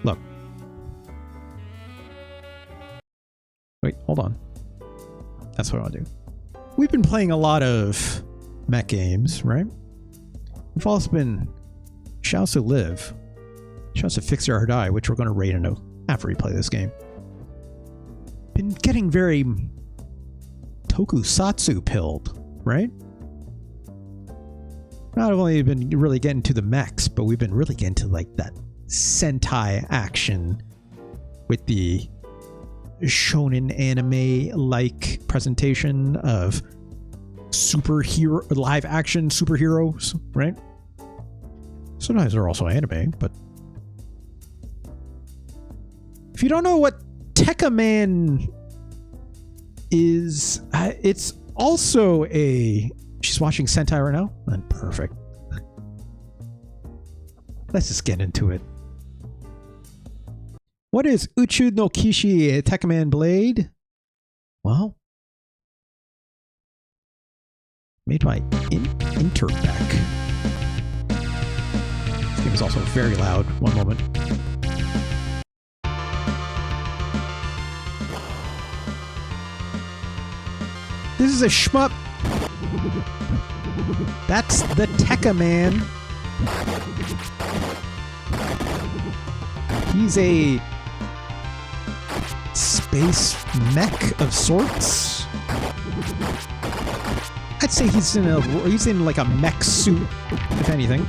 Look. Wait, hold on. That's what I want to do. We've been playing a lot of mech games, right? We've also been Shouts to Live, Shouts to Fix Your or Die, which we're going to rate into after we play this game. Been getting very tokusatsu pilled, right? Not only have been really getting to the mechs, but we've been really getting to like that Sentai action with the shonen anime-like presentation of superhero live action superheroes, right? Sometimes they're also anime, but if you don't know what Tekkaman is, it's also a... She's watching Sentai right now? Then perfect. Let's just get into it. What is Uchū no Kishi Tekkaman Blade? Well, made by Interbeck. This game is also very loud. One moment. This is a shmup. That's the Tekkaman. He's a space mech of sorts. I'd say he's in like a mech suit, if anything.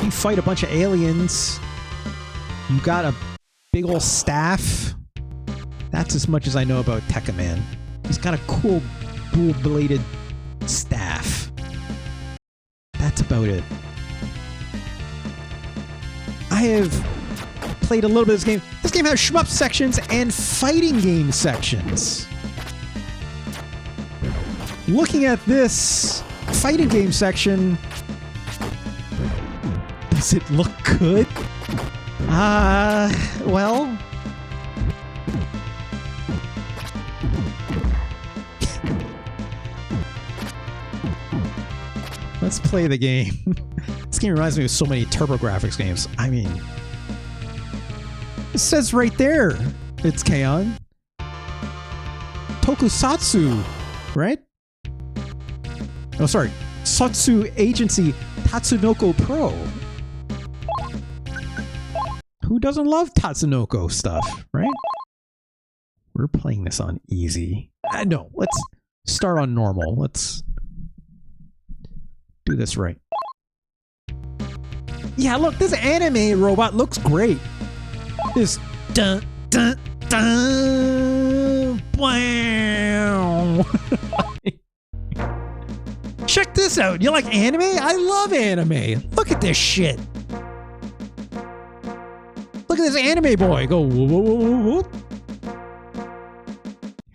You fight a bunch of aliens. You got a big old staff. That's as much as I know about Tekkaman. He's got a cool dual-bladed staff. That's about it. I have played a little bit of this game. This game has shmup sections and fighting game sections. Looking at this fighting game section, does it look good? Well... Let's play the game. This game reminds me of so many TurboGrafx games. I mean... It says right there, it's K-On! Tokusatsu, right? Oh, sorry. Satsu Agency Tatsunoko Pro. Who doesn't love Tatsunoko stuff, right? We're playing this on easy. No, let's start on normal. Let's do this right. Yeah, look, this anime robot looks great. This dun dun dun blam. Check this out. You like anime? I love anime. Look at this shit. Look at this anime boy. Go whoop, whoop, whoop, whoop.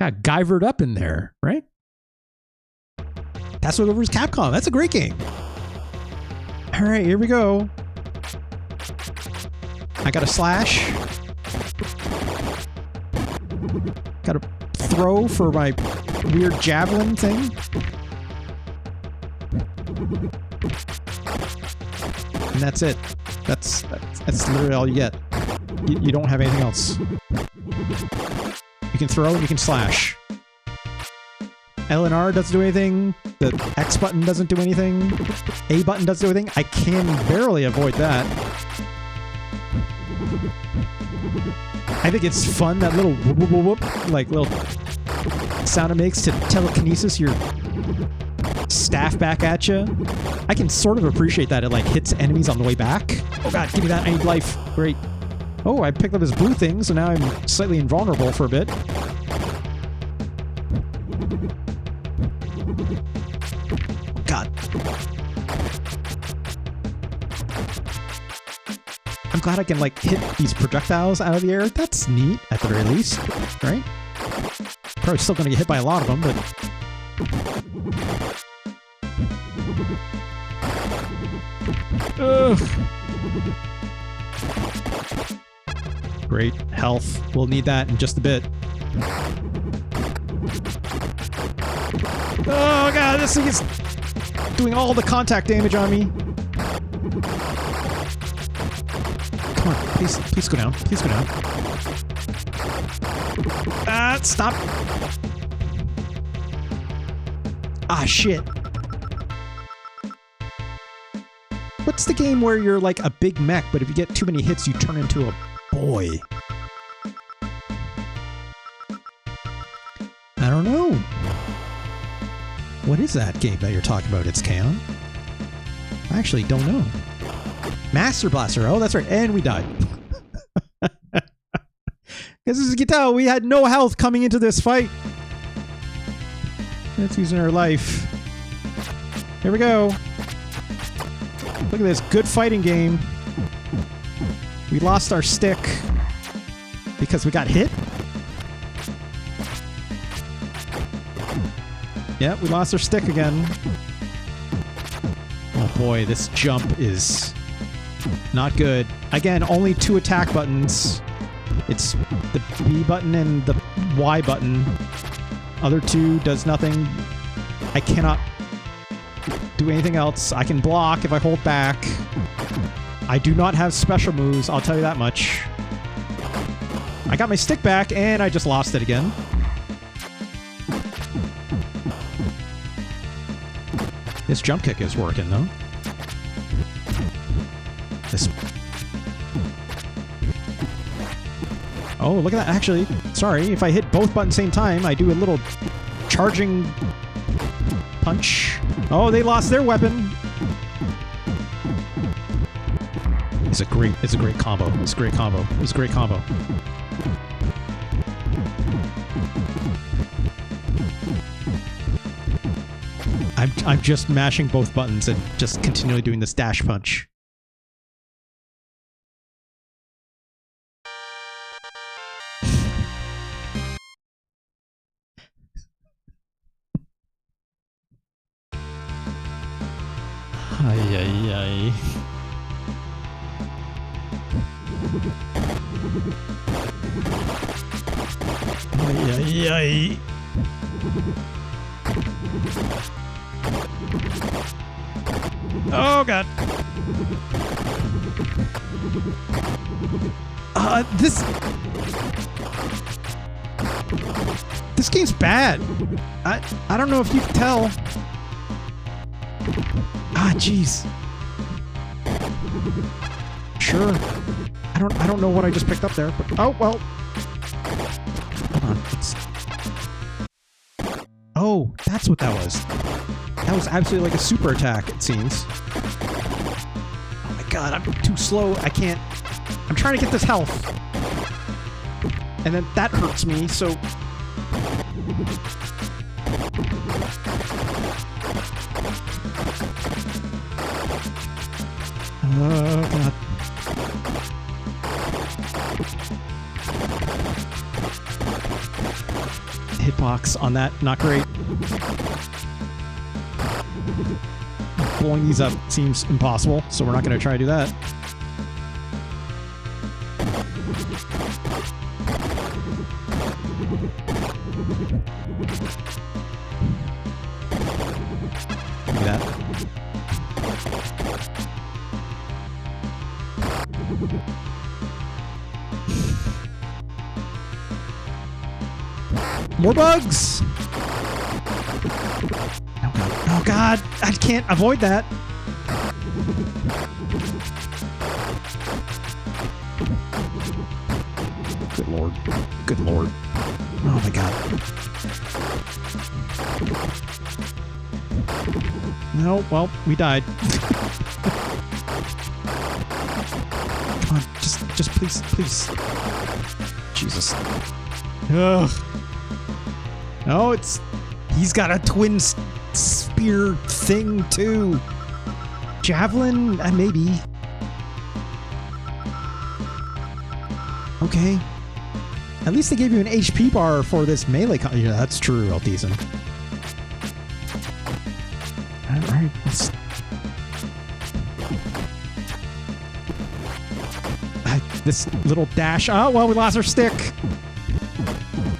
Got Guyvered up in there, right? Tatsunoko vs. Capcom. That's a great game. All right, here we go. I got a slash. Got a throw for my weird javelin thing. And that's it. That's literally all you get. You don't have anything else. You can throw and you can slash. L and R doesn't do anything. The X button doesn't do anything. A button doesn't do anything. I can barely avoid that. I think it's fun, that little whoop, whoop, whoop, whoop, like little sound it makes to telekinesis your staff back at you. I can sort of appreciate that it like hits enemies on the way back. Oh god, give me that, I need life. Great. Oh, I picked up this blue thing, so now I'm slightly invulnerable for a bit. God. I'm glad I can like hit these projectiles out of the air. That's neat, at the very least, right? Probably still gonna get hit by a lot of them, but... Ugh. Great health. We'll need that in just a bit. Oh god, this thing is doing all the contact damage on me. Come on, please go down. Please go down. Ah, stop. Ah, shit. What's the game where you're like a big mech, but if you get too many hits, you turn into a boy? I don't know. What is that game that you're talking about? It's K-On? I actually don't know. Master Blaster. Oh, that's right. And we died. Because as you can tell, we had no health coming into this fight. That's using our life. Here we go. Look at this. Good fighting game. We lost our stick because we got hit. Yeah, we lost our stick again. Oh boy, this jump is not good. Again, only 2 attack buttons. It's the B button and the Y button. Other 2 does nothing. I cannot do anything else. I can block if I hold back. I do not have special moves, I'll tell you that much. I got my stick back and I just lost it again. This jump kick is working though. This. Oh, look at that. Actually, sorry, if I hit both buttons same time, I do a little charging punch. Oh, they lost their weapon. It's a great combo. It's a great combo. It's a great combo. I'm just mashing both buttons and just continually doing this dash punch. Ay, ay, ay. Ay, ay, ay. Oh, God. This game's bad. I don't know if you can tell. Ah, jeez. Sure. I don't know what I just picked up there, but oh well. Hold on. Oh, that's what that was. That was absolutely like a super attack, it seems. Oh my god, I'm too slow. I can't. I'm trying to get this health. And then that hurts me, so. Oh god. Hitbox on that, not great. Blowing these up seems impossible, so we're not going to try to do that. Look at that. More bugs! Oh god. Oh god! I can't avoid that! Good lord. Good lord. Oh my god. No, well, we died. Come on, just please, please. Jesus. Ugh. No, he's got a twin spear thing too. Javelin? Maybe. Okay. At least they gave you an HP bar for this melee. Yeah, that's true, Althisen. Alright, this little dash. Oh, well, we lost our stick.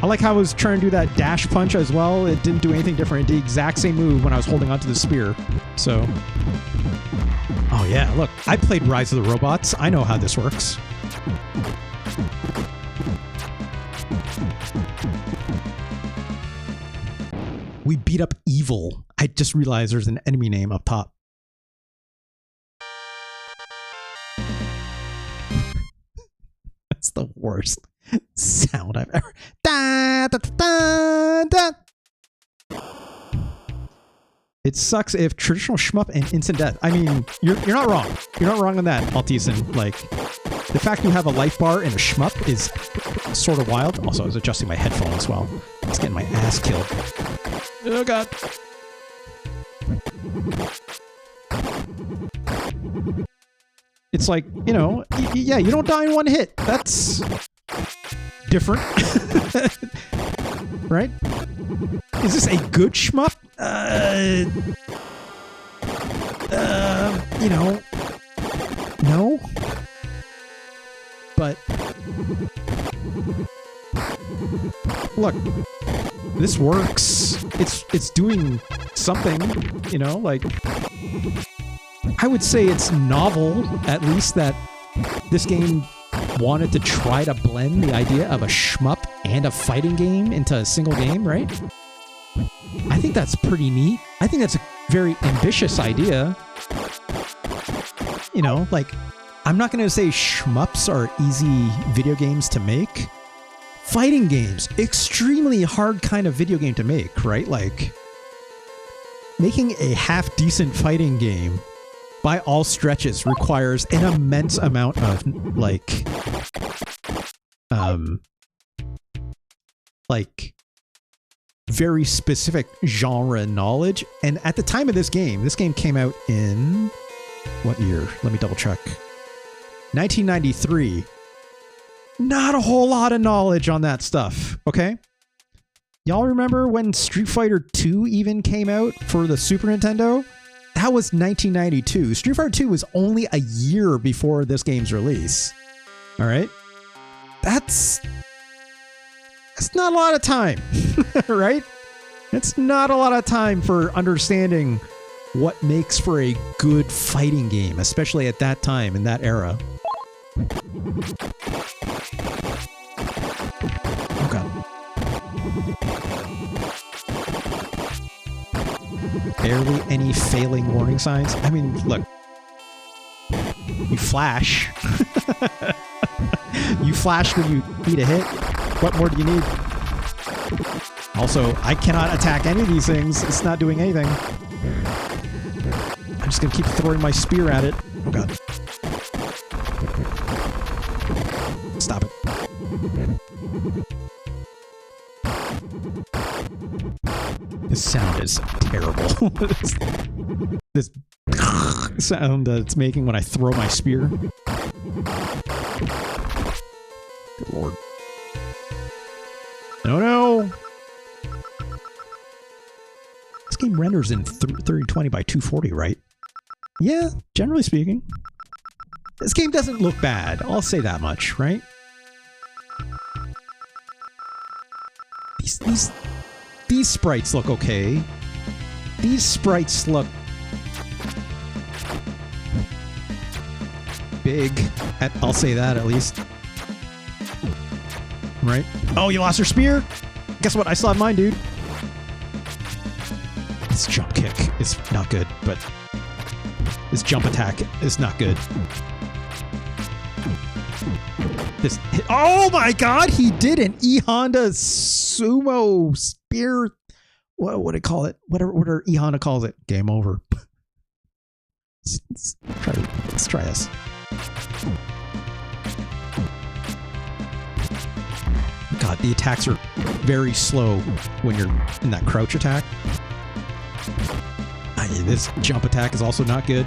I like how I was trying to do that dash punch as well. It didn't do anything different. It did the exact same move when I was holding onto the spear. So, oh yeah, look, I played Rise of the Robots. I know how this works. We beat up evil. I just realized there's an enemy name up top. That's the worst sound I've ever. Da, da, da, da. It sucks if traditional shmup and instant death. I mean, you're not wrong. You're not wrong on that, Althisen. Like, the fact you have a life bar in a shmup is sort of wild. Also, I was adjusting my headphones while I was getting my ass killed. Oh god. It's like, you know, yeah, you don't die in one hit. That's different. Right? Is this a good shmup? You know, no. But look, this works. It's doing something, you know, like I would say it's novel, at least, that this game wanted to try to blend the idea of a shmup and a fighting game into a single game, right? I think that's pretty neat. I think that's a very ambitious idea. You know, like, I'm not going to say shmups are easy video games to make. Fighting games, extremely hard kind of video game to make, right? Like, making a half-decent fighting game by all stretches requires an immense amount of, like very specific genre knowledge. And at the time of this game came out in what year? Let me double check. 1993. Not a whole lot of knowledge on that stuff, okay? Y'all remember when Street Fighter 2 even came out for the Super Nintendo? That was 1992. Street Fighter 2 was only a year before this game's release. All right? That's not a lot of time, right? It's not a lot of time for understanding what makes for a good fighting game, especially at that time, in that era. Okay. Barely any failing warning signs. I mean, look. You flash. You flash when you need a hit. What more do you need? Also, I cannot attack any of these things. It's not doing anything. I'm just gonna keep throwing my spear at it. Oh god. Stop it. This sound is terrible. This sound that it's making when I throw my spear. Good lord. No, no! This game renders in 3020 by 240, right? Yeah, generally speaking. This game doesn't look bad. I'll say that much, right? These sprites look okay. These sprites look big. I'll say that at least. Right? Oh, you lost your spear? Guess what? I still have mine, dude. This jump kick is not good, but this jump attack is not good. This hit, oh my god, he did an E-Honda sumo spear. What would it call it? Whatever E-Honda calls it. Game over. Let's try this. God, the attacks are very slow when you're in that crouch attack. This jump attack is also not good.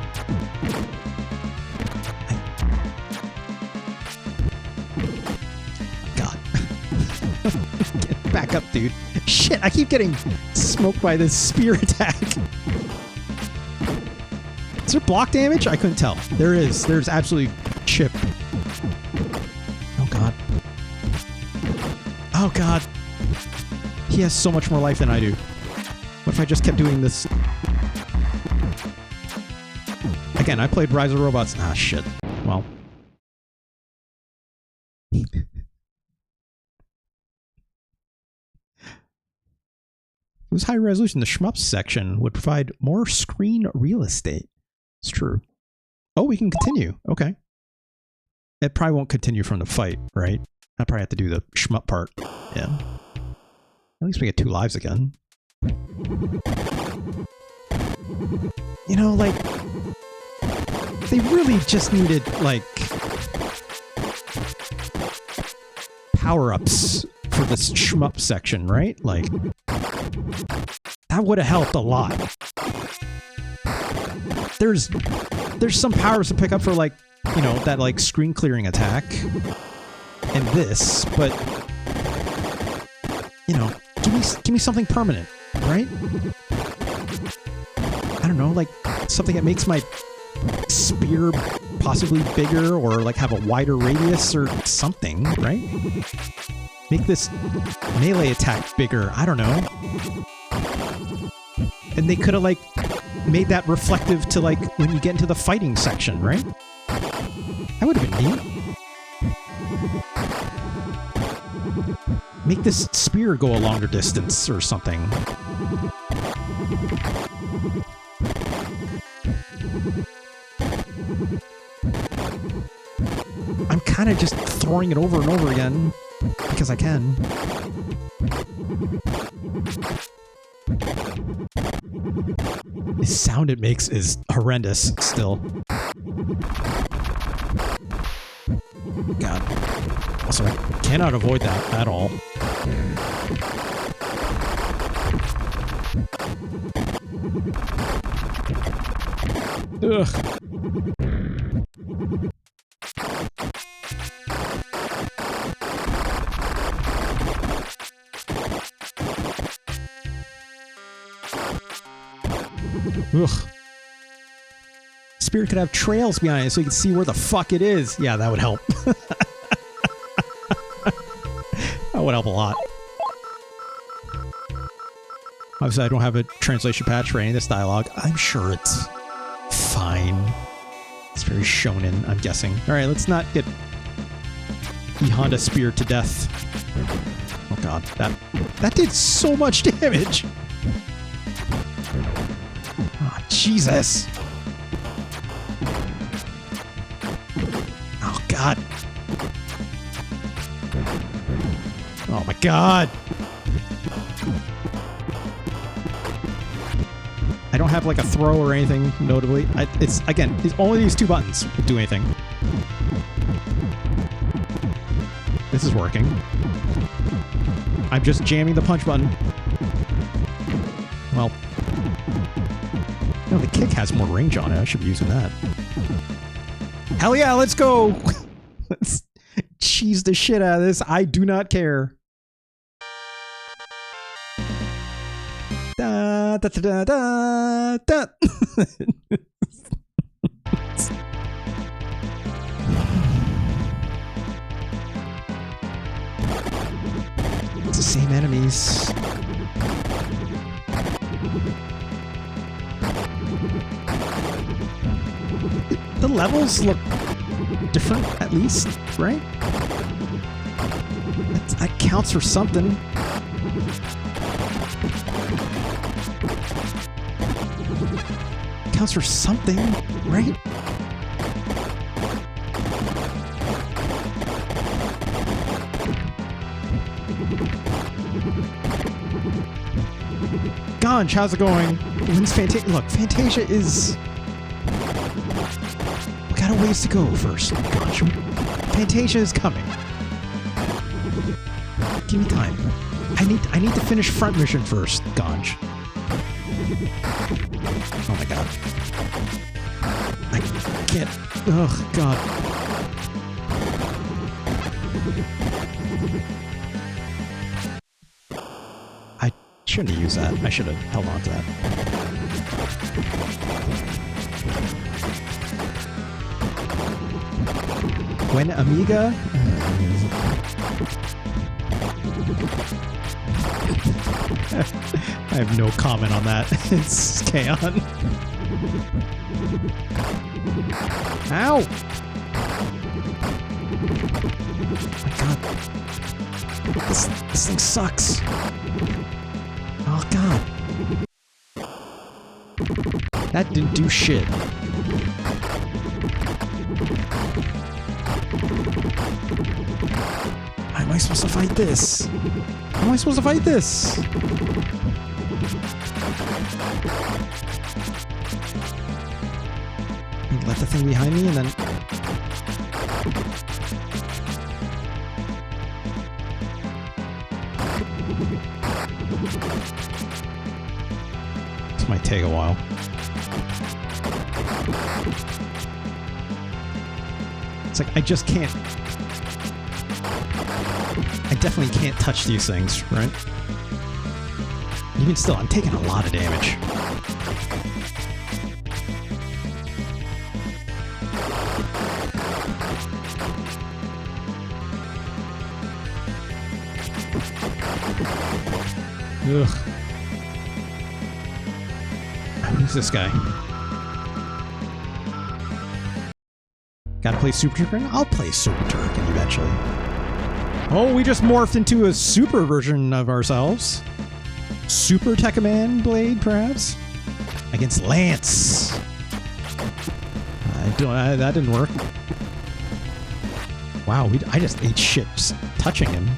God. Get back up, dude. Shit, I keep getting smoked by this spear attack. Is there block damage? I couldn't tell. There is. There's absolutely chip. Oh, God. Oh, God. He has so much more life than I do. What if I just kept doing this? Again, I played Rise of Robots. Ah, shit. Well. It was high resolution. The shmups section would provide more screen real estate. It's true. Oh, we can continue. Okay. It probably won't continue from the fight, right? I probably have to do the shmup part. Yeah. At least we get 2 lives again. You know, like, they really just needed, like, power-ups for this shmup section, right? Like, that would have helped a lot. There's there's some powers to pick up for like, you know, that like screen clearing attack and this, but you know, give me something permanent, right? I don't know, like something that makes my spear possibly bigger or like have a wider radius or something, right? Make this melee attack bigger. I don't know. And they could have like made that reflective to like when you get into the fighting section, right? That would have been neat. Make this spear go a longer distance or something. I'm kind of just throwing it over and over again because I can. The sound it makes is horrendous still. God. Also, I cannot avoid that at all. Ugh. Ugh. Spear could have trails behind it so you can see where the fuck it is. Yeah, that would help. That would help a lot. Obviously, I don't have a translation patch for any of this dialogue. I'm sure it's fine. It's very shonen, I'm guessing. Alright, let's not get E Honda speared to death. Oh god, that did so much damage! Oh, Jesus! Oh god! Oh my god! I don't have like a throw or anything, notably. It's only these two buttons will do anything. This is working. I'm just jamming the punch button. Well, no, the kick has more range on it. I should be using that. Hell yeah, let's go! Let's cheese the shit out of this. I do not care. Da, da, da, da, da. It's the same enemies. The levels look different, at least, right? That counts for something. Counts for something, right? Ganj, how's it going? When's Fantasia? Look, Fantasia is... We got a ways to go first, Ganj. Fantasia is coming. Give me time. I need to finish front mission first, Ganj. Oh my god. I can't... Ugh, god. I shouldn't have used that. I should have held on to that. When Amiga... I have no comment on that. It's K-On. Ow! Oh my god. This thing sucks. Oh god. That didn't do shit. How am I supposed to fight this? How am I supposed to fight this? Let the thing behind me and then... This might take a while. It's like, I just can't... I definitely can't touch these things, right? Even still, I'm taking a lot of damage. Ugh. Who's this guy? Gotta play Super Turrican? I'll play Super Turrican eventually. Oh, we just morphed into a super version of ourselves. Super Tekkaman Blade, perhaps? Against Lance. That didn't work. Wow, I just ate shit just touching him.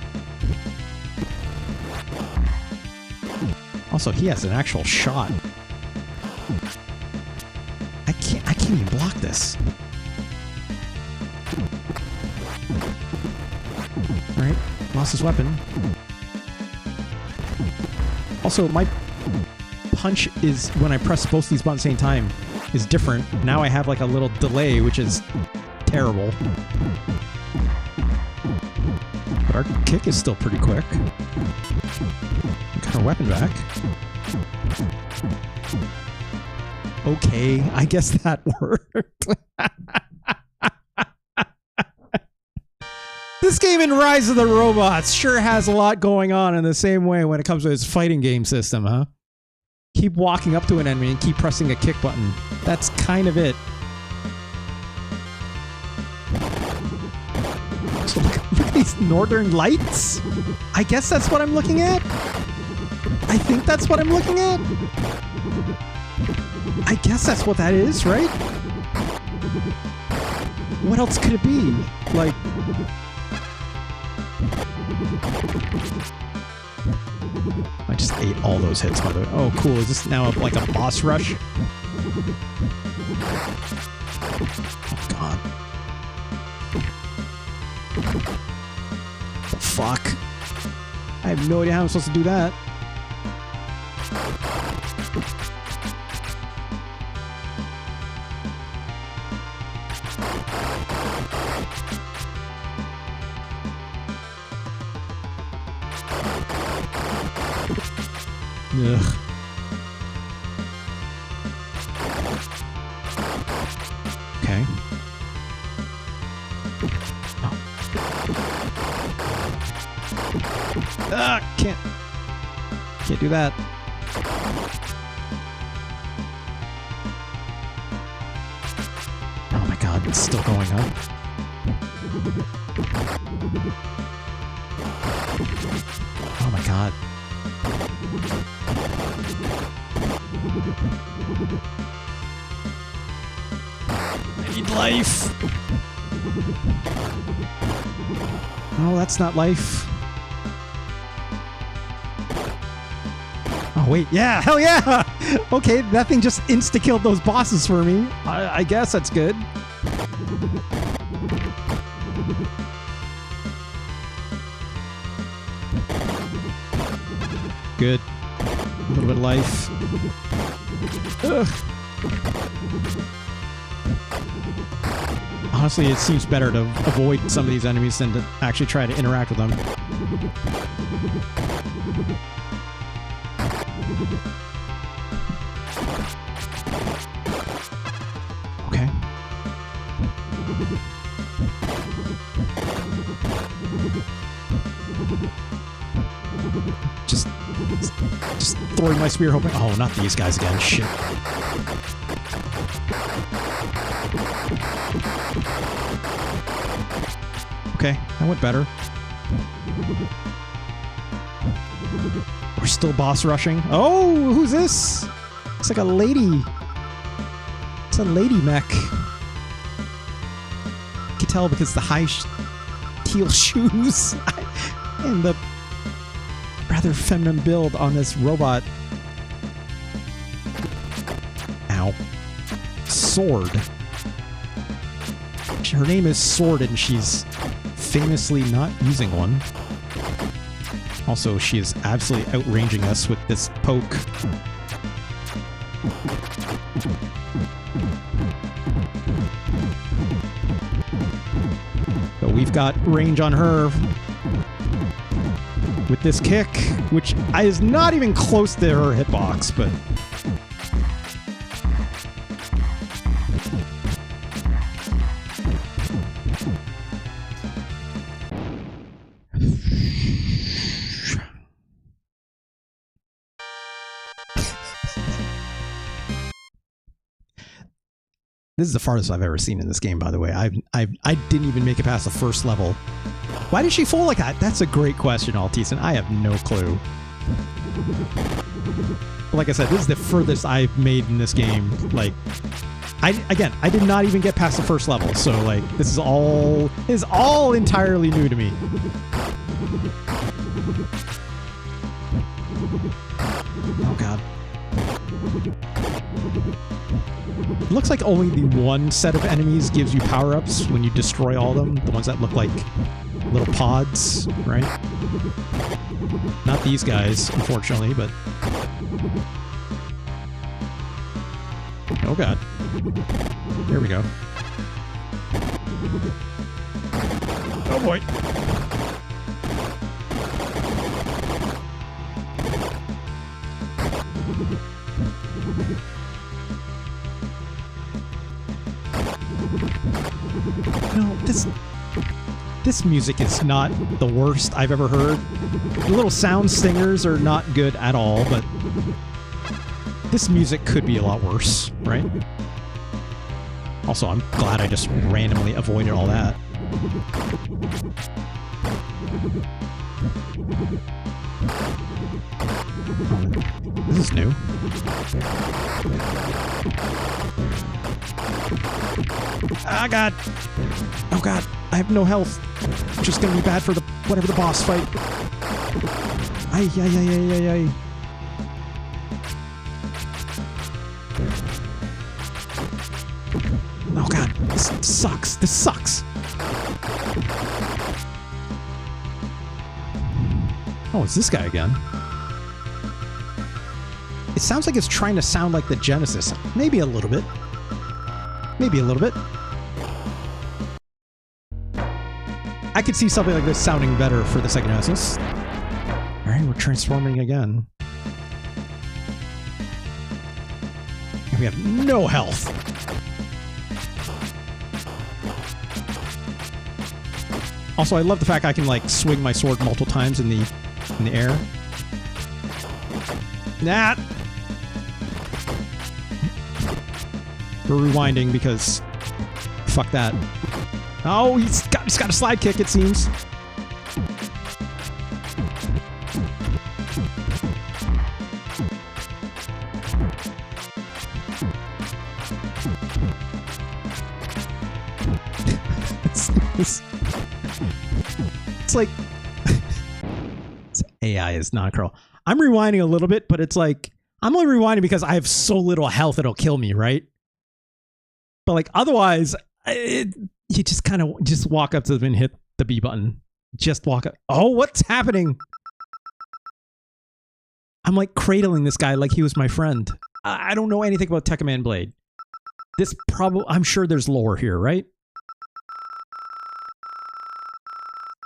Also, he has an actual shot. I can't even block this. Alright, lost his weapon. Also, my punch is, when I press both these buttons at the same time, is different. Now I have like a little delay, which is terrible. But our kick is still pretty quick. We got our weapon back. Okay, I guess that worked. This game in Rise of the Robots sure has a lot going on in the same way when it comes to its fighting game system, huh? Keep walking up to an enemy and keep pressing a kick button. That's kind of it. So look at these northern lights? I guess that's what I'm looking at? I think that's what I'm looking at? I guess that's what that is, right? What else could it be? Like... I just ate all those hits, by the way. Oh, cool. Is this now like a boss rush? Oh, God. The fuck? I have no idea how I'm supposed to do that. Ugh. Okay. Oh. Ah, can't do that. Oh my God, it's still going on. Oh my God. I need life. Oh, that's not life. Oh, wait. Yeah, hell yeah. Okay, that thing just insta-killed those bosses for me. I guess that's good. Good. A little bit of life. Ugh. Honestly, it seems better to avoid some of these enemies than to actually try to interact with them. Okay. Just throwing my spear, hoping... Oh, not these guys again. Shit. Okay, that went better. We're still boss rushing. Oh, who's this? It's like a lady. It's a lady mech. You can tell because the high heel shoes and the rather feminine build on this robot. Ow. Sword. Her name is Sword and she's famously not using one. Also, she is absolutely outranging us with this poke. But we've got range on her with this kick, which is not even close to her hitbox, but... This is the farthest I've ever seen in this game, by the way. I didn't even make it past the first level. Why did she fall like that? That's a great question, Altisen. I have no clue. But like I said, this is the furthest I've made in this game. Like, I did not even get past the first level, so like this is all entirely new to me. Oh god. It looks like only the one set of enemies gives you power-ups when you destroy all of them. The ones that look like little pods, right? Not these guys, unfortunately, but... Oh god. There we go. Oh boy. No, this music is not the worst I've ever heard. The little sound stingers are not good at all, but this music could be a lot worse, right? Also, I'm glad I just randomly avoided all that. This is new. Ah, god! Oh god, I have no health. Which is gonna be bad for whatever the boss fight. Ay, ay, ay, ay, ay, ay. Oh god, this sucks. This sucks. Oh, it's this guy again. It sounds like it's trying to sound like the Genesis. Maybe a little bit. Maybe a little bit. I could see something like this sounding better for the Sega Genesis. Alright, we're transforming again. And we have no health. Also, I love the fact I can like swing my sword multiple times in the air. Nah. We're rewinding because fuck that. Oh, he's got a slide kick, it seems. It's like this AI is not curl. I'm rewinding a little bit, but it's like I'm only rewinding because I have so little health it'll kill me, right? But like otherwise, you just kind of just walk up to them and hit the B button. Just walk up. Oh, what's happening? I'm like cradling this guy like he was my friend. I don't know anything about Tekkaman Blade. This probably, I'm sure there's lore here, right?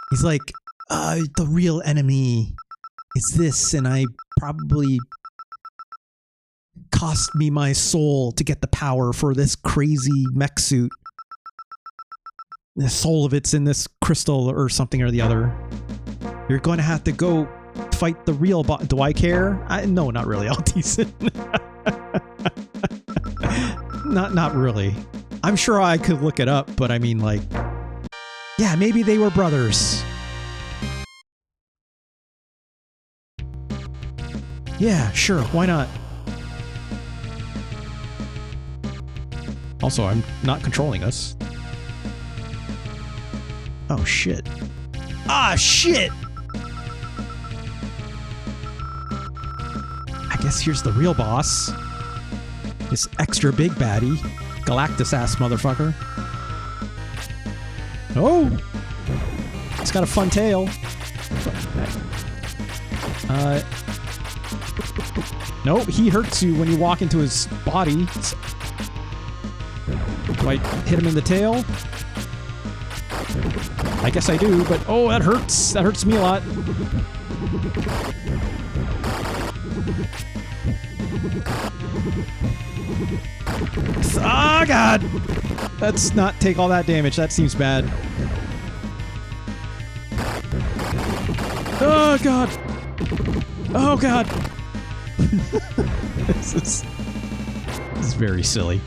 He's like, the real enemy is this, and I probably cost me my soul to get the power for this crazy mech suit. The soul of it's in this crystal or something or the other. You're going to have to go fight the real boss. Do I care? No, not really. I'll tease it. Not really. I'm sure I could look it up, but I mean, like, yeah, maybe they were brothers. Yeah, sure. Why not? Also, I'm not controlling us. Oh, shit. Ah, shit! I guess here's the real boss. This extra big baddie. Galactus-ass motherfucker. Oh! It's got a fun tail. No, he hurts you when you walk into his body. Do I hit him in the tail? I guess I do, but oh, that hurts. That hurts me a lot. Oh, God. Let's not take all that damage. That seems bad. Oh, God. Oh, God. This is very silly.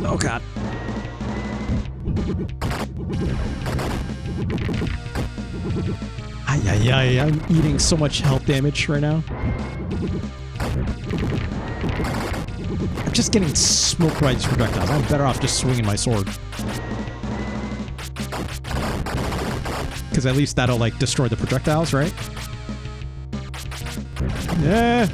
Oh, God. Ay, I'm eating so much health damage right now. I'm just getting smoked by these projectiles. I'm better off just swinging my sword. Because at least that'll, like, destroy the projectiles, right? Yeah.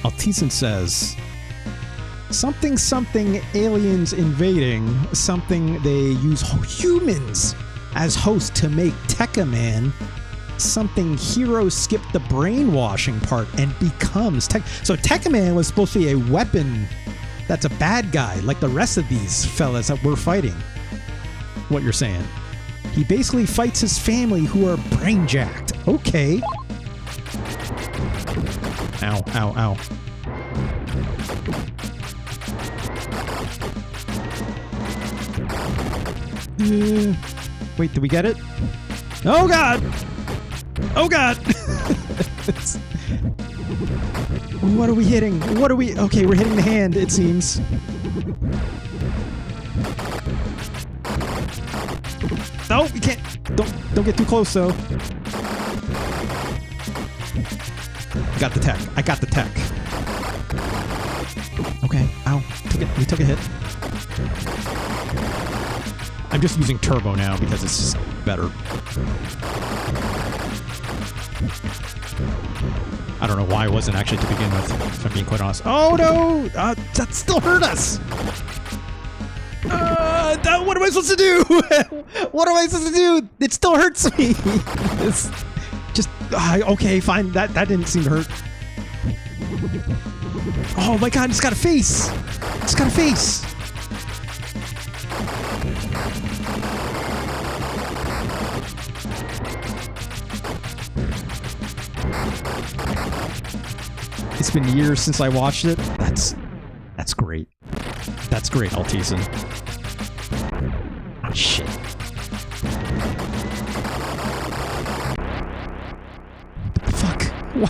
Alteason says, something aliens invading, something they use humans as hosts to make Tekkaman, something heroes skip the brainwashing part and becomes So Tekkaman was supposed to be a weapon that's a bad guy, like the rest of these fellas that we're fighting. What you're saying. He basically fights his family who are brain-jacked. Okay. Ow, ow, ow. Wait, did we get it? Oh, God! Oh, God! What are we hitting? What are we... Okay, we're hitting the hand, it seems. No, we can't... Don't get too close, though. I got the tech. I got the tech. Okay. Ow. We took a hit. I'm just using turbo now because it's just better. I don't know why it wasn't actually to begin with, if I'm being quite honest. Oh, no! That still hurt us! What am I supposed to do? What am I supposed to do? It still hurts me! It's just... okay, fine. That didn't seem to hurt. Oh my God, it's got a face! It's got a face! It's been years since I watched it. That's great. That's great, Alteason. Oh, shit. What the fuck? Why?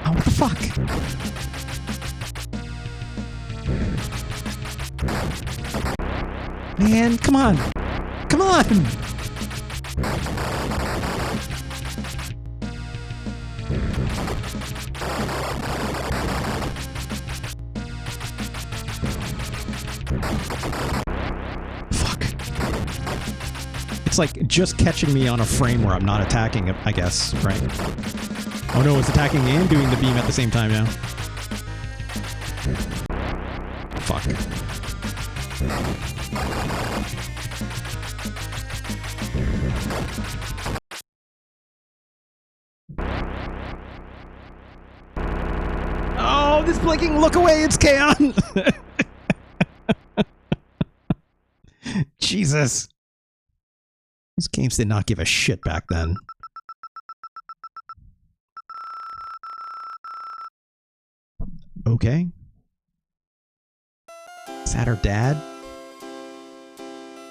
Oh, what the fuck? Man, come on. Come on! It's like just catching me on a frame where I'm not attacking it, I guess, right? Oh no, it's attacking and doing the beam at the same time now. Fuck. Oh, this blinking, look away, it's Kaon! Jesus. These games did not give a shit back then. Okay. Is that her dad?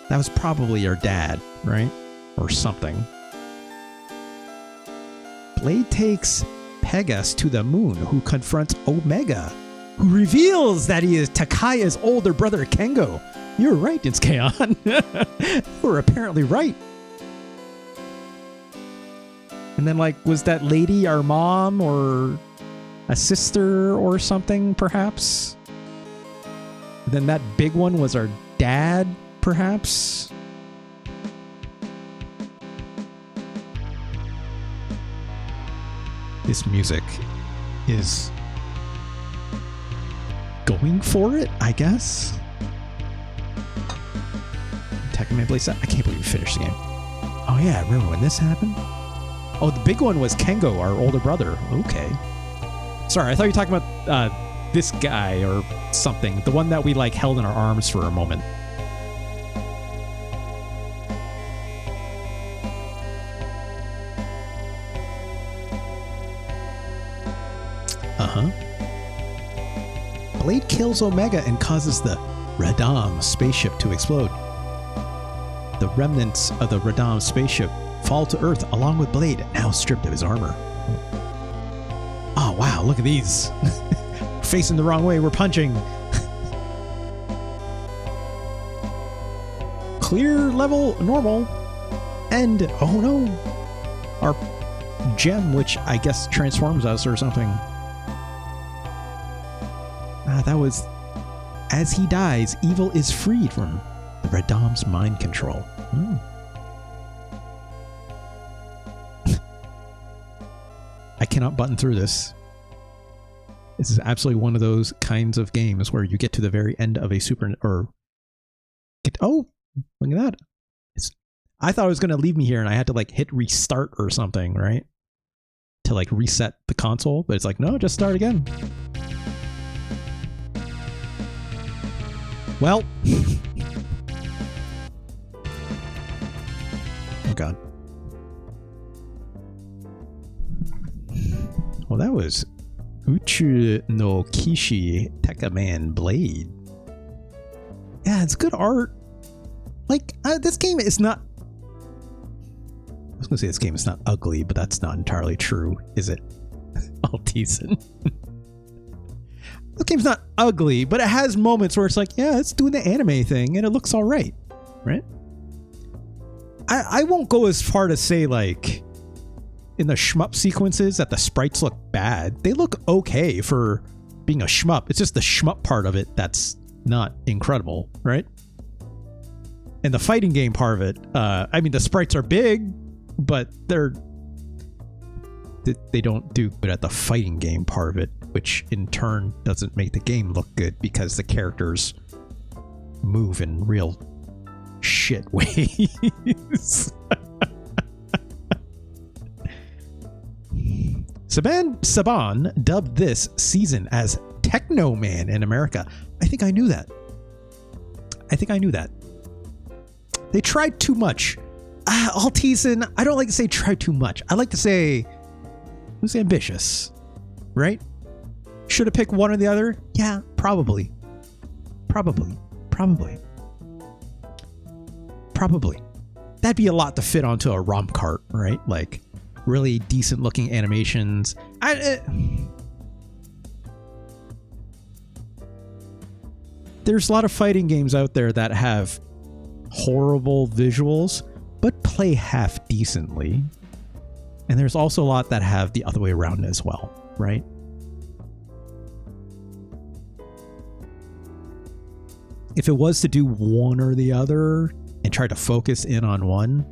That was probably her dad, right? Or something. Blade takes Pegas to the moon, who confronts Omega, who reveals that he is Takaya's older brother Kengo. You're right, it's Kaon. We're apparently right. And then, like, was that lady our mom or a sister or something, perhaps? Then that big one was our dad, perhaps? This music is going for it, I guess. Tekkaman Blade set. I can't believe we finished the game. Oh yeah, I remember when this happened? Oh, the big one was Kengo, our older brother. Okay. Sorry, I thought you were talking about this guy or something. The one that we like held in our arms for a moment. Uh-huh. Blade kills Omega and causes the Radam spaceship to explode. The remnants of the Radam spaceship fall to Earth along with Blade, now stripped of his armor. Oh wow, look at these. Facing the wrong way, we're punching. Clear level normal. And oh no, our gem, which I guess transforms us or something. That was, as he dies, evil is freed from the Radam's mind control. I cannot button through this. This is absolutely one of those kinds of games where you get to the very end of a oh, look at that. I thought it was going to leave me here and I had to like hit restart or something, right? To like reset the console, but it's like, no, just start again. Well. Oh god. Well, that was Uchū no Kishi Tekkaman Blade. Yeah, it's good art. Like, this game is not... I was going to say this game is not ugly, but that's not entirely true, is it? All decent. This game's not ugly, but it has moments where it's like, yeah, it's doing the anime thing, and it looks all right, right? I won't go as far to say, like, in the shmup sequences that the sprites look bad. They look okay for being a shmup. It's just the shmup part of it that's not incredible, right? And the fighting game part of it, I mean, the sprites are big, but they don't do good at the fighting game part of it, which in turn doesn't make the game look good because the characters move in real shit ways. Saban dubbed this season as Techno Man in America. I think I knew that. They tried too much. Altizen, I don't like to say try too much. I like to say it was ambitious, right? Should have picked one or the other? Yeah, probably. That'd be a lot to fit onto a ROM cart, right? Like really decent looking animations. There's a lot of fighting games out there that have horrible visuals, but play half decently. And there's also a lot that have the other way around as well, right? If it was to do one or the other and try to focus in on one,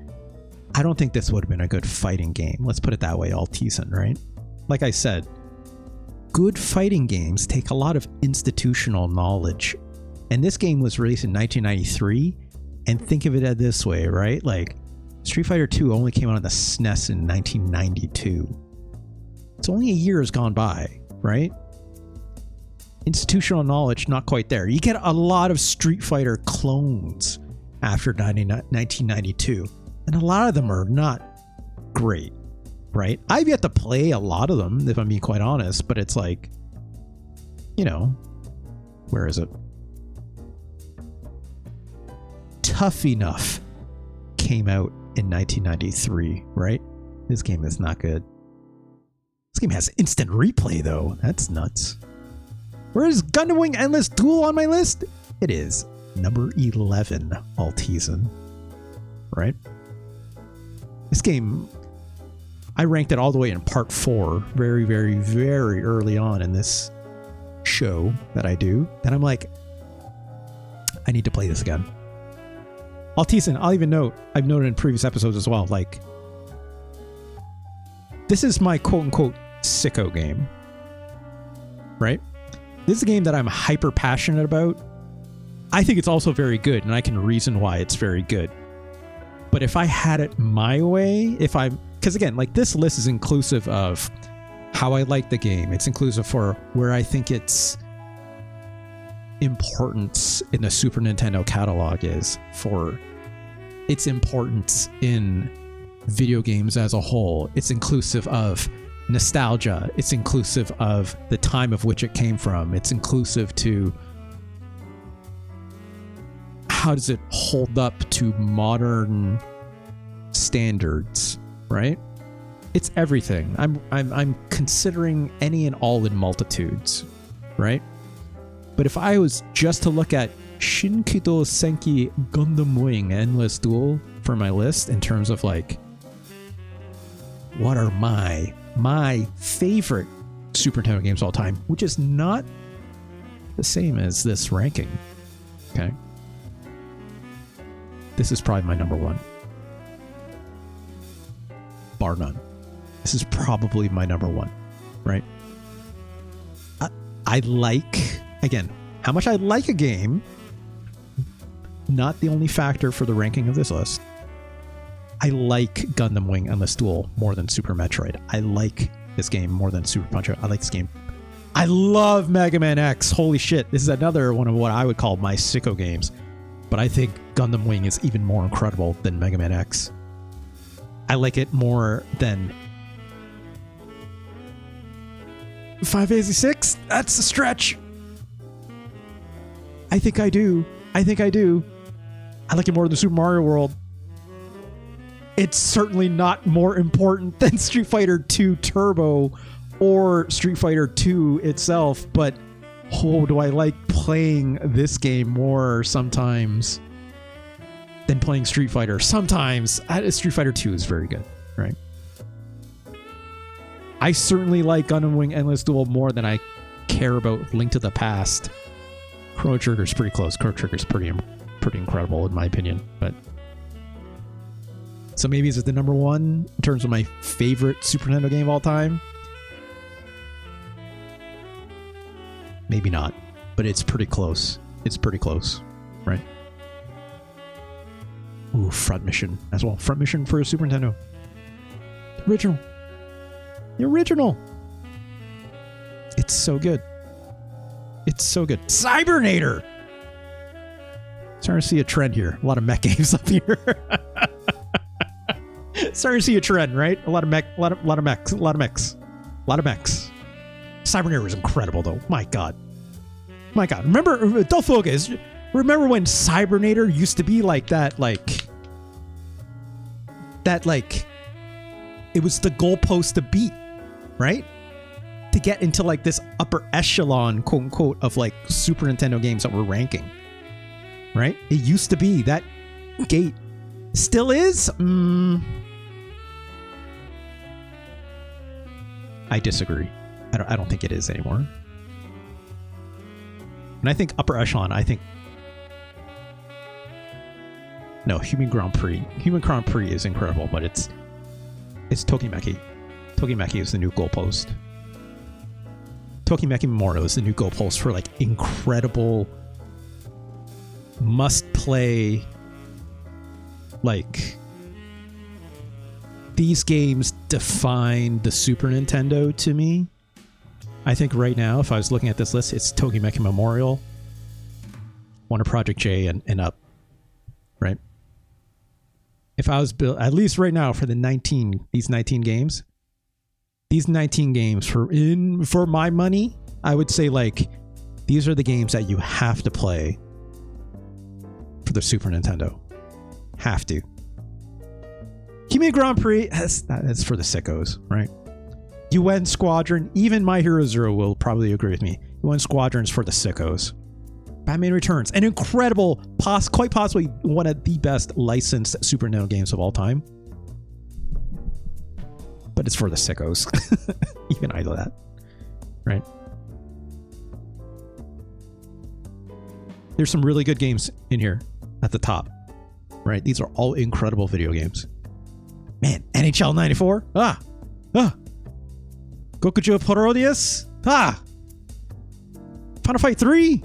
I don't think this would have been a good fighting game. Let's put it that way, Altizen, right? Like I said, good fighting games take a lot of institutional knowledge. And this game was released in 1993. And think of it this way, right? Like Street Fighter 2 only came out on the SNES in 1992. It's only a year has gone by, right? Institutional knowledge, not quite there. You get a lot of Street Fighter clones after 1992. And a lot of them are not great, right? I've yet to play a lot of them, if I'm being quite honest, but it's like, you know, where is it? Tough Enough came out in 1993, right? This game is not good. This game has instant replay, though. That's nuts. Where is Gundam Wing Endless Duel on my list? It is number 11, Altizen, right? This game, I ranked it all the way in part 4, very, very, very early on in this show that I do. And I'm like, I need to play this again. Altizen, I'll even note, I've noted in previous episodes as well, like, this is my quote-unquote sicko game, right? This is a game that I'm hyper passionate about. I think it's also very good, and I can reason why it's very good. But if I had it my way, because again, like this list is inclusive of how I like the game. It's inclusive for where I think its importance in the Super Nintendo catalog is, for its importance in video games as a whole. It's inclusive of nostalgia. It's inclusive of the time of which it came from. It's inclusive to how does it hold up to modern standards, right? It's everything. I'm considering any and all in multitudes, right? But if I was just to look at Shinkido Senki Gundam Wing Endless Duel for my list in terms of like what are my favorite Super Nintendo games of all time, which is not the same as this ranking. Okay. This is probably my number one. Bar none. This is probably my number one, right? I like, again, how much I like a game, not the only factor for the ranking of this list. I like Gundam Wing Endless Duel more than Super Metroid. I like this game more than Super Punch-Out. I like this game. I love Mega Man X. Holy shit. This is another one of what I would call my sicko games. But I think Gundam Wing is even more incredible than Mega Man X. I like it more than 586? That's a stretch. I think I do. I like it more than Super Mario World. It's certainly not more important than Street Fighter 2 Turbo or Street Fighter 2 itself, but oh, do I like playing this game more sometimes than playing Street Fighter. Sometimes. Street Fighter 2 is very good, right? I certainly like Gundam Wing Endless Duel more than I care about Link to the Past. Chrono Trigger's pretty close. Chrono Trigger's pretty incredible in my opinion, but so maybe is it the number one in terms of my favorite Super Nintendo game of all time? Maybe not, but it's pretty close. It's pretty close, right? Ooh, Front Mission as well. Front Mission for a Super Nintendo. The original. It's so good. It's so good. Cybernator! Starting to see a trend here. A lot of mech games up here. Starting to see a trend, right? A lot of mech, a lot of mechs, a lot of mechs. Cybernator was incredible though. My God. Remember, don't focus. Remember when Cybernator used to be like that, it was the goalpost to beat, right? To get into like this upper echelon, quote unquote, of like Super Nintendo games that we're ranking, right? It used to be that gate. Still is? I disagree. I don't think it is anymore. And I think upper echelon, no, Human Grand Prix. Human Grand Prix is incredible, but it's Tokimeki. Tokimeki is the new goalpost. Tokimeki Memorial is the new goalpost for like incredible must-play, like these games define the Super Nintendo to me. I think right now, if I was looking at this list, it's Tokimeki Memorial, Wonder Project J, and up, right? If I was built, at least right now for these 19 games for my money, I would say like these are the games that you have to play for the Super Nintendo. Have to. Human Grand Prix, that's for the sickos, right? UN Squadron, even My Hero Zero will probably agree with me. UN Squadron's for the sickos. Batman Returns, an incredible, quite possibly one of the best licensed Super Nintendo games of all time. But it's for the sickos. Even I know that, right? There's some really good games in here at the top, right? These are all incredible video games. Man, NHL 94? Gokujo Parodius? Ah! Final Fight 3?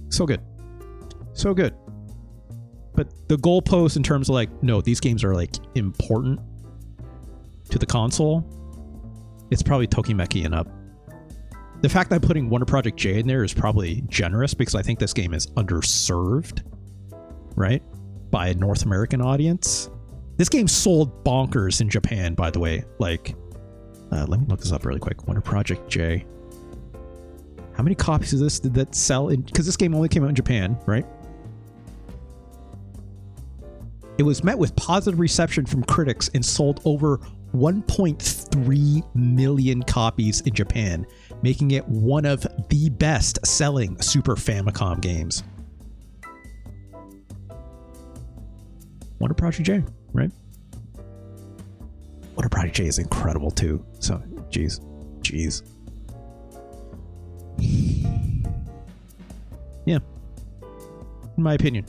So good. So good. But the goalpost in terms of like, no, these games are like important to the console, it's probably Tokimeki and up. The fact that I'm putting Wonder Project J in there is probably generous because I think this game is underserved, right? By a North American audience. This game sold bonkers in Japan, by the way. Like, let me look this up really quick. Wonder Project J. How many copies of this did that sell? Because this game only came out in Japan, right? It was met with positive reception from critics and sold over 1.3 million copies in Japan, making it one of the best-selling Super Famicom games. Wonder Project J, right? Wonder Project J is incredible too. So, jeez. Yeah. In my opinion,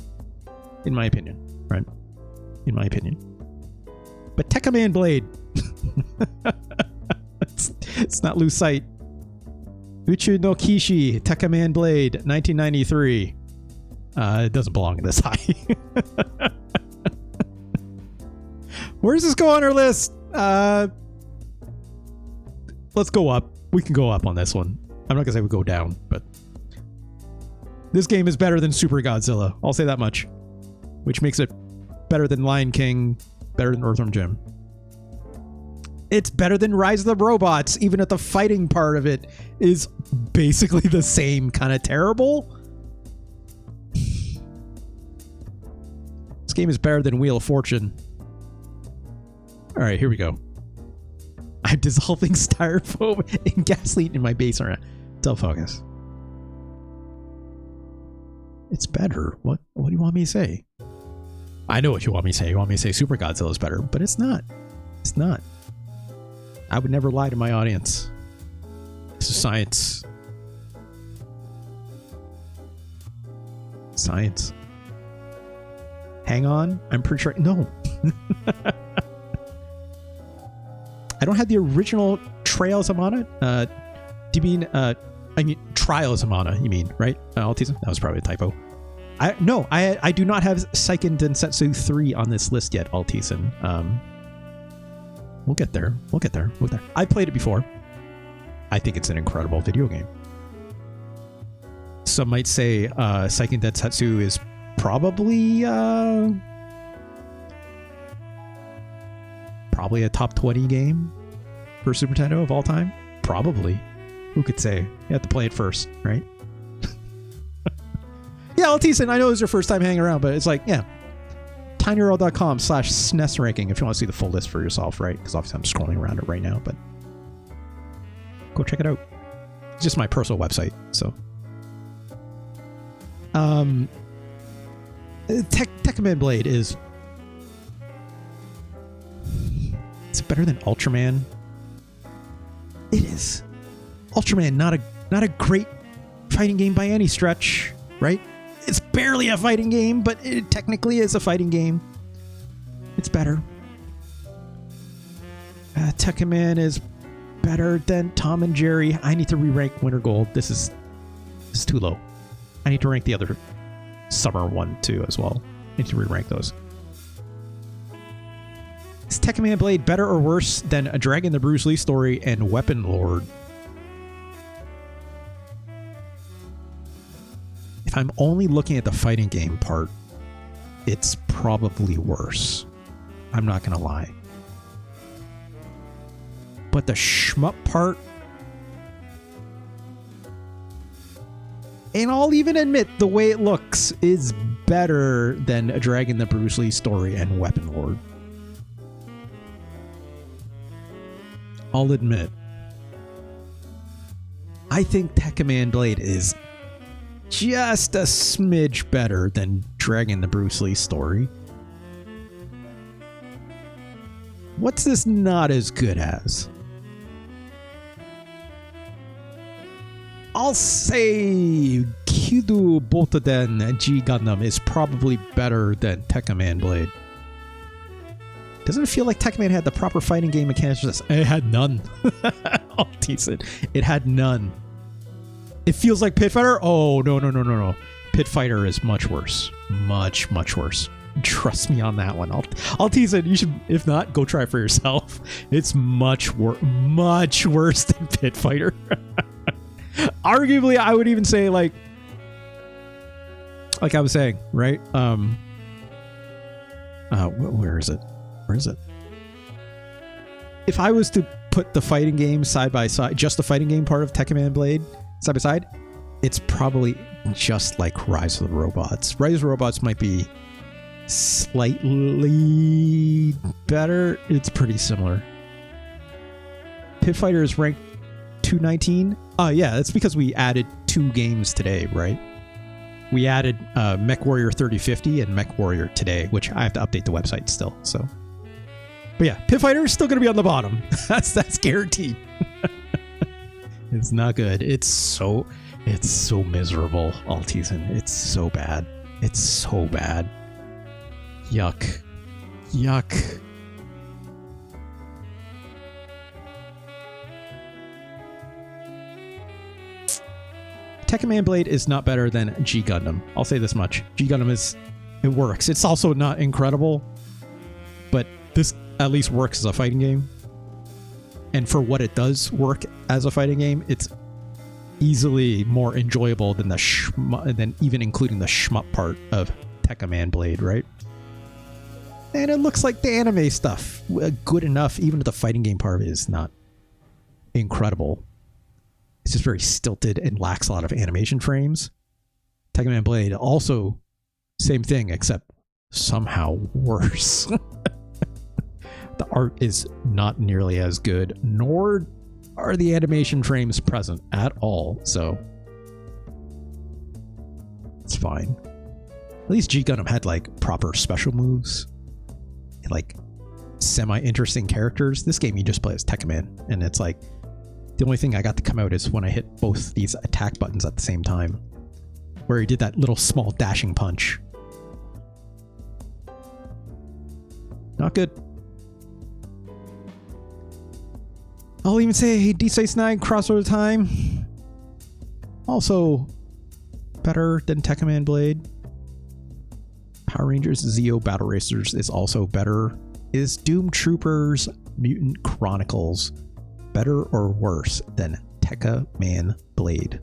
right? In my opinion. But Tekkaman Blade. Let's not lose sight. Uchū no Kishi, Tekkaman Blade, 1993. It doesn't belong in this high. Where does this go on our list? Let's go up. We can go up on this one. I'm not gonna say we go down, but this game is better than Super Godzilla. I'll say that much. Which makes it better than Lion King, better than Earthworm Jim. It's better than Rise of the Robots, even if the fighting part of it is basically the same kind of terrible. This game is better than Wheel of Fortune. All right, here we go. I'm dissolving styrofoam and gasoline in my basement. Don't focus. It's better. What do you want me to say? I know what you want me to say. You want me to say Super Godzilla is better, but it's not. It's not. I would never lie to my audience. This is science. Science. Hang on. I'm pretty sure. No. I don't have the original Trails of Mana. Do you mean, I mean, Trials of Mana, you mean, right? Autism? That was probably a typo. I do not have Seiken Densetsu 3 on this list yet, Altisan. We'll get there. I played it before. I think it's an incredible video game. Some might say Seiken Densetsu is probably a top 20 game for Super Nintendo of all time. Probably. Who could say? You have to play it first, right? Yeah, Altisan, I know it was your first time hanging around, but it's like, yeah. tinyurl.com/SNES ranking if you want to see the full list for yourself, right? Because obviously I'm scrolling around it right now, but go check it out. It's just my personal website, so. Tekkaman Blade is... It's better than Ultraman. It is. Ultraman, not a great fighting game by any stretch, right? It's barely a fighting game, but it technically is a fighting game. It's better. Tekkaman is better than Tom and Jerry. I need to re-rank Winter Gold. This is too low. I need to rank the other summer one too as well. I need to re-rank those. Is Tekkaman Blade better or worse than A Dragon the Bruce Lee Story and Weapon Lord? If I'm only looking at the fighting game part, it's probably worse. I'm not going to lie. But the shmup part, and I'll even admit the way it looks is better than A Dragon the Bruce Lee Story and Weapon Lord. I'll admit. I think Tekkaman Blade is just a smidge better than Dragon the Bruce Lee Story. What's this not as good as? I'll say Kyudo Botoden G Gundam is probably better than Tekkaman Blade. Doesn't it feel like Tekkaman had the proper fighting game mechanics? It had none. Oh, decent. It had none. It feels like Pit Fighter? Oh, no. Pit Fighter is much worse. Much worse. Trust me on that one. I'll tease it. You should, if not, go try it for yourself. It's much worse than Pit Fighter. Arguably, I would even say like I was saying, right? Where is it? If I was to put the fighting game side by side, just the fighting game part of Tekkaman Blade side by side, it's probably just like Rise of the Robots. Rise of the Robots might be slightly better. It's pretty similar. Pit Fighter is ranked 219. Yeah, it's because we added 2 games today, right? We added MechWarrior 3050 and MechWarrior today, which I have to update the website still. So, but yeah, Pit Fighter is still going to be on the bottom. That's guaranteed. It's not good. It's so miserable, Altizen. It's so bad. Yuck. Tekkaman Blade is not better than G Gundam. I'll say this much. G Gundam it works. It's also not incredible, but this at least works as a fighting game. And for what it does work as a fighting game, it's easily more enjoyable than than even including the shmup part of Tekkaman Blade, right? And it looks like the anime stuff good enough, even if the fighting game part of it is not incredible. It's just very stilted and lacks a lot of animation frames. Tekkaman Blade also same thing, except somehow worse. The art is not nearly as good, nor are the animation frames present at all, so it's fine. At least G Gundam had like proper special moves and like semi-interesting characters. This game you just play as Tekkaman, and it's like the only thing I got to come out is when I hit both these attack buttons at the same time, where he did that little small dashing punch. Not good. I'll even say Deep Space Nine Crossover Time, also better than Tekkaman Blade. Power Rangers Zeo Battle Racers is also better. Is Doom Troopers Mutant Chronicles better or worse than Tekkaman Blade?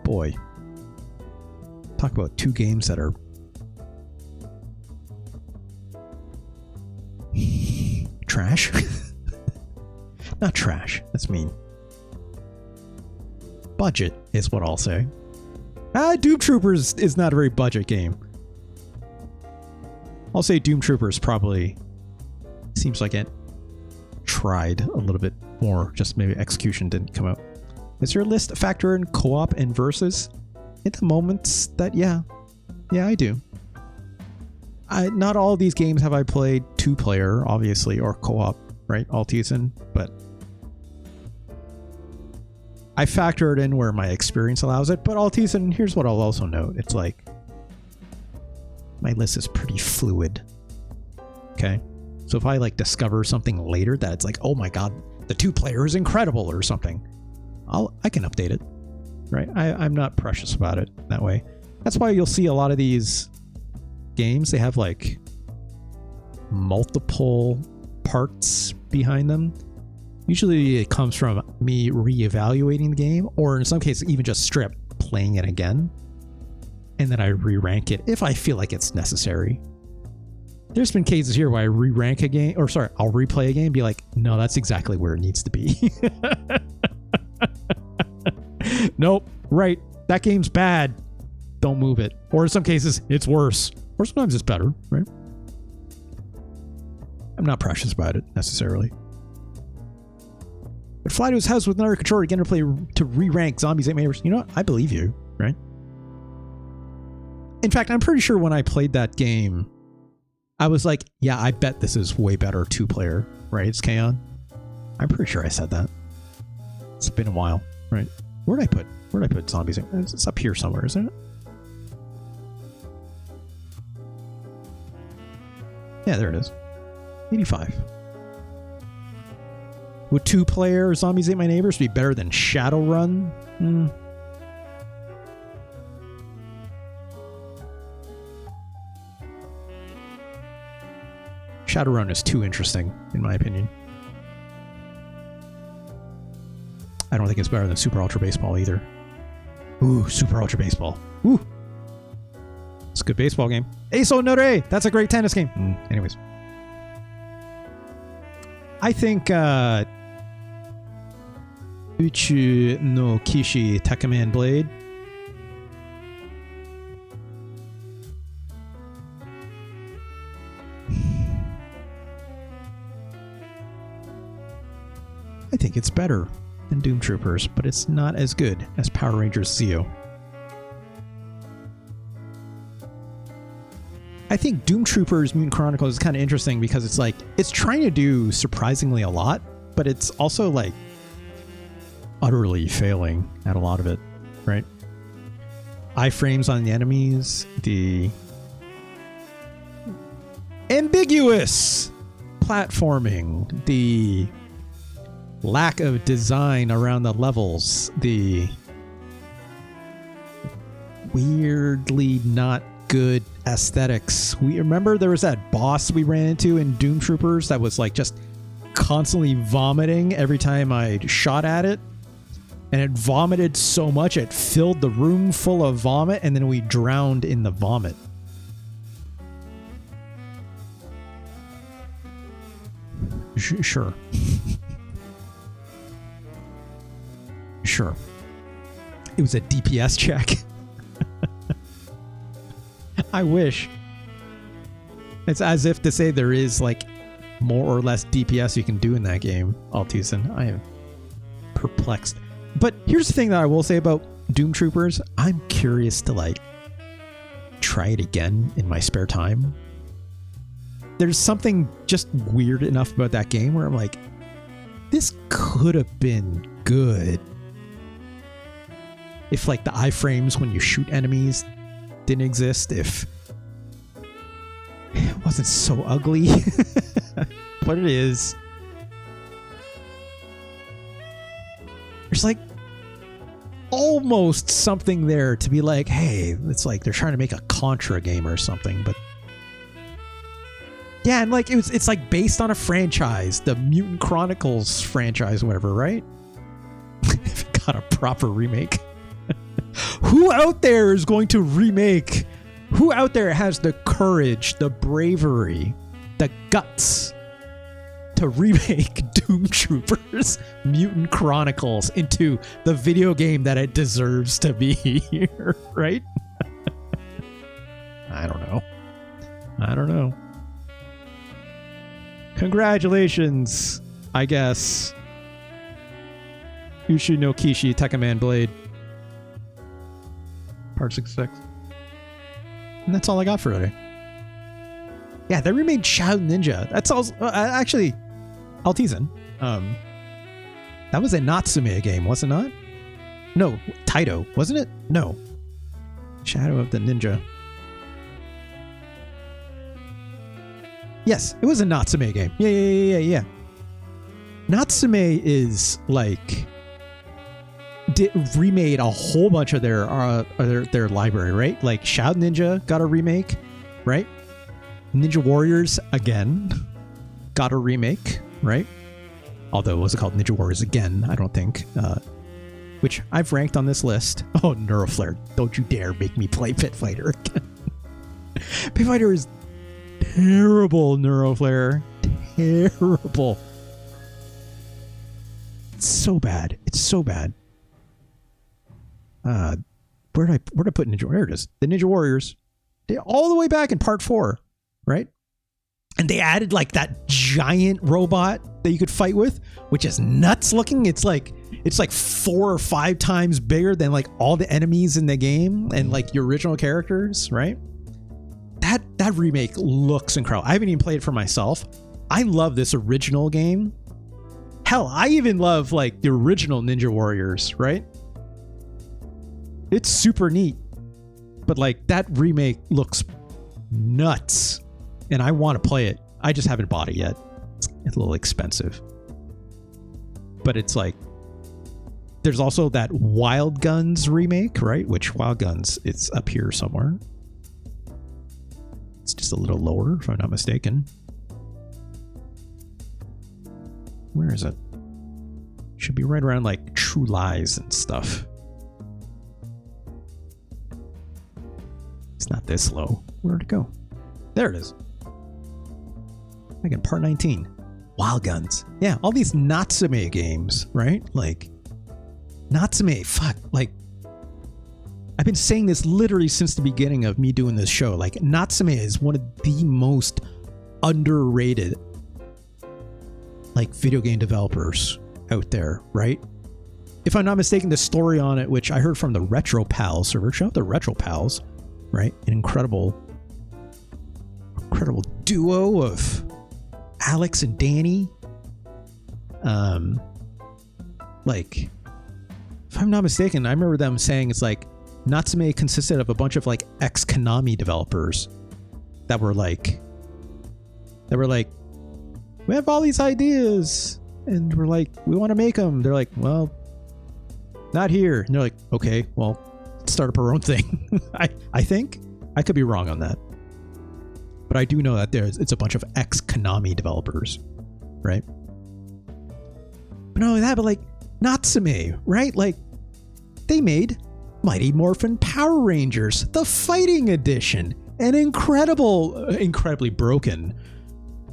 Boy, talk about 2 games that are trash. Not trash, that's mean. Budget is what I'll say. Doom Troopers is not a very budget game. I'll say Doom Troopers probably seems like it tried a little bit more, just maybe execution didn't come out. Is your list factor in co-op and versus? At the moments that, yeah, I do. Not all of these games have I played 2-player, obviously, or co-op, right, Altizen, but I factor it in where my experience allows it. But Altizen, here's what I'll also note. It's like, my list is pretty fluid, okay? So if I like discover something later that it's like, oh my god, the 2-player is incredible or something, I can update it, right? I'm not precious about it that way. That's why you'll see a lot of these games, they have like multiple parts behind them. Usually it comes from me reevaluating the game, or in some cases even just straight playing it again, and then I re-rank it if I feel like it's necessary. There's been cases here where I re-rank a game, or sorry, I'll replay a game and be like, no, that's exactly where it needs to be. Nope, right, that game's bad, don't move it. Or in some cases it's worse, or sometimes it's better, right? I'm not precious about it necessarily. But fly to his house with another controller again to play to re-rank Zombies 8 Neighbors. You know what? I believe you, right? In fact, I'm pretty sure when I played that game, I was like, yeah, I bet this is way better 2-player, right? It's Kaon. I'm pretty sure I said that. It's been a while, right? Where'd I put zombies? It's up here somewhere, isn't it? Yeah, there it is. 85. Would 2-player Zombies Ate My Neighbors be better than Shadowrun? Shadowrun is too interesting, in my opinion. I don't think it's better than Super Ultra Baseball either. Ooh, Super Ultra Baseball. Ooh. It's a good baseball game. Eso no Re! That's a great tennis game. Anyways. I think Uchū no Kishi Tekkaman Blade. I think it's better than Doom Troopers, but it's not as good as Power Rangers Zeo. I think Doom Troopers Mutant Chronicles is kind of interesting because it's like, it's trying to do surprisingly a lot, but it's also like utterly failing at a lot of it, right? Iframes on the enemies, the ambiguous platforming, the lack of design around the levels, the weirdly not good aesthetics. We remember there was that boss we ran into in Doom Troopers that was like just constantly vomiting every time I shot at it, and it vomited so much it filled the room full of vomit, and then we drowned in the vomit. Sure. Sure. It was a DPS check. I wish. It's as if to say there is like more or less DPS you can do in that game, Altisen. I am perplexed. But here's the thing that I will say about Doom Troopers. I'm curious to like try it again in my spare time. There's something just weird enough about that game where I'm like, this could have been good if like the iframes when you shoot enemies didn't exist, if it wasn't so ugly. But it is. There's like almost something there to be like, hey, it's like they're trying to make a Contra game or something, but yeah, and like it's like based on a franchise, the Mutant Chronicles franchise, whatever, right? If it got a proper remake. Who out there is going to remake? Who out there has the courage, the bravery, the guts to remake Doom Troopers Mutant Chronicles into the video game that it deserves to be here, right? I don't know. Congratulations, I guess. Uchū no Kishi Tekkaman Blade. Part 66. And that's all I got for today. Yeah, they remade Shadow Ninja. That's also actually Altisen. That was a Natsume game, was it not? No, Taito, wasn't it? No. Shadow of the Ninja. Yes, it was a Natsume game. Yeah. Natsume is like remade a whole bunch of their library, right? Like Shadow Ninja got a remake, right? Ninja Warriors again got a remake, right? Although, was it called Ninja Warriors again? I don't think. Which I've ranked on this list. Oh, Neuroflare. Don't you dare make me play Pit Fighter again. Pit Fighter is terrible, Neuroflare. Terrible. It's so bad. Where'd I put Ninja? There it is. The Ninja Warriors. They're all the way back in part 4, right? And they added like that giant robot that you could fight with, which is nuts looking. It's like 4 or 5 times bigger than like all the enemies in the game and like your original characters, right? That remake looks incredible. I haven't even played it for myself. I love this original game. Hell, I even love like the original Ninja Warriors, right? It's super neat. But like that remake looks nuts. And I want to play it. I just haven't bought it yet. It's a little expensive. But it's like, there's also that Wild Guns remake, right? Which Wild Guns, it's up here somewhere. It's just a little lower, if I'm not mistaken. Where is it? Should be right around like True Lies and stuff. It's not this low. Where'd it go? There it is. Again, part 19. Wild Guns. Yeah, all these Natsume games, right? Like, Natsume, fuck. Like, I've been saying this literally since the beginning of me doing this show. Like, Natsume is one of the most underrated, like, video game developers out there, right? If I'm not mistaken, the story on it, which I heard from the Retro Pals server, shout out the Retro Pals, right? An incredible duo of Alex and Danny. Like, if I'm not mistaken, I remember them saying it's like Natsume consisted of a bunch of like ex-Konami developers that were like, we have all these ideas and we're like, we want to make them. They're like, well, not here. And they're like, okay, well, let's start up our own thing. I think I could be wrong on that, but I do know that it's a bunch of ex-Konami developers, right? But not only that, but like Natsume, right? Like they made Mighty Morphin Power Rangers, the Fighting Edition, an incredibly broken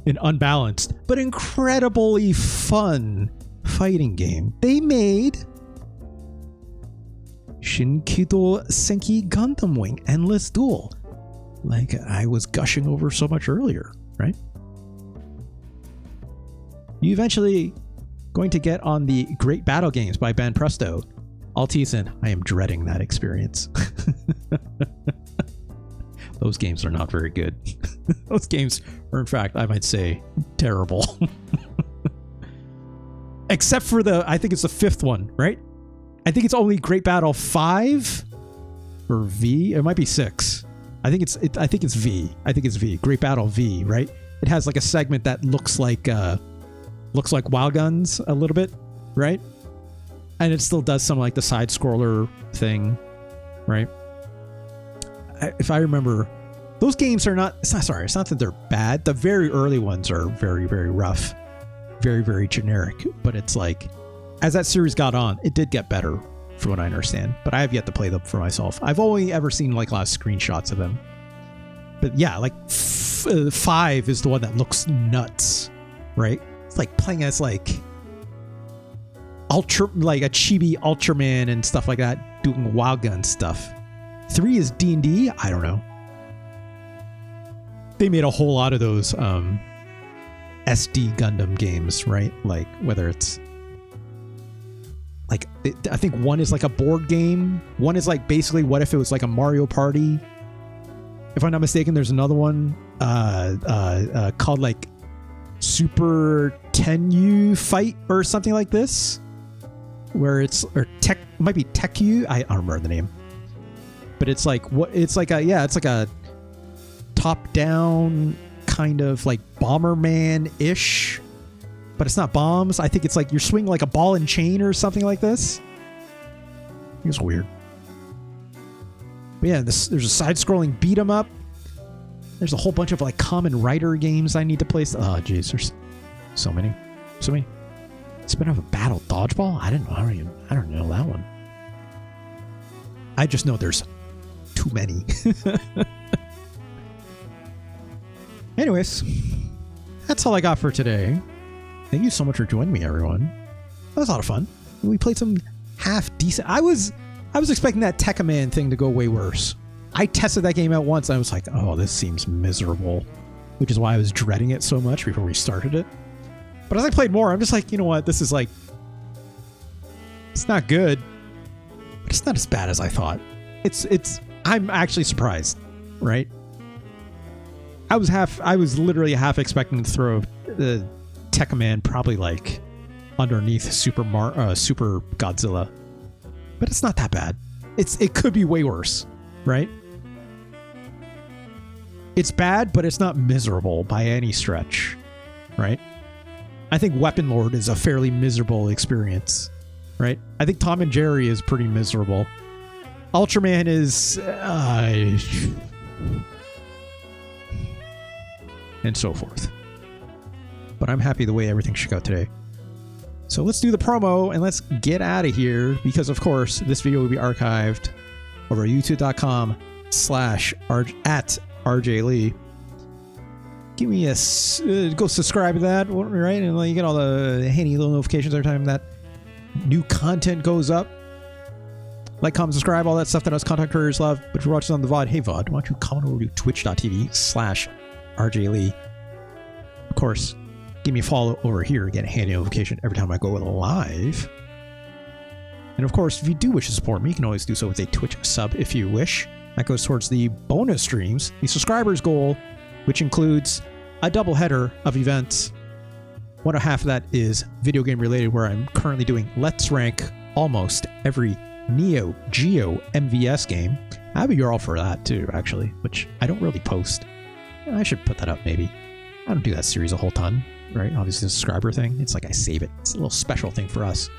and unbalanced, but incredibly fun fighting game. They made Shinkido Senki Gundam Wing Endless Duel, like I was gushing over so much earlier, right? You eventually going to get on the Great Battle Games by Ben Presto. Altizen, I am dreading that experience. Those games are not very good. Those games are, in fact, I might say, terrible. Except for I think it's the fifth one, right? I think it's only Great Battle 5 or V. It might be 6. I think it's V. I think it's V. Great Battle V, right? It has like a segment that looks like Wild Guns a little bit, right? And it still does some like the side scroller thing, right? If I remember, those games are not, it's not that they're bad. The very early ones are very, very rough, very, very generic. But it's like, as that series got on, it did get better from what I understand. But I have yet to play them for myself. I've only ever seen like a lot of screenshots of them. But yeah, like 5 is the one that looks nuts, right? It's like playing as like a chibi Ultraman and stuff like that, doing Wild Gun stuff. 3 is D&D. I don't know. They made a whole lot of those SD Gundam games, right? Like whether it's like, I think one is like a board game. One is like basically what if it was like a Mario Party. If I'm not mistaken, there's another one called like Super Tenyu Fight or something like this, where it's might be Tekku. I don't remember the name, but it's like it's like a top-down kind of like Bomberman-ish, but it's not bombs. I think it's like you're swinging like a ball and chain or something like this. It's weird. But yeah, there's a side-scrolling beat 'em up. There's a whole bunch of like Kamen Rider games I need to play. Oh, jeez, there's so many. Spin off a Battle Dodgeball? I don't know that one. I just know there's too many. Anyways, that's all I got for today. Thank you so much for joining me, everyone. That was a lot of fun. We played some half decent. I was expecting that Tekkaman thing to go way worse. I tested that game out once and I was like, oh, this seems miserable, which is why I was dreading it so much before we started it. But as I played more, I'm just like, you know what? This is like, it's not good, but it's not as bad as I thought. I'm actually surprised, right? I was literally half expecting to throw the Tekkaman probably like underneath Super Godzilla, but it's not that bad. it could be way worse, right? It's bad, but it's not miserable by any stretch, right? I think Weapon Lord is a fairly miserable experience, right? I think Tom and Jerry is pretty miserable. Ultraman is... and so forth. But I'm happy the way everything shook out today. So let's do the promo and let's get out of here because, of course, this video will be archived over at youtube.com/@RJLee. Give me a... go subscribe to that, right? And you get all the handy little notifications every time that new content goes up. Like, comment, subscribe, all that stuff that us content creators love. But if you're watching on the VOD, hey VOD, why don't you comment over to twitch.tv/RJLee. Of course, give me a follow over here, get a handy notification every time I go live. And of course, if you do wish to support me, you can always do so with a Twitch sub if you wish. That goes towards the bonus streams, the subscribers goal, which includes a double header of events. One half of that is video game related, where I'm currently doing Let's Rank almost every Neo Geo MVS game. I have a URL for that too, actually, which I don't really post. I should put that up maybe. I don't do that series a whole ton, right? Obviously the subscriber thing, it's like I save it. It's a little special thing for us.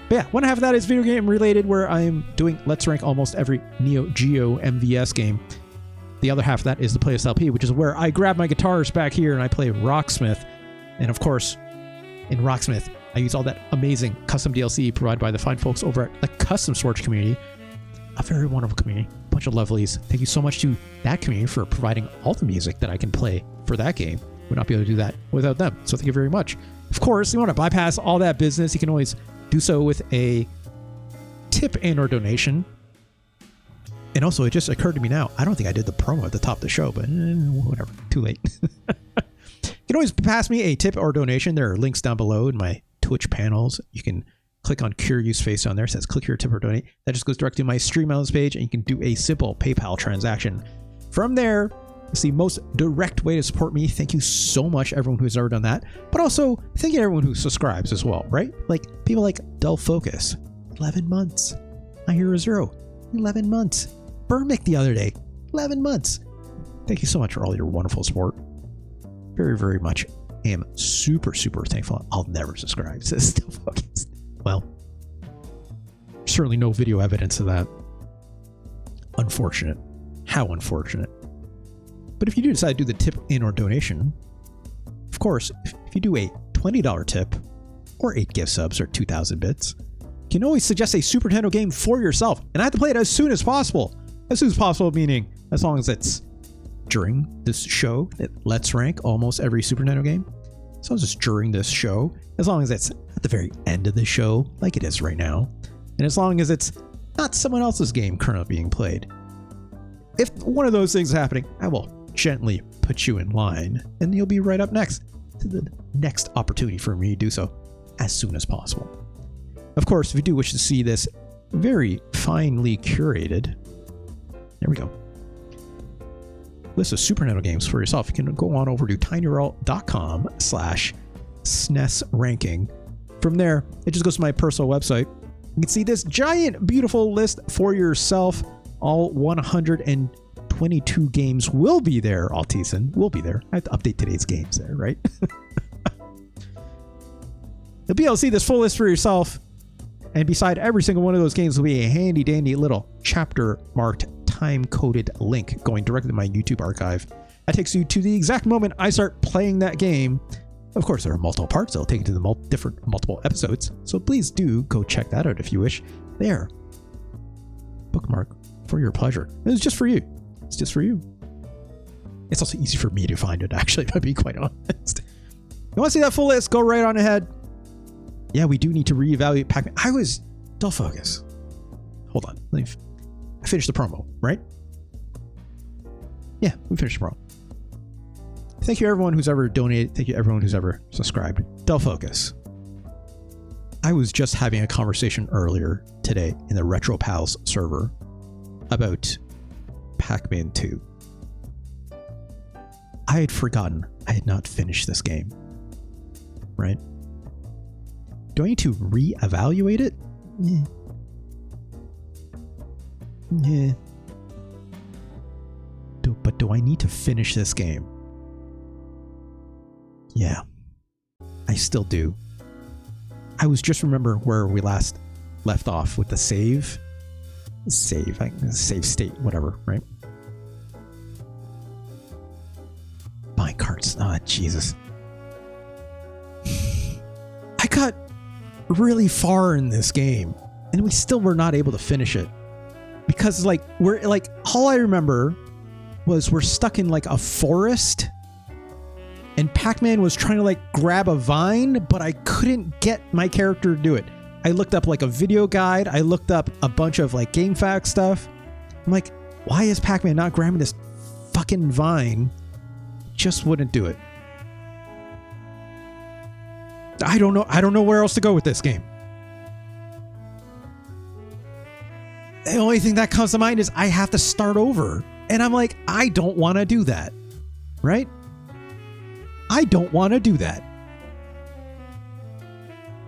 But yeah, one half of that is video game related, where I'm doing Let's Rank almost every Neo Geo MVS game. The other half of that is the Playlist LP, which is where I grab my guitars back here and I play Rocksmith. And of course, in Rocksmith, I use all that amazing custom DLC provided by the fine folks over at the Custom Storage community. A very wonderful community, a bunch of lovelies. Thank you so much to that community for providing all the music that I can play for that game. Would not be able to do that without them. So thank you very much. Of course, you want to bypass all that business, you can always do so with a tip and or donation. And also, it just occurred to me now, I don't think I did the promo at the top of the show, but whatever, too late. You can always pass me a tip or donation. There are links down below in my Twitch panels. You can click on Curious face on there. It says click here, tip or donate. That just goes directly to my stream elements page, and you can do a simple PayPal transaction. From there, it's the most direct way to support me. Thank you so much, everyone who's ever done that. But also, thank you to everyone who subscribes as well, right? Like people like Dull Focus, 11 months. My Hero Zero, 11 months. Burmick the other day, 11 months. Thank you so much for all your wonderful support. Very, very much am super, super thankful. I'll never subscribe, says Still Focused. Well, certainly no video evidence of that. Unfortunate. How unfortunate. But if you do decide to do the tip and or donation, of course, if you do a $20 tip or 8 gift subs or 2,000 bits, you can always suggest a Super Nintendo game for yourself. And I have to play it as soon as possible. As soon as possible, meaning as long as it's during this show, Let's Rank almost every Super Nintendo game. As long as it's during this show, as long as it's at the very end of the show, like it is right now, and as long as it's not someone else's game currently being played. If one of those things is happening, I will gently put you in line, and you'll be right up next to the next opportunity for me to do so as soon as possible. Of course, if you do wish to see this very finely curated, there we go, list of Super Nintendo games for yourself, you can go on over to tinyurl.com/SNES ranking. From there, it just goes to my personal website. You can see this giant, beautiful list for yourself. All 122 games will be there. Altisan will be there. I have to update today's games there, right? You'll be able to see this full list for yourself. And beside every single one of those games will be a handy dandy little chapter marked time-coded link going directly to my YouTube archive. That takes you to the exact moment I start playing that game. Of course, there are multiple parts. It'll take you to the multiple episodes. So please do go check that out if you wish. There. Bookmark for your pleasure. It's just for you. It's just for you. It's also easy for me to find it, actually, if I'm being quite honest. You want to see that full list? Go right on ahead. Yeah, we do need to reevaluate Pac-Man. I was... Dull Focus. Hold on. I finished the promo, right? Yeah, we finished the promo. Thank you everyone who's ever donated. Thank you everyone who's ever subscribed. Dull Focus. I was just having a conversation earlier today in the Retro Pals server about Pac-Man 2. I had forgotten I had not finished this game. Right? Do I need to reevaluate it? Yeah. But do I need to finish this game? Yeah. I still do. I was just remember where we last left off with the save. Save state, whatever, right? My cards. Ah, Jesus. I got really far in this game, and we still were not able to finish it. Because, like, we're, like, all I remember was we're stuck in, like, a forest, and Pac-Man was trying to, like, grab a vine, but I couldn't get my character to do it. I looked up, like, a video guide. I looked up a bunch of, like, GameFAQs stuff. I'm like, why is Pac-Man not grabbing this fucking vine? Just wouldn't do it. I don't know. I don't know where else to go with this game. The only thing that comes to mind is I have to start over. And I'm like, I don't want to do that. Right? I don't want to do that.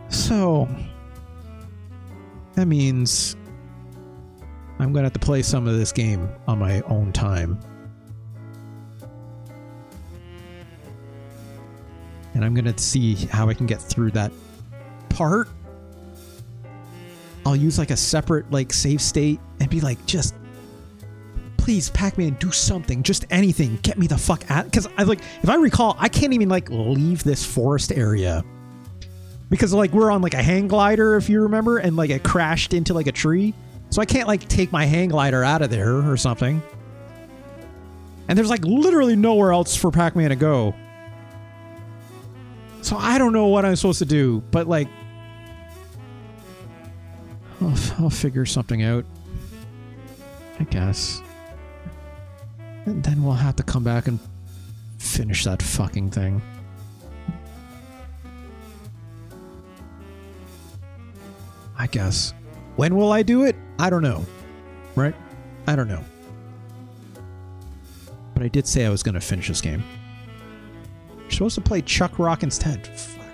So that means I'm going to have to play some of this game on my own time. And I'm going to see how I can get through that part. I'll use like a separate like save state and be like, just please, Pac-Man, do something, just anything, get me the fuck out. Because I like, if I recall, I can't even like leave this forest area because like we're on like a hang glider, if you remember, and like it crashed into like a tree, so I can't like take my hang glider out of there or something. And there's like literally nowhere else for Pac-Man to go. So I don't know what I'm supposed to do, but like, I'll figure something out, I guess. And then we'll have to come back and finish that fucking thing. I guess. When will I do it? I don't know. Right? I don't know. But I did say I was going to finish this game. You're supposed to play Chuck Rock instead. Fuck.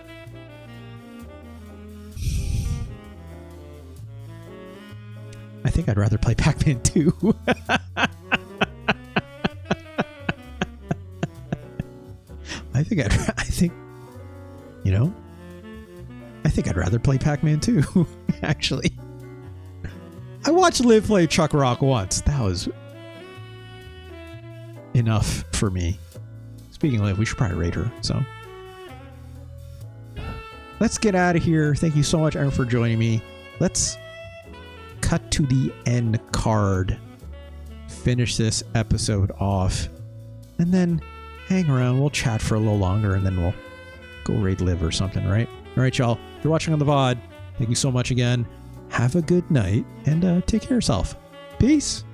I think I'd rather play Pac-Man 2. I think, you know, I think I'd rather play Pac-Man 2, actually. I watched Liv play Chuck Rock once. That was enough for me. Speaking of Liv, we should probably rate her, so. Let's get out of here. Thank you so much, Aaron, for joining me. Let's cut to the end card. Finish this episode off. And then hang around. We'll chat for a little longer, and then we'll go raid Liv or something, right? All right, y'all. If you're watching on the VOD, thank you so much again. Have a good night, and take care of yourself. Peace.